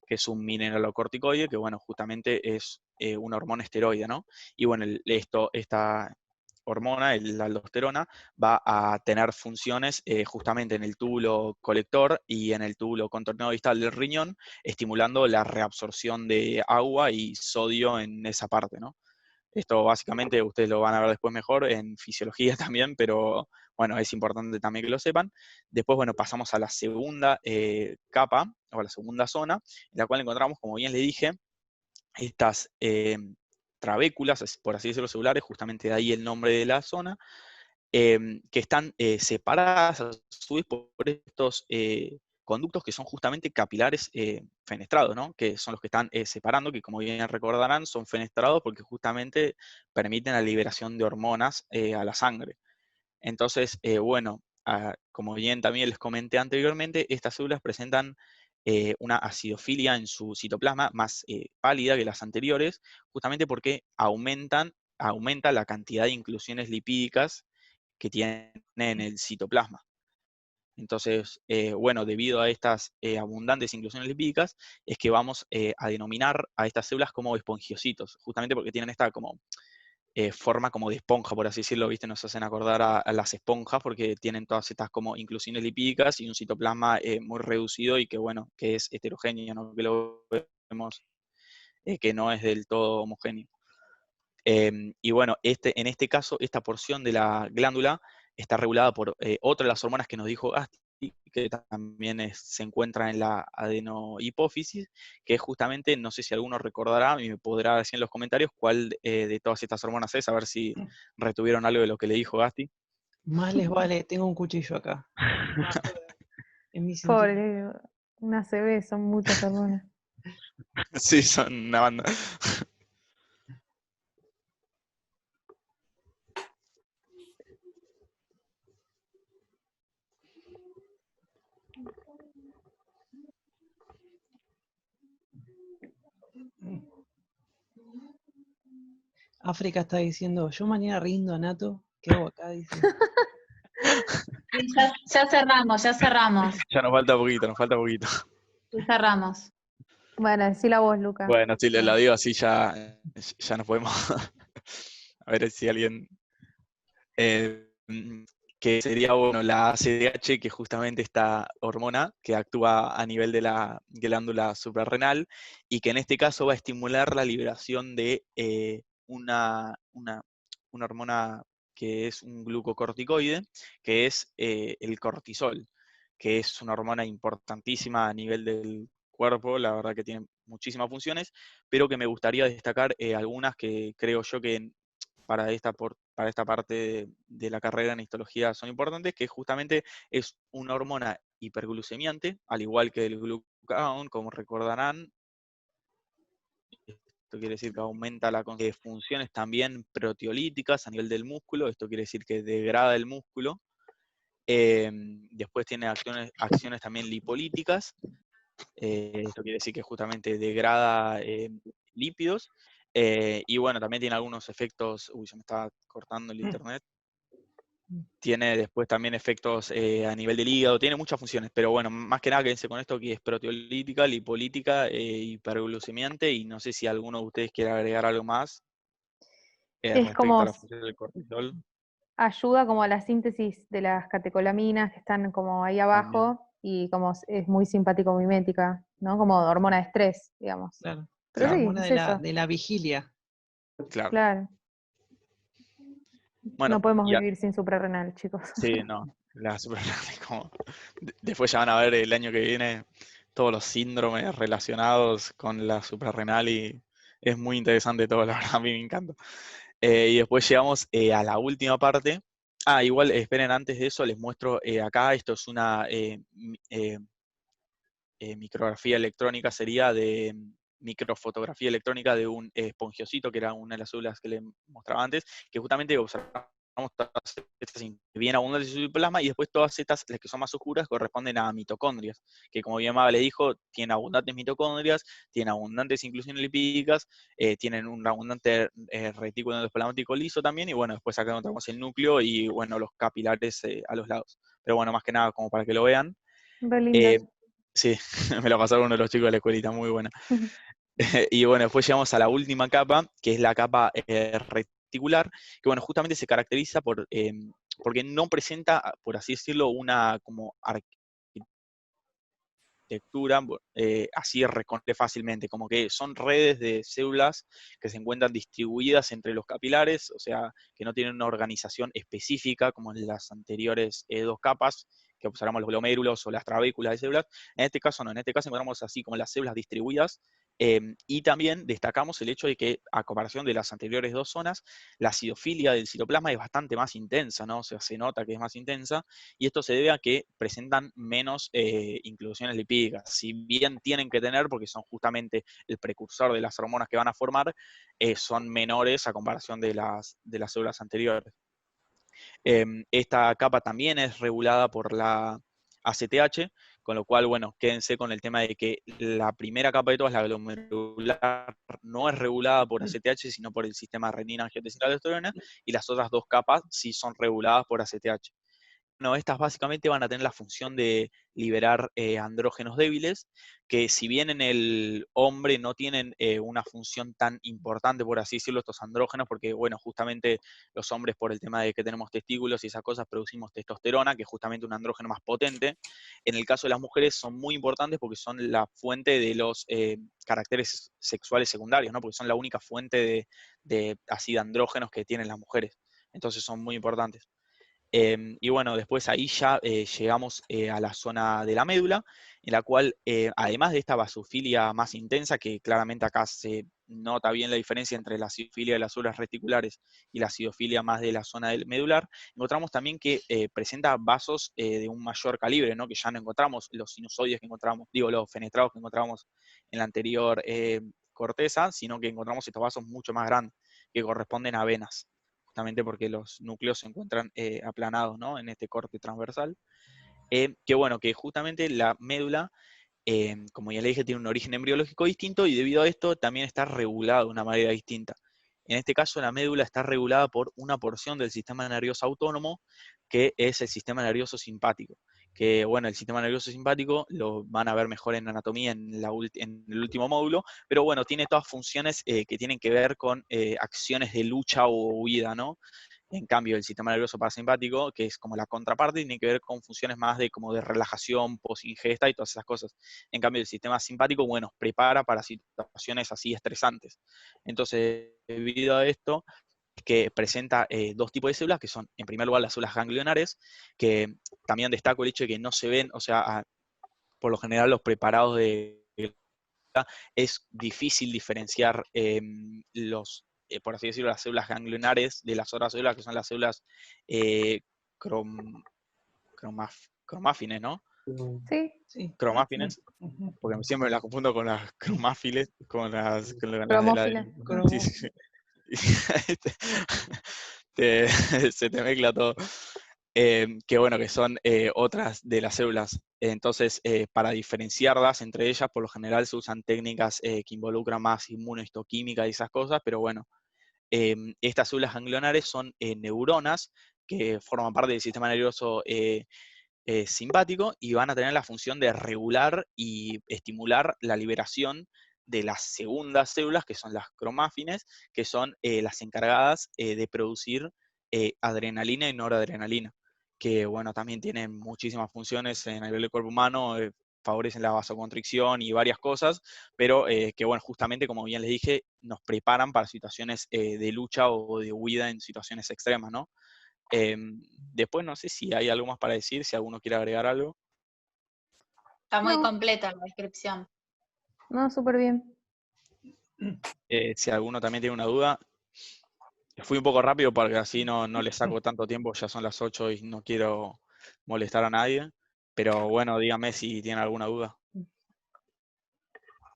que es un mineralocorticoide, que bueno, justamente es una hormona esteroide, ¿no? Y bueno, esta hormona, la aldosterona, va a tener funciones justamente en el túbulo colector y en el túbulo contornado distal del riñón, estimulando la reabsorción de agua y sodio en esa parte, ¿no? Esto básicamente ustedes lo van a ver después mejor en fisiología también, pero bueno, es importante también que lo sepan. Después, bueno, pasamos a la segunda capa, o a la segunda zona, en la cual encontramos, como bien le dije, estas trabéculas, por así decirlo, celulares, justamente de ahí el nombre de la zona, que están separadas a su vez por estos conductos que son justamente capilares fenestrados, ¿no? Que son los que están separando, que como bien recordarán, son fenestrados porque justamente permiten la liberación de hormonas a la sangre. Entonces, bueno, como bien también les comenté anteriormente, estas células presentan una acidofilia en su citoplasma más pálida que las anteriores, justamente porque aumenta la cantidad de inclusiones lipídicas que tiene en el citoplasma. Entonces, bueno, debido a estas abundantes inclusiones lipídicas, es que vamos a denominar a estas células como espongiocitos, justamente porque tienen esta como forma como de esponja, por así decirlo, ¿viste? Nos hacen acordar a las esponjas porque tienen todas estas como inclusiones lipídicas y un citoplasma muy reducido y que, bueno, que es heterogéneo, ¿no? Que lo vemos que no es del todo homogéneo. Y bueno, en este caso, esta porción de la glándula está regulada por otra de las hormonas que nos dijo Gasti, que también se encuentra en la adenohipófisis, que es justamente, no sé si alguno recordará y me podrá decir en los comentarios cuál de todas estas hormonas es, a ver si retuvieron algo de lo que le dijo Gasti. Más les vale, tengo un cuchillo acá. En mi cinturón. Pobre, una CB, son muchas hormonas. Sí, son una banda. África está diciendo, yo mañana rindo a Nato, ¿qué hago acá? Dice. Sí, ya cerramos, ya cerramos. Ya nos falta poquito, nos falta poquito. Ya cerramos. Bueno, decí la voz, Luca. Bueno, si la digo así ya nos podemos. A ver si alguien. Que sería, bueno, la ACTH, que es justamente esta hormona que actúa a nivel de la glándula suprarrenal y que en este caso va a estimular la liberación de una hormona que es un glucocorticoide, que es el cortisol, que es una hormona importantísima a nivel del cuerpo, la verdad que tiene muchísimas funciones, pero que me gustaría destacar algunas que creo yo que para esta parte de la carrera en histología son importantes, que justamente es una hormona hiperglucemiante, al igual que el glucagón, como recordarán. Esto quiere decir que aumenta la funciones también proteolíticas a nivel del músculo, esto quiere decir que degrada el músculo. Después tiene acciones también lipolíticas, esto quiere decir que justamente degrada lípidos. Y bueno, también tiene algunos efectos. Uy, se me está cortando el internet. Tiene después también efectos a nivel del hígado, tiene muchas funciones, pero bueno, más que nada quédense con esto que es proteolítica, lipolítica, hiperglucemiante, y no sé si alguno de ustedes quiere agregar algo más Es respecto como a la función del cortisol. ayuda como a la síntesis de las catecolaminas que están como ahí También. abajo y como es muy simpático mimética, ¿no? Como hormona de estrés, digamos. Claro. Pero La Claro, sí, hormona es de la, eso, de la vigilia. claro. claro. Bueno, No podemos y vivir sin suprarrenal, chicos. sí, no, la suprarrenal como... Después ya van a ver el año que viene todos los síndromes relacionados con la suprarrenal y es muy interesante todo, la verdad, a mí me encanta. Y después llegamos a la última parte. Ah, igual, esperen, antes de eso les muestro acá, esto es una micrografía electrónica, sería de microfotografía electrónica de un espongiosito, que era una de las células que les mostraba antes, que justamente observamos todas estas bien abundantes en su citoplasma, y después todas estas, las que son más oscuras, corresponden a mitocondrias, que como bien Maba le dijo, tienen abundantes mitocondrias, tienen abundantes inclusiones lipídicas, tienen un abundante retículo endoplasmático liso también, y bueno, después acá encontramos el núcleo y bueno, los capilares a los lados. Pero bueno, más que nada, como para que lo vean. Re Eh, lindas. sí, me lo pasaron uno de los chicos de la escuelita, muy buena. Y bueno, después llegamos a la última capa, que es la capa reticular, que bueno, justamente se caracteriza porque no presenta, por así decirlo, una como arquitectura así reconocible fácilmente, como que son redes de células que se encuentran distribuidas entre los capilares, o sea, que no tienen una organización específica como en las anteriores dos capas, que observamos los glomérulos o las trabéculas de células. En este caso no, en este caso encontramos así como las células distribuidas, y también destacamos el hecho de que, a comparación de las anteriores dos zonas, la acidofilia del citoplasma es bastante más intensa, ¿no? O sea, se nota que es más intensa, y esto se debe a que presentan menos inclusiones lipídicas. Si bien tienen que tener, porque son justamente el precursor de las hormonas que van a formar, son menores a comparación de las células anteriores. Esta capa también es regulada por la ACTH, con lo cual, bueno, quédense con el tema de que la primera capa de todas, la glomerular, no es regulada por ACTH, sino por el sistema renina-angiotensina-aldosterona, y las otras dos capas sí son reguladas por ACTH. No, estas básicamente van a tener la función de liberar andrógenos débiles, que si bien en el hombre no tienen una función tan importante, por así decirlo, estos andrógenos, porque bueno, justamente los hombres por el tema de que tenemos testículos y esas cosas producimos testosterona, que es justamente un andrógeno más potente. En el caso de las mujeres son muy importantes porque son la fuente de los caracteres sexuales secundarios, ¿no? Porque son la única fuente así de andrógenos que tienen las mujeres. Entonces son muy importantes. Y bueno, después ahí ya llegamos a la zona de la médula, en la cual, además de esta basofilia más intensa, que claramente acá se nota bien la diferencia entre la acidofilia de las células reticulares y la acidofilia más de la zona del medular, encontramos también que presenta vasos de un mayor calibre, ¿no? Que ya no encontramos los sinusoides que encontramos, digo, los fenestrados que encontramos en la anterior corteza, sino que encontramos estos vasos mucho más grandes, que corresponden a venas, justamente porque los núcleos se encuentran aplanados, ¿no? En este corte transversal. Que bueno, que justamente la médula, como ya le dije, tiene un origen embriológico distinto y debido a esto también está regulado de una manera distinta. En este caso, la médula está regulada por una porción del sistema nervioso autónomo, que es el sistema nervioso simpático. Que bueno, el sistema nervioso simpático lo van a ver mejor en anatomía en el último módulo, pero bueno, tiene todas funciones que tienen que ver con acciones de lucha o huida, ¿no? En cambio, el sistema nervioso parasimpático, que es como la contraparte, tiene que ver con funciones más de como de relajación, post-ingesta y todas esas cosas. En cambio, el sistema simpático, bueno, prepara para situaciones así estresantes. Entonces, debido a esto, que presenta dos tipos de células, que son, en primer lugar, las células ganglionares, que también destaco el hecho de que no se ven, o sea, por lo general los preparados de es difícil diferenciar por así decirlo, las células ganglionares de las otras células, que son las células eh, crom- cromáfines, ¿no? Sí, Sí. Cromáfines, Ujú. porque siempre me las confundo con las cromáfiles, con las cromófilas. sí, sí, sí. Se te mezcla todo. Que bueno, que son otras de las células. Entonces, para diferenciarlas entre ellas, por lo general se usan técnicas que involucran más inmunohistoquímica y esas cosas, pero bueno, Estas células ganglionares son neuronas que forman parte del sistema nervioso simpático y van a tener la función de regular y estimular la liberación de las segundas células, que son las cromáfines, que son las encargadas de producir adrenalina y noradrenalina, que bueno, también tienen muchísimas funciones en a nivel del cuerpo humano, favorecen la vasoconstricción y varias cosas, pero que bueno, justamente como bien les dije, nos preparan para situaciones de lucha o de huida en situaciones extremas, ¿no? Después no sé si hay algo más para decir, si alguno quiere agregar algo. Está muy No. completa la descripción. No, súper bien. Si alguno también tiene una duda. Fui un poco rápido porque así no les saco tanto tiempo, ya son las 8 y no quiero molestar a nadie. Pero bueno, dígame si tienen alguna duda.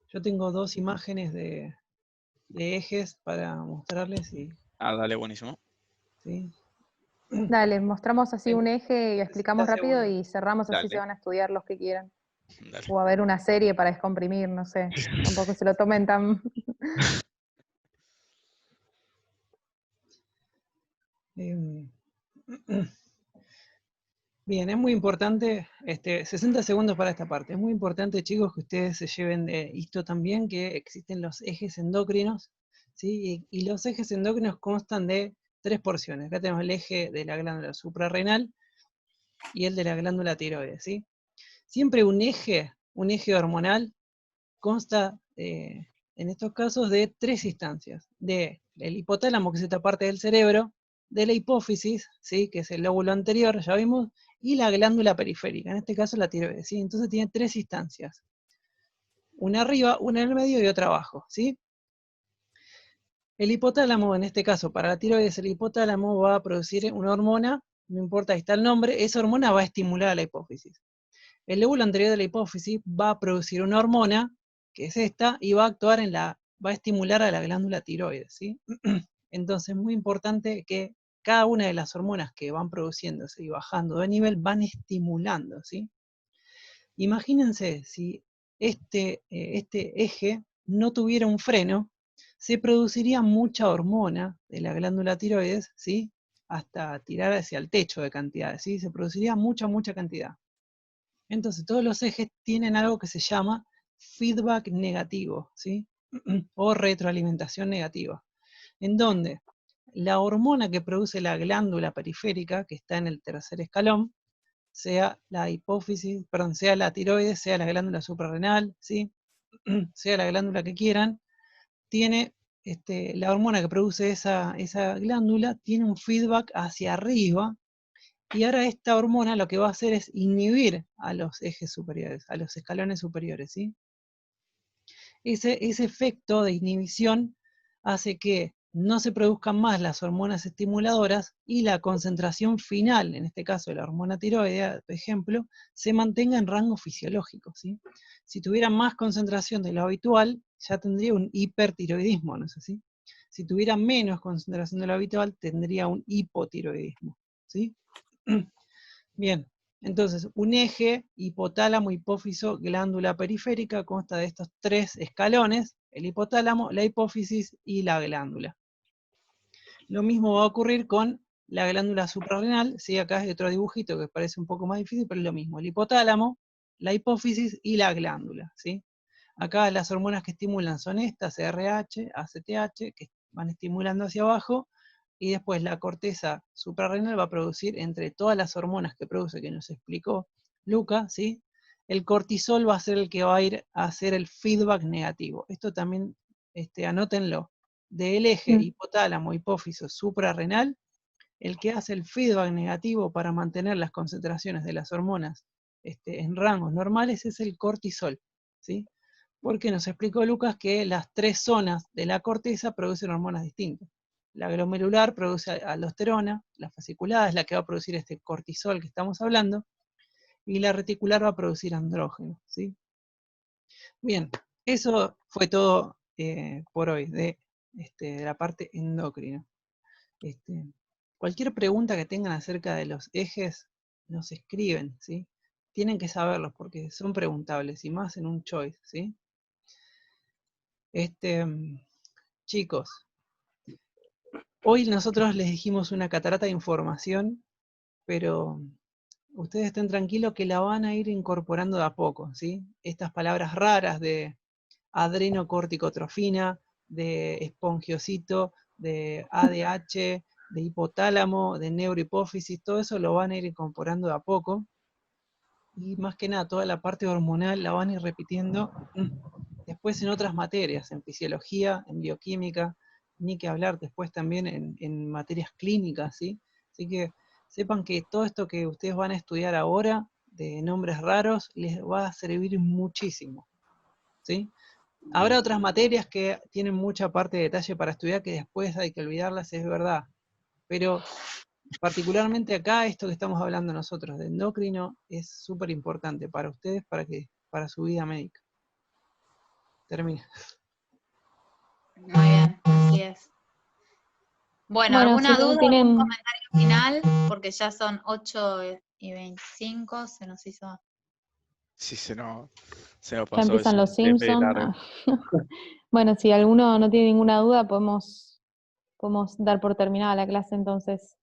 Yo tengo 2 imágenes de ejes para mostrarles y Dale, buenísimo. ¿sí? Dale, mostramos así un eje y explicamos 60 rápido segundos. y cerramos, así se Dale. van a estudiar los que quieran. Dale. O a ver una serie para descomprimir, no sé. Tampoco se lo tomen tan... Em, Bien, es muy importante, 60 segundos para esta parte. Es muy importante, chicos, que ustedes se lleven de esto también, que existen los ejes endocrinos, ¿sí? Y los ejes endocrinos constan de 3 porciones. Acá tenemos el eje de la glándula suprarrenal y el de la glándula tiroides, ¿sí? Siempre un eje hormonal consta, en estos casos, de 3 instancias. De el hipotálamo, que es esta parte del cerebro, de la hipófisis, ¿sí? Que es el lóbulo anterior, ya vimos, y la glándula periférica, en este caso la tiroides, ¿sí? Entonces tiene 3 instancias. Una arriba, una en el medio y otra abajo, ¿sí? El hipotálamo, en este caso, para la tiroides, el hipotálamo va a producir una hormona, no importa, ahí está el nombre, esa hormona va a estimular a la hipófisis. El lóbulo anterior de la hipófisis va a producir una hormona, que es esta, y va a actuar va a estimular a la glándula tiroides, ¿sí? Entonces es muy importante que cada una de las hormonas que van produciéndose y bajando de nivel van estimulando, ¿sí? Imagínense si este eje no tuviera un freno, se produciría mucha hormona de la glándula tiroides, ¿sí? Hasta tirar hacia el techo de cantidades, ¿sí? Se produciría mucha cantidad. Entonces, todos los ejes tienen algo que se llama feedback negativo, ¿sí? O retroalimentación negativa, en donde la hormona que produce la glándula periférica, que está en el tercer escalón, sea la hipófisis, perdón, sea la tiroides, sea la glándula suprarrenal, ¿sí? Sea la glándula que quieran, tiene la hormona que produce esa glándula, tiene un feedback hacia arriba. Y ahora esta hormona lo que va a hacer es inhibir a los ejes superiores, a los escalones superiores, ¿sí? Ese efecto de inhibición hace que no se produzcan más las hormonas estimuladoras y la concentración final, en este caso de la hormona tiroidea, por ejemplo, se mantenga en rango fisiológico, ¿sí? Si tuviera más concentración de lo habitual, ya tendría un hipertiroidismo, ¿no es así? Si tuviera menos concentración de lo habitual, tendría un hipotiroidismo, ¿sí? Bien, entonces un eje, hipotálamo, hipófiso, glándula periférica, consta de estos 3 escalones, el hipotálamo, la hipófisis y la glándula. Lo mismo va a ocurrir con la glándula suprarrenal, ¿sí? Acá hay otro dibujito que parece un poco más difícil, pero es lo mismo, el hipotálamo, la hipófisis y la glándula, ¿sí? Acá las hormonas que estimulan son estas, RH, ACTH, que van estimulando hacia abajo, y después la corteza suprarrenal va a producir, entre todas las hormonas que produce, que nos explicó Luca, ¿sí? El cortisol va a ser el que va a ir a hacer el feedback negativo. Esto también, anótenlo. Del eje hipotálamo, hipófiso, suprarrenal, el que hace el feedback negativo para mantener las concentraciones de las hormonas en rangos normales es el cortisol, ¿sí? Porque nos explicó Lucas que las 3 zonas de la corteza producen hormonas distintas. La glomerular produce aldosterona, la fasciculada es la que va a producir este cortisol que estamos hablando, y la reticular va a producir andrógeno, ¿sí? Bien, eso fue todo por hoy de la parte endocrina. Cualquier pregunta que tengan acerca de los ejes, nos escriben, ¿sí? Tienen que saberlos porque son preguntables, y más en un choice, ¿sí? Chicos, Hoy nosotros les dijimos una catarata de información, pero ustedes estén tranquilos que la van a ir incorporando de a poco, ¿sí? Estas palabras raras de adrenocorticotrofina, de espongiocito, de ADH, de hipotálamo, de neurohipófisis, todo eso lo van a ir incorporando de a poco. Y más que nada, toda la parte hormonal la van a ir repitiendo después en otras materias, en fisiología, en bioquímica, ni que hablar después también en materias clínicas, ¿sí? Así que sepan que todo esto que ustedes van a estudiar ahora, de nombres raros, les va a servir muchísimo, ¿sí? Habrá otras materias que tienen mucha parte de detalle para estudiar que después hay que olvidarlas, es verdad, pero particularmente acá, esto que estamos hablando nosotros de endocrino, es súper importante para ustedes, para su vida médica. Termina. Muy bien, así es. Bueno, Bueno, ¿alguna si no duda, algún tienen, comentario final? Porque ya son 8:25, se nos hizo... Sí, se nos ya pasó empiezan eso. los Es de Simpsons. largo. Bueno, si alguno no tiene ninguna duda, podemos dar por terminada la clase entonces.